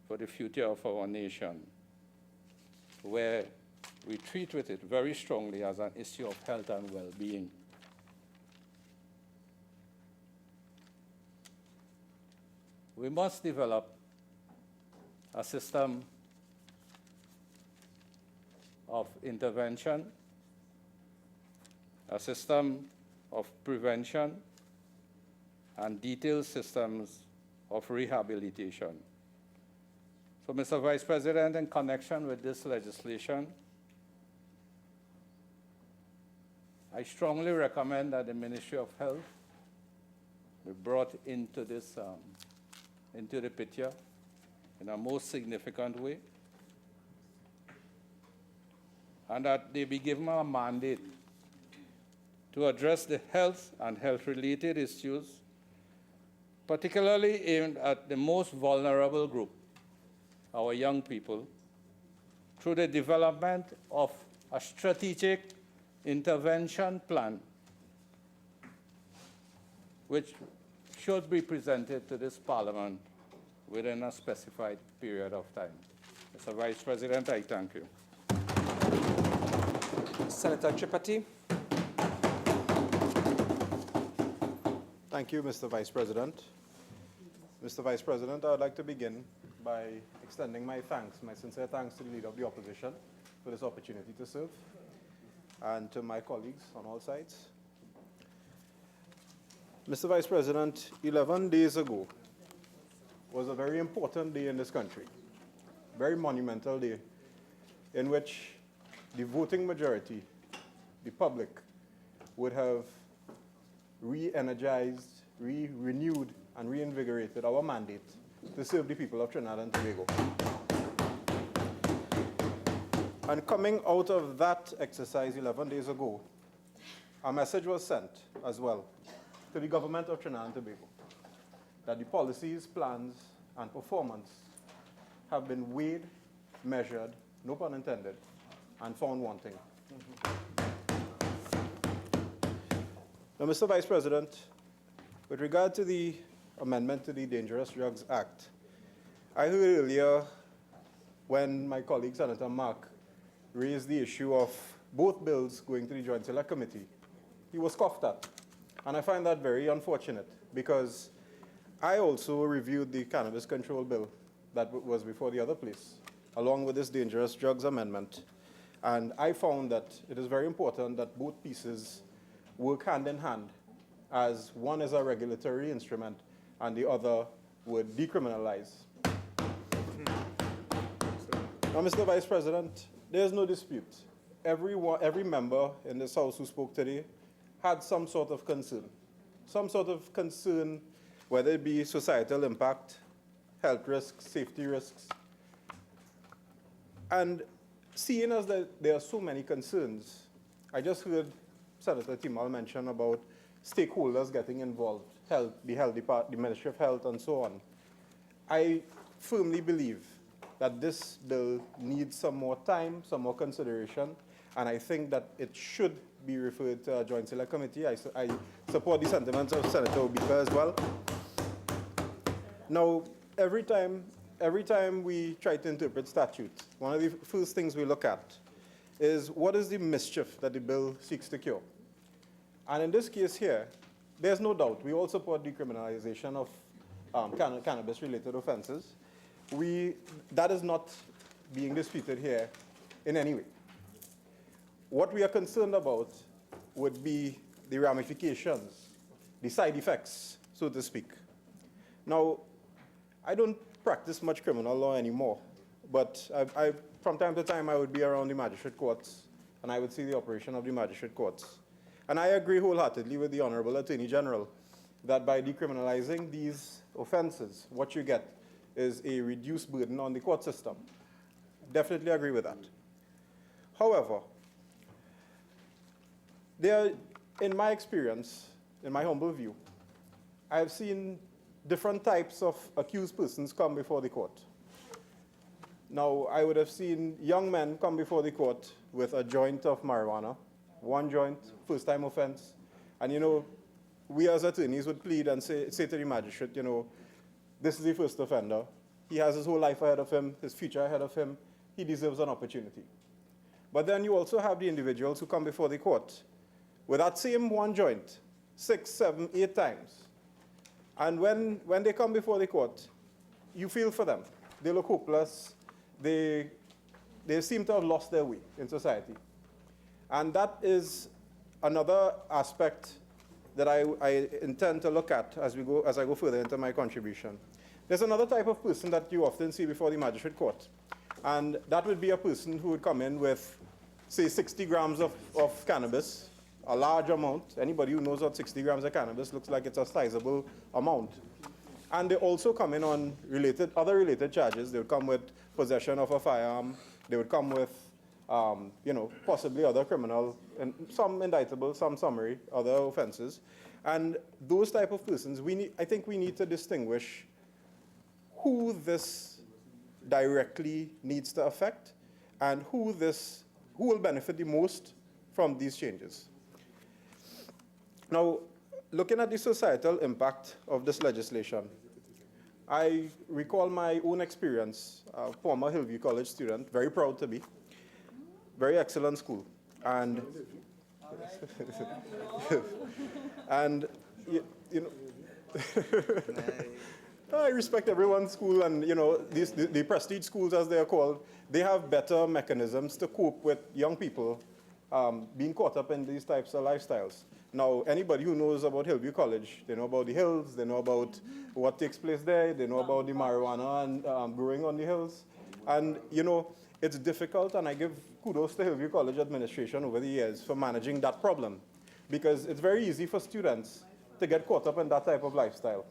for the future of our nation, where we treat with it very strongly as an issue of health and well-being. We must develop a system of intervention, a system of prevention, and detailed systems of rehabilitation. So, Mr. Vice President, in connection with this legislation, I strongly recommend that the Ministry of Health be brought into this, into the picture in a most significant way, and that they be given a mandate to address the health and health-related issues, particularly aimed at the most vulnerable group, our young people, through the development of a strategic intervention plan, which should be presented to this Parliament within a specified period of time. Mr. Vice President, I thank you. Senator Tripathi. Thank you, Mr. Vice President. Mr. Vice President, I would like to begin by extending my thanks, my sincere thanks to the Leader of the Opposition for this opportunity to serve, and to my colleagues on all sides. Mr. Vice President, 11 days ago was a very important day in this country, very monumental day, in which the voting majority, the public, would have re-energized, renewed, and reinvigorated our mandate to serve the people of Trinidad and Tobago. And coming out of that exercise 11 days ago, a message was sent as well to the government of Trinidad and Tobago that the policies, plans, and performance have been weighed, measured, no pun intended, and found wanting. Now, Mr. Vice President, with regard to the amendment to the Dangerous Drugs Act, I heard earlier when my colleague, Senator Mark, raised the issue of both bills going to the Joint Select Committee. He was scoffed at. And I find that very unfortunate, because I also reviewed the cannabis control bill that was before the other place, along with this dangerous drugs amendment. And I found that it is very important that both pieces work hand in hand, as one is a regulatory instrument and the other would decriminalize. Now, Mr. Vice President, there's no dispute. Every member in this House who spoke today had some sort of concern, whether it be societal impact, health risks, safety risks. And seeing as that there are so many concerns, I just heard Senator Timal mention about stakeholders getting involved, the Ministry of Health, and so on. I firmly believe that this bill needs some more time, some more consideration, and I think that it should be referred to a joint select committee. I support the sentiments of Senator Obika as well. Now, every time we try to interpret statutes, one of the first things we look at is what is the mischief that the bill seeks to cure. And in this case here, there's no doubt we all support decriminalization of cannabis-related offenses. That is not being disputed here in any way. What we are concerned about would be the ramifications, the side effects, so to speak. Now, I don't practice much criminal law anymore, but from time to time I would be around the magistrate courts and I would see the operation of the magistrate courts. And I agree wholeheartedly with the Honorable Attorney General that by decriminalizing these offenses, what you get is a reduced burden on the court system. Definitely agree with that. However, in my experience, in my humble view, I have seen different types of accused persons come before the court. Now, I would have seen young men come before the court with a joint of marijuana, one joint, first-time offense. And, you know, we as attorneys would plead and say to the magistrate, you know, this is the first offender. He has his whole life ahead of him, his future ahead of him. He deserves an opportunity. But then you also have the individuals who come before the court with that same one joint, 6, 7, 8 times. And when they come before the court, you feel for them. They look hopeless. They seem to have lost their way in society. And that is another aspect that I intend to look at as I go further into my contribution. There's another type of person that you often see before the magistrate court. And that would be a person who would come in with, say, 60 grams of cannabis, a large amount. Anybody who knows what 60 grams of cannabis looks like, it's a sizable amount. And they also come in on other related charges. They would come with possession of a firearm. They would come with, you know, possibly other criminal, and some indictable, some summary, other offenses. And those type of persons, I think we need to distinguish who this directly needs to affect and who will benefit the most from these changes. Now, looking at the societal impact of this legislation, I recall my own experience, a former Hillview College student, very proud to be, very excellent school. And, and you know, I respect everyone's school, and you know, the prestige schools, as they are called, they have better mechanisms to cope with young people being caught up in these types of lifestyles. Now, anybody who knows about Hillview College, they know about the hills, they know about what takes place there, they know about the marijuana and growing on the hills. And, you know, it's difficult, and I give kudos to Hillview College administration over the years for managing that problem, because it's very easy for students to get caught up in that type of lifestyle.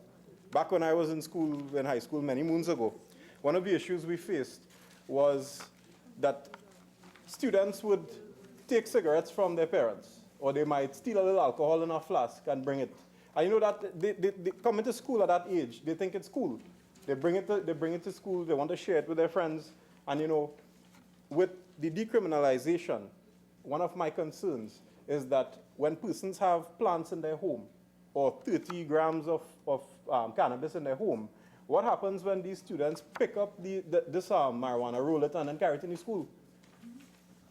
Back when I was in school, in high school, many moons ago, one of the issues we faced was that students would take cigarettes from their parents, or they might steal a little alcohol in a flask and bring it. And you know that they come into school at that age, they think it's cool. They bring it to school, they want to share it with their friends. And you know, with the decriminalization, one of my concerns is that when persons have plants in their home, or 30 grams of cannabis in their home, what happens when these students pick up this marijuana, roll it, and then carry it in the school?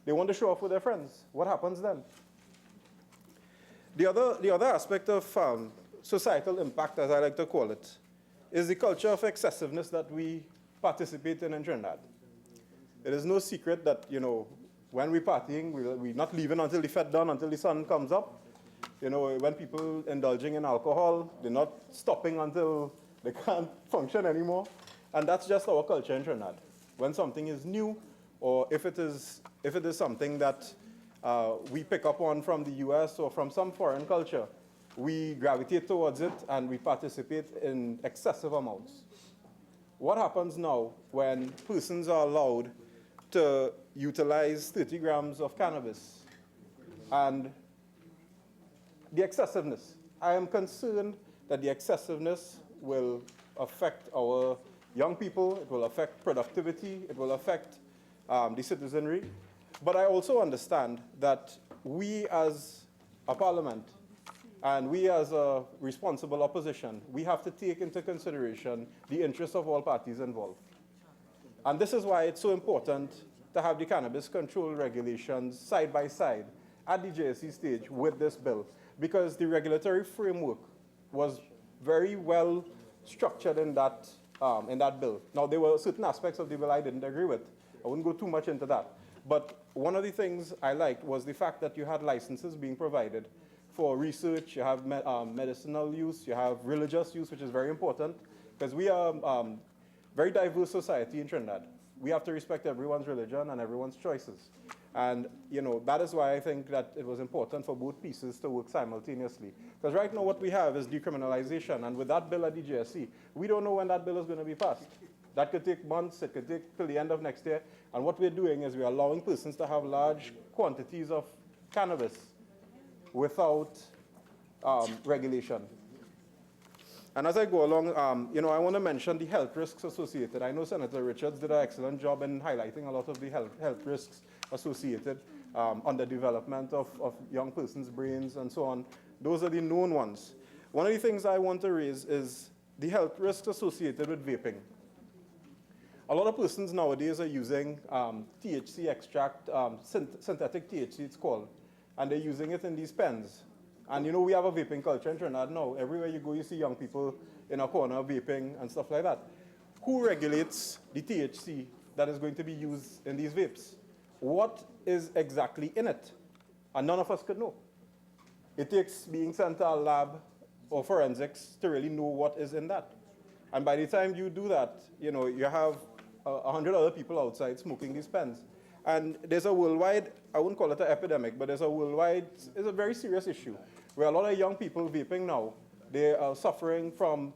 They want to show off with their friends. What happens then? The other aspect of societal impact, as I like to call it, is the culture of excessiveness that we participate in Trinidad. It is no secret that, you know, when we're partying, we're not leaving until the fete done, until the sun comes up. You know, when people indulging in alcohol, they're not stopping until they can't function anymore. And that's just our culture in Trinidad. When something is new, or if it is something that we pick up on from the US or from some foreign culture, we gravitate towards it and we participate in excessive amounts. What happens now when persons are allowed to utilize 30 grams of cannabis? And the excessiveness. I am concerned that the excessiveness will affect our young people, it will affect productivity, it will affect the citizenry. But I also understand that we as a parliament and we as a responsible opposition, we have to take into consideration the interests of all parties involved. And this is why it's so important to have the cannabis control regulations side by side at the JSC stage with this bill, because the regulatory framework was very well structured in that bill. Now, there were certain aspects of the bill I didn't agree with. I wouldn't go too much into that. But one of the things I liked was the fact that you had licenses being provided for research, you have medicinal use, you have religious use, which is very important, because we are a very diverse society in Trinidad. We have to respect everyone's religion and everyone's choices. And, you know, that is why I think that it was important for both pieces to work simultaneously. Because right now what we have is decriminalization, and with that bill at the JSC, we don't know when that bill is going to be passed. That could take months, it could take till the end of next year. And what we're doing is we're allowing persons to have large quantities of cannabis without regulation. And as I go along, you know, I want to mention the health risks associated. I know Senator Richards did an excellent job in highlighting a lot of the health risks associated on the development of young persons' brains and so on. Those are the known ones. One of the things I want to raise is the health risks associated with vaping. A lot of persons nowadays are using THC extract, synthetic THC it's called, and they're using it in these pens. And you know, we have a vaping culture in Trinidad now. Everywhere you go, you see young people in a corner vaping and stuff like that. Who regulates the THC that is going to be used in these vapes? What is exactly in it? And none of us could know. It takes being sent to a lab or forensics to really know what is in that. And by the time you do that, you know, you have 100 other people outside smoking these pens. And there's a worldwide, I wouldn't call it an epidemic, but there's a worldwide, it's a very serious issue, where a lot of young people vaping now, they are suffering from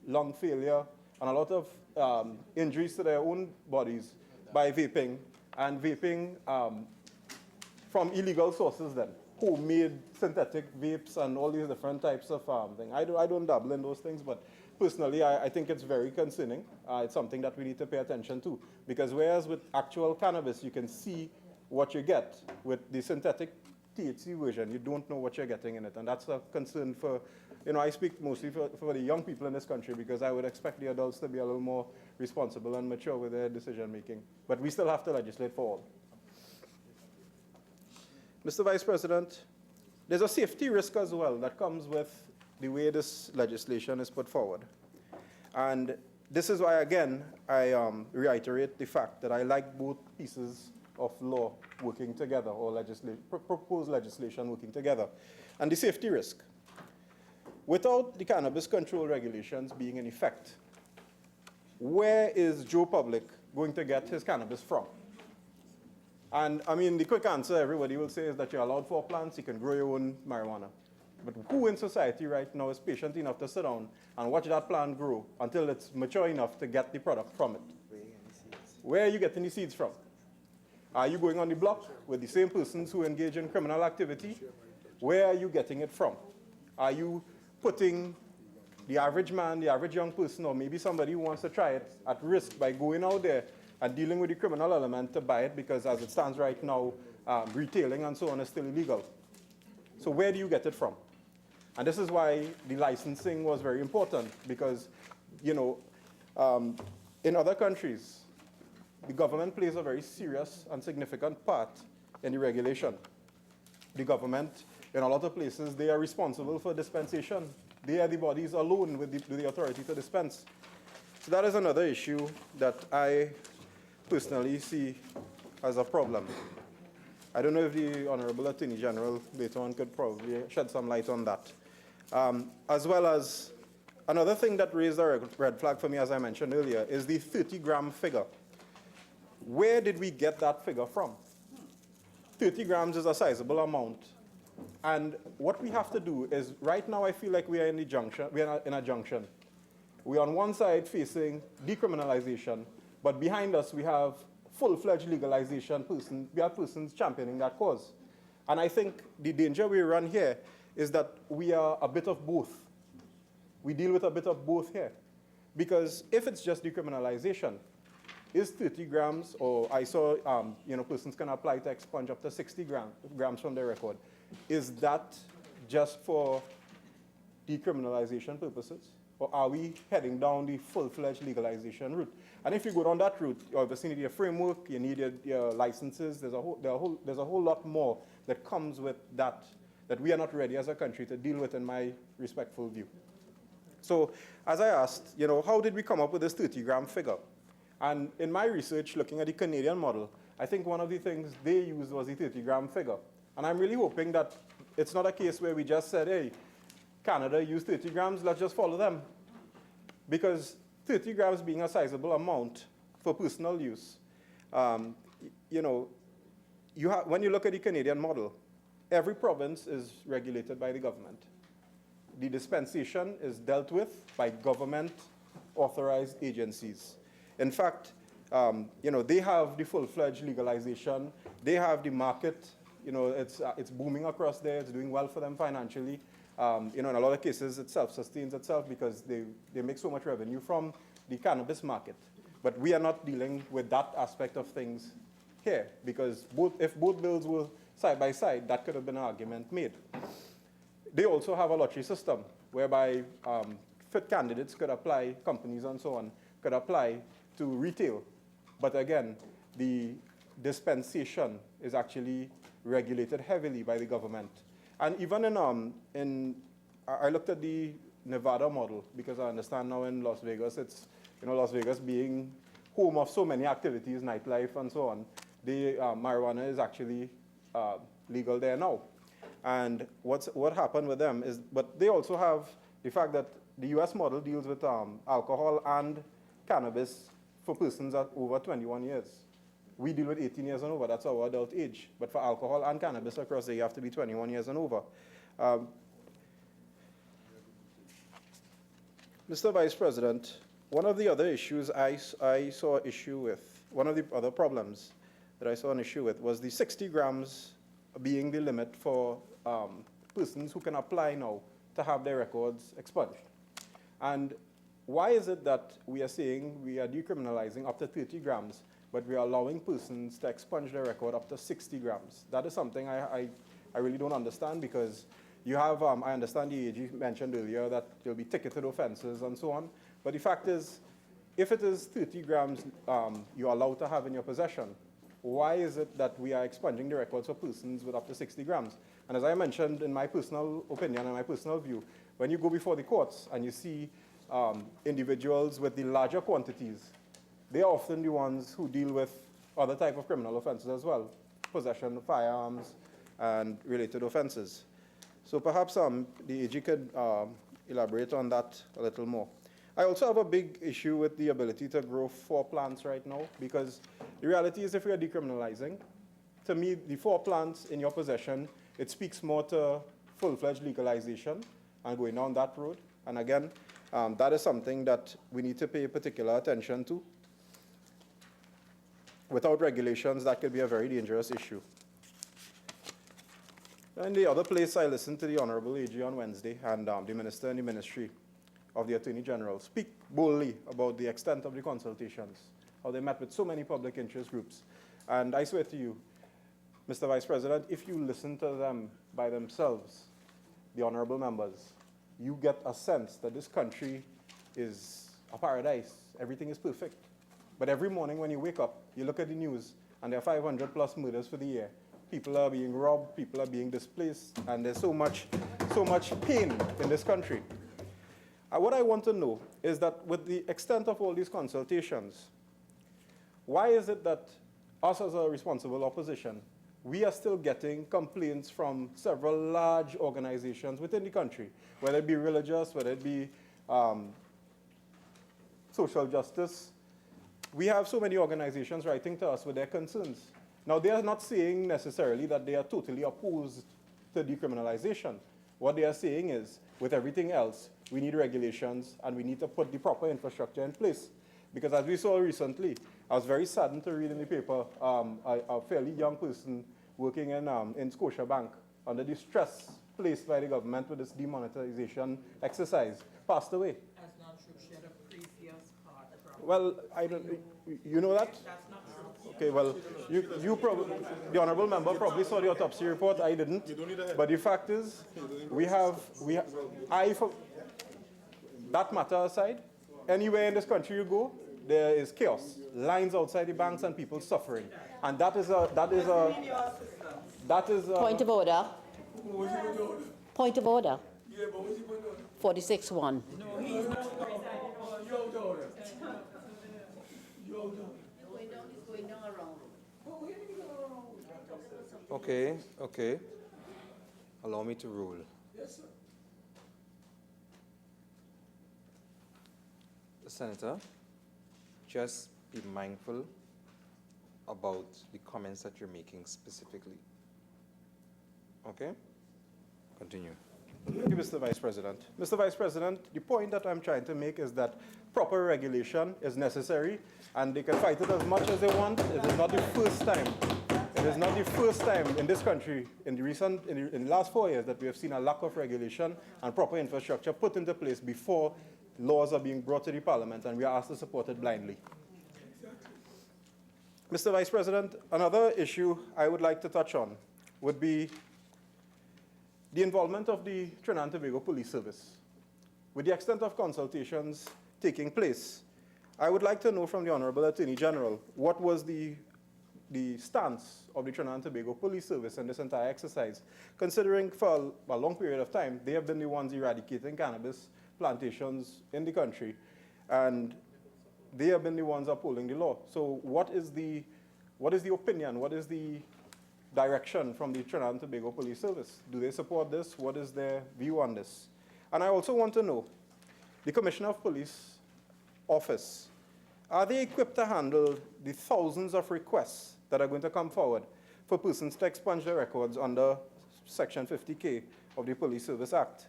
lung failure and a lot of injuries to their own bodies by vaping, and vaping from illegal sources then, homemade synthetic vapes and all these different types of things. I don't dabble in those things, but personally, I think it's very concerning. It's something that we need to pay attention to, because whereas with actual cannabis, you can see what you get, with the synthetic THC version, you don't know what you're getting in it. And that's a concern for, you know, I speak mostly for the young people in this country, because I would expect the adults to be a little more responsible and mature with their decision making. But we still have to legislate for all. Mr. Vice President, there's a safety risk as well that comes with the way this legislation is put forward. And this is why, again, I reiterate the fact that I like both pieces of law working together, or proposed legislation working together. And the safety risk. Without the cannabis control regulations being in effect, where is Joe Public going to get his cannabis from? And I mean, the quick answer everybody will say is that you're allowed 4 plants, you can grow your own marijuana. But who in society right now is patient enough to sit down and watch that plant grow until it's mature enough to get the product from it? Where are you getting the seeds from? Are you going on the block with the same persons who engage in criminal activity? Where are you getting it from? Are you putting the average man, the average young person, or maybe somebody who wants to try it at risk by going out there and dealing with the criminal element to buy it, because as it stands right now, retailing and so on is still illegal? So where do you get it from? And this is why the licensing was very important, because, you know, in other countries, the government plays a very serious and significant part in the regulation. The government, in a lot of places, they are responsible for dispensation. They are the bodies alone with the authority to dispense. So that is another issue that I personally see as a problem. I don't know if the Honorable Attorney General later on could probably shed some light on that. As well as another thing that raised a red flag for me, as I mentioned earlier, is the 30-gram figure. Where did we get that figure from? 30 grams is a sizable amount. And what we have to do is, right now I feel like we are in a junction. We're on one side facing decriminalization, but behind us we have full-fledged legalization. We have persons championing that cause. And I think the danger we run here is that we are a bit of both. We deal with a bit of both here. Because if it's just decriminalization, is 30 grams, or I saw, persons can apply to expunge up to 60 grams from their record. Is that just for decriminalization purposes? Or are we heading down the full-fledged legalization route? And if you go down that route, you obviously need a framework, you need your licenses, there's a whole lot more that comes with that we are not ready as a country to deal with, in my respectful view. So as I asked, how did we come up with this 30-gram figure? And in my research, looking at the Canadian model, I think one of the things they used was the 30-gram figure. And I'm really hoping that it's not a case where we just said, hey, Canada used 30 grams, let's just follow them. Because 30 grams being a sizable amount for personal use, when you look at the Canadian model, every province is regulated by the government. The dispensation is dealt with by government-authorized agencies. In fact, they have the full-fledged legalization. They have the market. It's booming across there. It's doing well for them financially. In a lot of cases, it self-sustains itself because they make so much revenue from the cannabis market. But we are not dealing with that aspect of things here, because if both bills were side by side, that could have been an argument made. They also have a lottery system whereby fit candidates could apply, companies and so on, could apply to retail. But again, the dispensation is actually regulated heavily by the government. And even I looked at the Nevada model, because I understand now in Las Vegas, it's, Las Vegas being home of so many activities, nightlife and so on, the marijuana is actually legal there now. And what happened with them is, but they also have the fact that the US model deals with alcohol and cannabis for persons at over 21 years. We deal with 18 years and over, that's our adult age. But for alcohol and cannabis across there, you have to be 21 years and over. Mr. Vice President, one of the other issues I saw issue with, one of the other problems that I saw an issue with was the 60 grams being the limit for persons who can apply now to have their records expunged. And why is it that we are saying we are decriminalizing up to 30 grams, but we are allowing persons to expunge their record up to 60 grams? That is something I really don't understand, because you have, I understand the AG mentioned earlier that there'll be ticketed offenses and so on, but the fact is, if it is 30 grams you're allowed to have in your possession, why is it that we are expunging the records for persons with up to 60 grams? And as I mentioned, in my personal opinion and my personal view, when you go before the courts and you see individuals with the larger quantities, they are often the ones who deal with other type of criminal offenses as well, possession of firearms and related offenses. So perhaps the AG could elaborate on that a little more. I also have a big issue with the ability to grow 4 plants right now, because the reality is, if we are decriminalizing, to me, the 4 plants in your possession, it speaks more to full-fledged legalization and going down that road. And again, that is something that we need to pay particular attention to. Without regulations, that could be a very dangerous issue. In the other place, I listened to the Honorable AG on Wednesday, and the Minister in the Ministry of the Attorney General speak boldly about the extent of the consultations, how they met with so many public interest groups. And I swear to you, Mr. Vice President, if you listen to them by themselves, the honorable members, you get a sense that this country is a paradise. Everything is perfect. But every morning when you wake up, you look at the news, and there are 500 plus murders for the year. People are being robbed, people are being displaced, and there's so much pain in this country. What I want to know is that with the extent of all these consultations, why is it that us as a responsible opposition, we are still getting complaints from several large organizations within the country, whether it be religious, whether it be social justice? We have so many organizations writing to us with their concerns. Now, they are not saying necessarily that they are totally opposed to decriminalization. What they are saying is, with everything else, we need regulations and we need to put the proper infrastructure in place. Because as we saw recently, I was very saddened to read in the paper a fairly young person working in Scotiabank under the stress placed by the government with this demonetization exercise passed away. That's not true. She had a previous Well, I don't, you know that? Okay, well, the honorable member probably saw the autopsy report. I didn't. But the fact is, that matter aside, anywhere in this country you go, there is chaos, lines outside the banks and people suffering. And that is a Point of order. Point of order. 46-1. Okay. Allow me to rule. Senator, just be mindful about the comments that you're making specifically. Okay? Continue. Thank you, Mr. Vice President. Mr. Vice President, the point that I'm trying to make is that proper regulation is necessary, and they can fight it as much as they want. It is not the first time. It is not the first time in this country, in the last 4 years, that we have seen a lack of regulation and proper infrastructure put into place before laws are being brought to the Parliament, and we are asked to support it blindly. Mr. Vice President, another issue I would like to touch on would be the involvement of the Trinidad and Tobago Police Service. With the extent of consultations taking place, I would like to know from the Honorable Attorney General what was the stance of the Trinidad and Tobago Police Service in this entire exercise, considering for a long period of time, they have been the ones eradicating cannabis plantations in the country, and they have been the ones upholding the law. So what is the opinion, what is the direction from the Trinidad and Tobago Police Service? Do they support this? What is their view on this? And I also want to know, the Commissioner of Police office, are they equipped to handle the thousands of requests that are going to come forward for persons to expunge their records under Section 50K of the Police Service Act?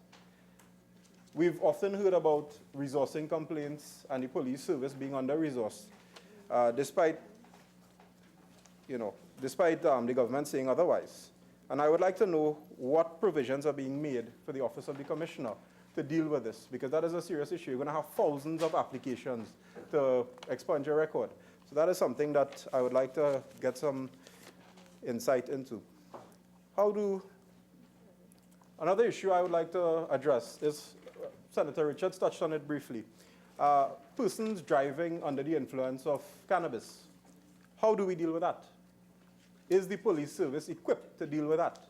We've often heard about resourcing complaints and the police service being under-resourced, despite the government saying otherwise. And I would like to know what provisions are being made for the Office of the Commissioner to deal with this, because that is a serious issue. You're going to have thousands of applications to expunge your record. So that is something that I would like to get some insight into. Another issue I would like to address is, Senator Richards touched on it briefly, persons driving under the influence of cannabis. How do we deal with that? Is the police service equipped to deal with that?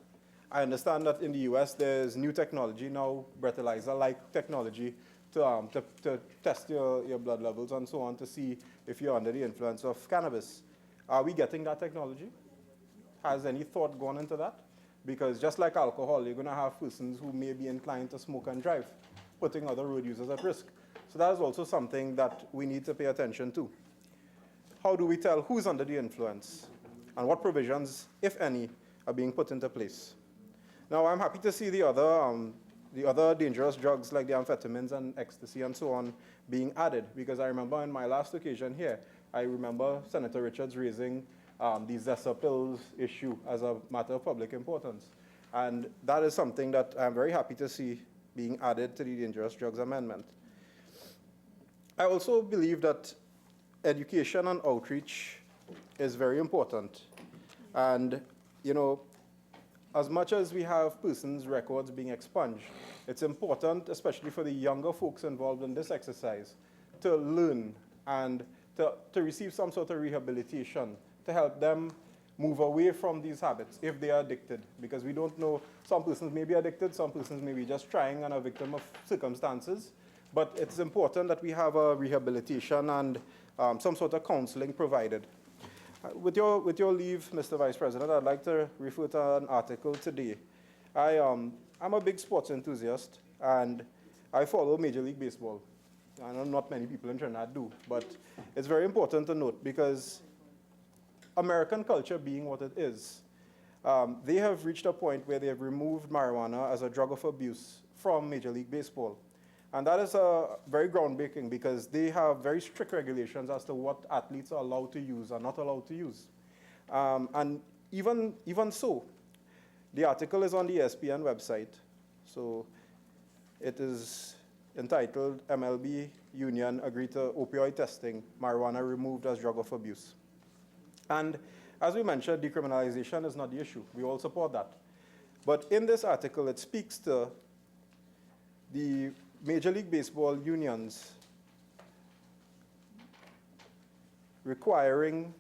I understand that in the US there's new technology now, breathalyzer-like technology, to test your blood levels and so on to see if you're under the influence of cannabis. Are we getting that technology? Has any thought gone into that? Because just like alcohol, you're going to have persons who may be inclined to smoke and drive, putting other road users at risk. So that is also something that we need to pay attention to. How do we tell who's under the influence, and what provisions, if any, are being put into place? Now, I'm happy to see the other dangerous drugs like the amphetamines and ecstasy and so on being added, because I remember in my last occasion here, I remember Senator Richards raising the Zessa pills issue as a matter of public importance. And that is something that I'm very happy to see being added to the Dangerous Drugs Amendment. I also believe that education and outreach is very important. And, as much as we have persons' records being expunged, it's important, especially for the younger folks involved in this exercise, to learn and to receive some sort of rehabilitation to help them move away from these habits if they are addicted. Because we don't know, some persons may be addicted, some persons may be just trying and a victim of circumstances. But it's important that we have a rehabilitation and some sort of counseling provided. With your leave, Mr. Vice President, I'd like to refer to an article today. I'm a big sports enthusiast, and I follow Major League Baseball. I know not many people in Trinidad do, but it's very important to note because American culture being what it is, they have reached a point where they have removed marijuana as a drug of abuse from Major League Baseball. And that is very groundbreaking because they have very strict regulations as to what athletes are allowed to use or not allowed to use. And even so, the article is on the ESPN website. So it is entitled MLB Union Agreed to Opioid Testing, Marijuana Removed as Drug of Abuse. And as we mentioned, decriminalization is not the issue. We all support that. But in this article, it speaks to the Major League Baseball unions requiring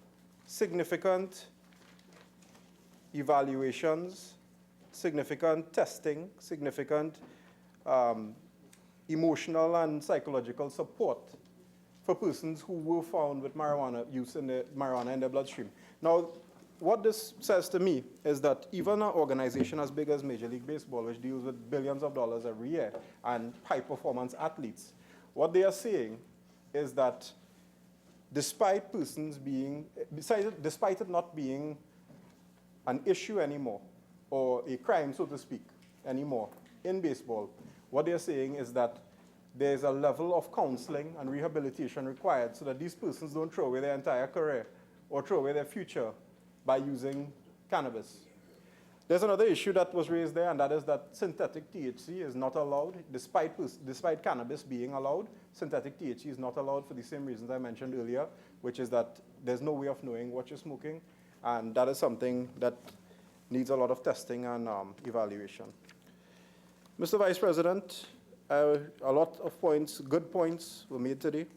significant evaluations, significant testing, significant emotional and psychological support for persons who were found with marijuana use in marijuana in their bloodstream. Now, what this says to me is that even an organization as big as Major League Baseball, which deals with billions of dollars every year, and high-performance athletes, what they are saying is that despite it not being an issue anymore, or a crime, so to speak, anymore in baseball, what they're saying is that there's a level of counseling and rehabilitation required so that these persons don't throw away their entire career or throw away their future by using cannabis. There's another issue that was raised there, and that is that synthetic THC is not allowed. Despite cannabis being allowed, synthetic THC is not allowed for the same reasons I mentioned earlier, which is that there's no way of knowing what you're smoking, and that is something that needs a lot of testing and evaluation. Mr. Vice President, a lot of points, good points were made today,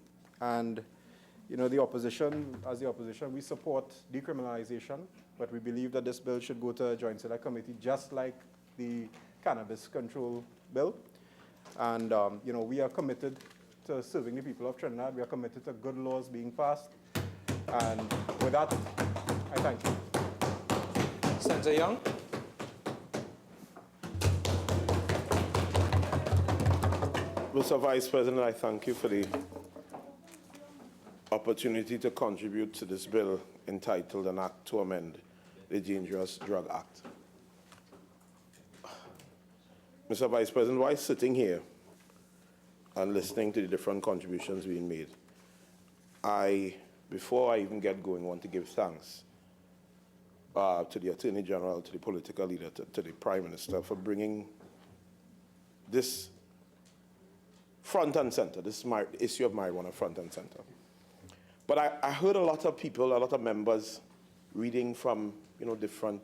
and the opposition, we support decriminalization, but we believe that this bill should go to a joint select committee, just like the cannabis control bill. And we are committed to serving the people of Trinidad. We are committed to good laws being passed. And with that, I thank you. Senator Young. Mr. Vice President, I thank you for the opportunity to contribute to this bill entitled An Act to Amend the Dangerous Drug Act. Mr. Vice President, while sitting here and listening to the different contributions being made, before I even get going, want to give thanks to the Attorney General, to the political leader, to the Prime Minister for bringing this front and center, this issue of marijuana front and center. But I heard a lot of people, a lot of members reading from different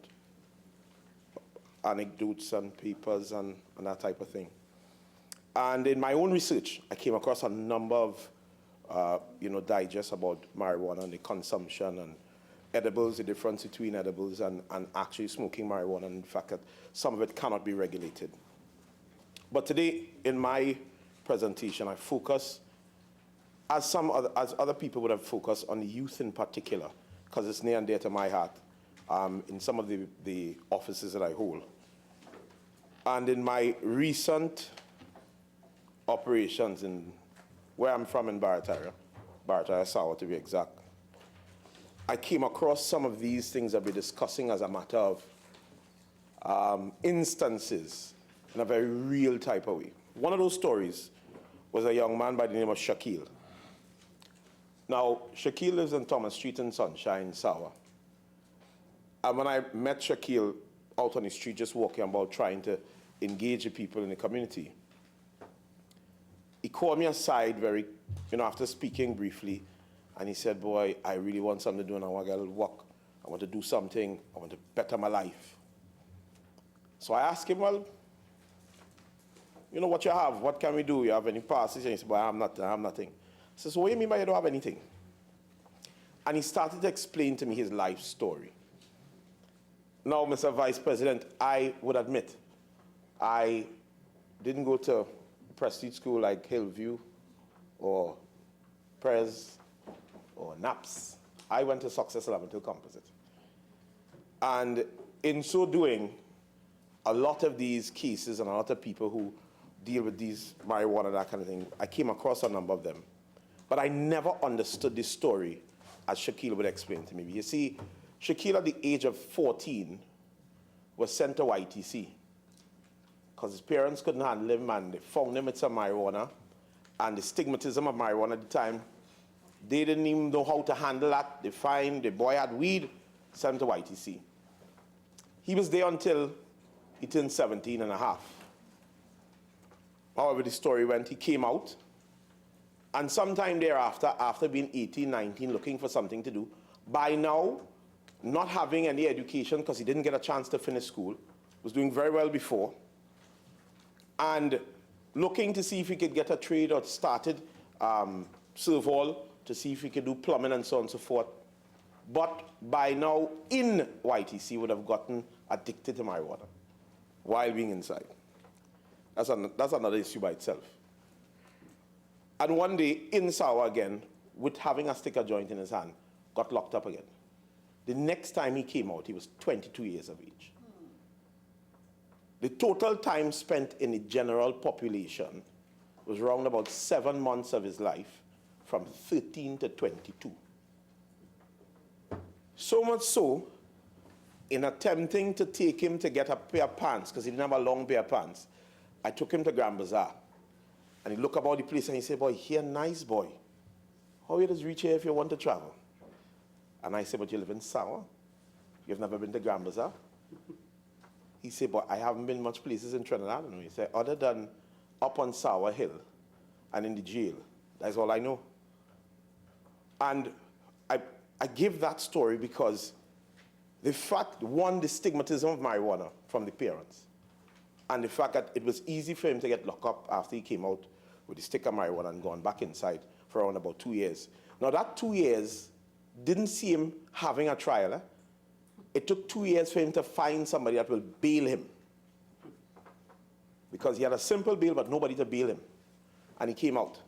anecdotes and papers and that type of thing. And in my own research, I came across a number of digests about marijuana and the consumption and edibles, the difference between edibles and actually smoking marijuana, and the fact that some of it cannot be regulated. But today, in my presentation, I focus, as other people would have focused, on the youth in particular, because it's near and dear to my heart in some of the offices that I hold. And in my recent operations in where I'm from in Barataria Sawa to be exact, I came across some of these things that we're discussing as a matter of instances in a very real type of way. One of those stories was a young man by the name of Shaquille. Now, Shaquille lives on Thomas Street in Sunshine, Sawa. And when I met Shaquille out on the street, just walking about, trying to engage the people in the community, he called me aside after speaking briefly, and he said, boy, I really want something to do, and I want to get a little work. I want to do something. I want to better my life. So I asked him, well, what you have? What can we do? You have any passes? And he said, well, I have nothing. I said, so what do you mean by you don't have anything? And he started to explain to me his life story. Now, Mr. Vice President, I would admit, I didn't go to prestige school like Hillview or Prez or NAPS. I went to Success Elemental Composite. And in so doing, a lot of these cases and a lot of people who deal with these marijuana, that kind of thing, I came across a number of them. But I never understood this story as Shaquille would explain to me. You see, Shaquille at the age of 14 was sent to YTC because his parents couldn't handle him, and they found him with some marijuana, and the stigmatism of marijuana at the time, they didn't even know how to handle that. They find the boy had weed, sent him to YTC. He was there until he turned 17 and a half. however the story went, he came out, and sometime thereafter, after being 18, 19, looking for something to do, by now, not having any education because he didn't get a chance to finish school, was doing very well before, and looking to see if he could get a trade or started serve hall to see if he could do plumbing and so on and so forth. But by now, in YTC, would have gotten addicted to marijuana while being inside. That's another issue by itself. And one day, in Sawa again, with having a sticker joint in his hand, got locked up again. The next time he came out, he was 22 years of age. The total time spent in the general population was around about 7 months of his life, from 13 to 22. So much so, in attempting to take him to get a pair of pants, because he didn't have a long pair of pants, I took him to Grand Bazaar. And he looked about the place and he said, boy, here, nice boy. How you just reach here if you want to travel? And I said, but you live in Sawa? You've never been to Grand Bazaar? He said, but I haven't been much places in Trinidad. And he said, other than up on Sawa Hill and in the jail, that's all I know. And I give that story because the fact, one, the stigmatism of marijuana from the parents, and the fact that it was easy for him to get locked up after he came out with the stick of marijuana and gone back inside for around about 2 years. Now that 2 years didn't see him having a trial. Eh? It took 2 years for him to find somebody that will bail him. Because he had a simple bail, but nobody to bail him. And he came out.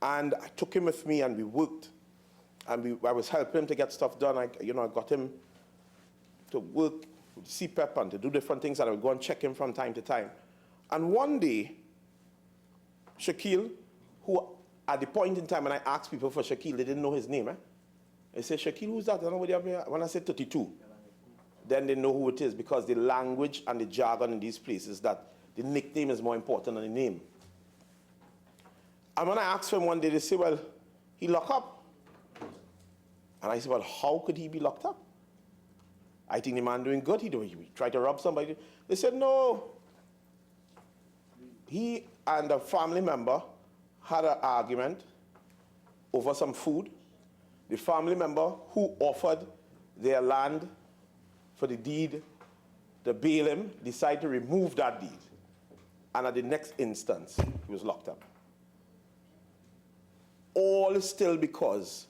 And I took him with me and we worked. And I was helping him to get stuff done. I got him to work with CPEP and to do different things, and I would go and check him from time to time. And one day, Shaquille, who at the point in time when I asked people for Shaquille, they didn't know his name. They said, Shaquille, who's that? Nobody up here. When I said 32, then they know who it is, because the language and the jargon in these places, that the nickname is more important than the name. And when I asked for him one day, they said, well, he locked up. And I said, well, how could he be locked up? I think the man doing good. He tried to rob somebody. They said, no. He and a family member had an argument over some food. The family member who offered their land for the deed to bail him decided to remove that deed. And at the next instance, he was locked up. All still because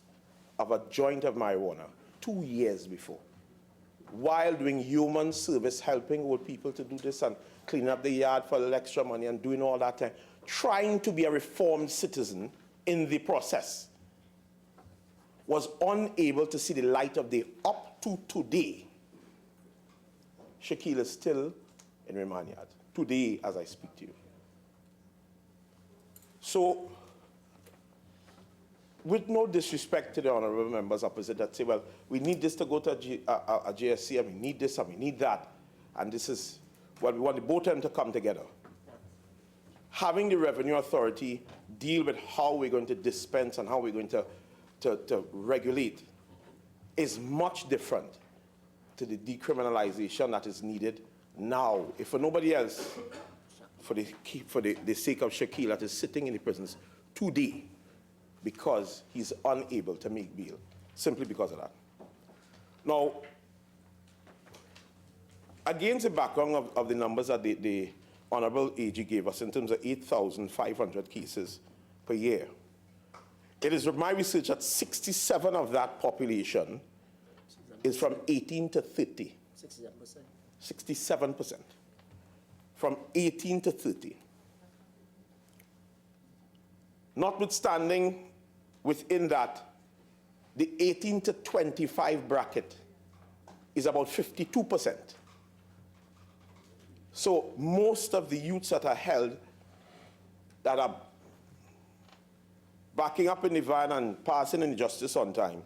of a joint of marijuana 2 years before, while doing human service, helping old people to do this and cleaning up the yard for a little extra money and doing all that, trying to be a reformed citizen in the process, was unable to see the light of day up to today. Shaquille is still in remand yard, today as I speak to you. So, with no disrespect to the honorable members opposite that say, well, we need this to go to a JSC, and we need this and we need that, and this is, well, we want the both of them to come together. Having the Revenue Authority deal with how we're going to dispense and how we're going to regulate is much different to the decriminalization that is needed now. If for nobody else, for the sake of Shaquille that is sitting in the prisons today, because he's unable to make bail, simply because of that. Now, against the background of the numbers that the Honorable AG gave us in terms of 8,500 cases per year, it is my research that 67 of that population is from 18 to 30. 67%. 67%. From 18 to 30. Notwithstanding, within that, the 18 to 25 bracket is about 52%. So most of the youths that are held, that are backing up in the van and passing in justice on time,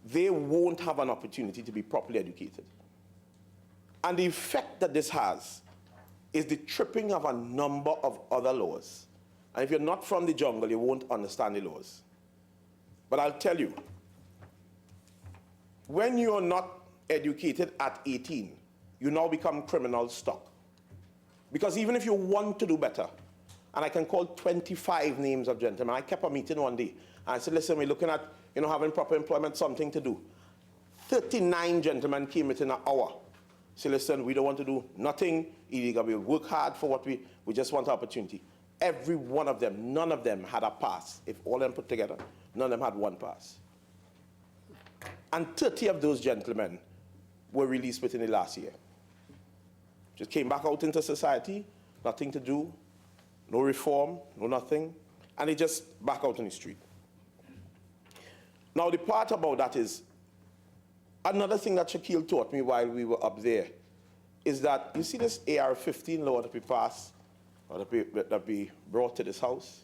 they won't have an opportunity to be properly educated. And the effect that this has is the tripping of a number of other laws. And if you're not from the jungle, you won't understand the laws. But I'll tell you, when you're not educated at 18, you now become criminal stock. Because even if you want to do better, and I can call 25 names of gentlemen. I kept a meeting one day, and I said, listen, we're looking at, having proper employment, something to do. 39 gentlemen came within an hour. Say, listen, we don't want to do nothing illegal. We'll work hard for what we just want opportunity. Every one of them, none of them had a pass. If all of them put together, none of them had one pass. And 30 of those gentlemen were released within the last year. Just came back out into society, nothing to do, no reform, no nothing, and they just back out on the street. Now, the part about that is, another thing that Shaquille taught me while we were up there is that, you see this AR-15 law that we passed, or that we brought to this house?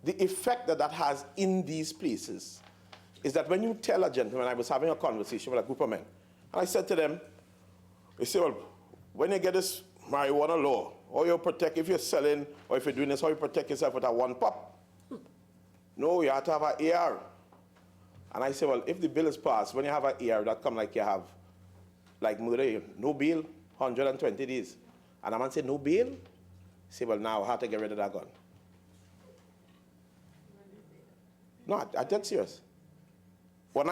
The effect that that has in these places is that when you tell a gentleman, I was having a conversation with a group of men, and I said to them, they say, well, when you get this marijuana law, how you protect, if you're selling or if you're doing this, how you protect yourself with a one pop? No, you have to have an AR. And I say, well, if the bill is passed, when you have an AR, that come like you have, like murder, no bail, 120 days. And a man say, no bail? Say, well, now how to get rid of that gun? No, I'm dead serious. When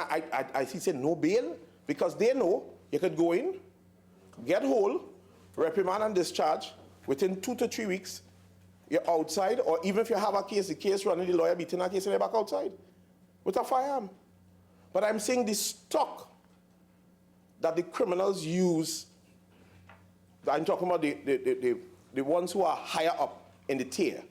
he said no bail, because they know you could go in, get hold, reprimand and discharge, within 2 to 3 weeks, you're outside, or even if you have a case, the case running, the lawyer beating that case, and you're back outside with a firearm. But I'm saying the stock that the criminals use, I'm talking about the ones who are higher up in the tier,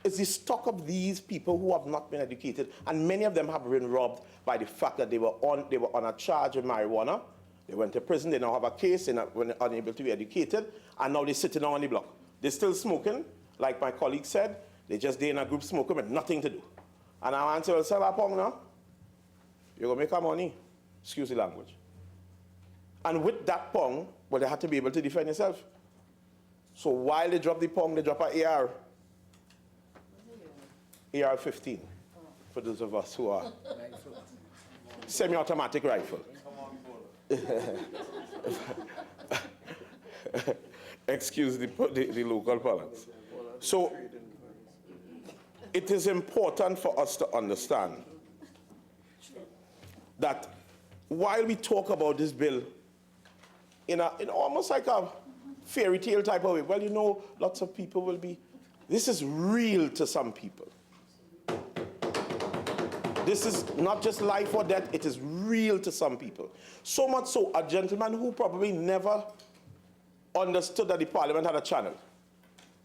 is the stock of these people who have not been educated, and many of them have been robbed by the fact that they were on a charge of marijuana. They went to prison, they now have a case, they were unable to be educated, and now they're sitting on the block. They're still smoking, like my colleague said, they just there in a group smoking with nothing to do. And I answer, well, sell a pong now. You're going to make our money. Excuse the language. And with that pong, well, they had to be able to defend yourself. So while they drop the pong, they drop an AR. AR-15, for those of us who are semi-automatic rifle. Excuse the local parlance. So it is important for us to understand that while we talk about this bill in almost like a fairy tale type of way, well, lots of people will be, this is real to some people. This is not just life or death, it is real to some people. So much so, a gentleman who probably never understood that the Parliament had a channel,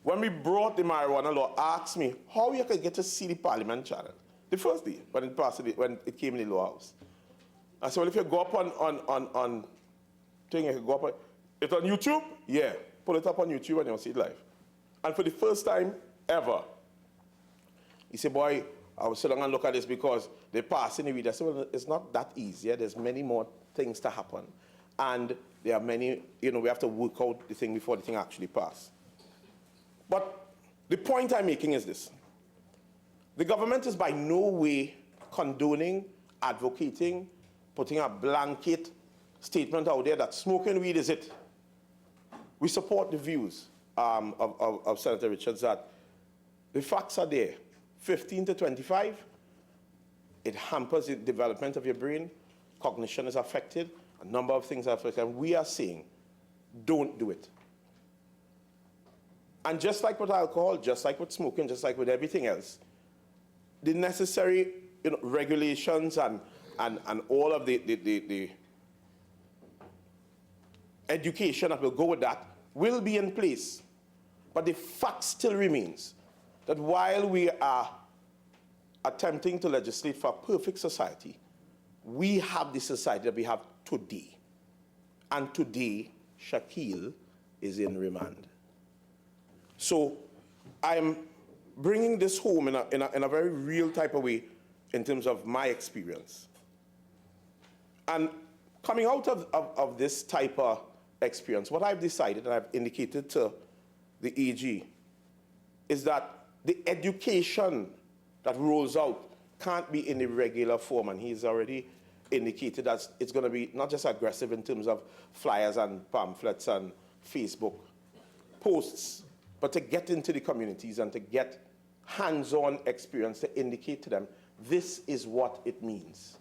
when we brought the marijuana law, asked me how you could get to see the Parliament channel. The first day, when it passed, when it came in the law house. I said, well, if you go up on thing, you can go up on, it's on YouTube? Yeah, pull it up on YouTube and you'll see it live. And for the first time ever, he said, boy, I was sitting and look at this because they passed in the read. I said, well, it's not that easy. There's many more things to happen. And there are many, we have to work out the thing before the thing actually passes. But the point I'm making is this. The government is by no way condoning, advocating, putting a blanket statement out there that smoking weed is it. We support the views of Senator Richards that the facts are there. 15 to 25, it hampers the development of your brain. Cognition is affected. A number of things are affected. And we are saying, don't do it. And just like with alcohol, just like with smoking, just like with everything else, the necessary regulations and all of the education that will go with that will be in place. But the fact still remains that while we are attempting to legislate for a perfect society, we have the society that we have today. And today, Shaquille is in remand. So I'm bringing this home in a very real type of way in terms of my experience. And coming out of this type of experience, what I've decided, and I've indicated to the AG, is that the education that rolls out can't be in the regular form, and he's already indicated that it's going to be not just aggressive in terms of flyers and pamphlets and Facebook posts, but to get into the communities and to get hands-on experience to indicate to them, this is what it means.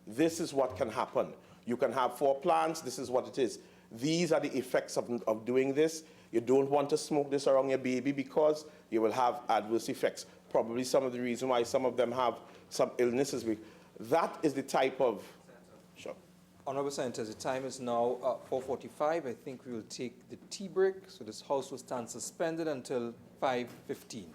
This is what can happen. You can have 4 plants, this is what it is. These are the effects of doing this. You don't want to smoke this around your baby because you will have adverse effects. Probably some of the reason why some of them have some illnesses. That is the type of... Sure. Honorable Senators, the time is now 4:45. I think we will take the tea break. So this House will stand suspended until 5:15.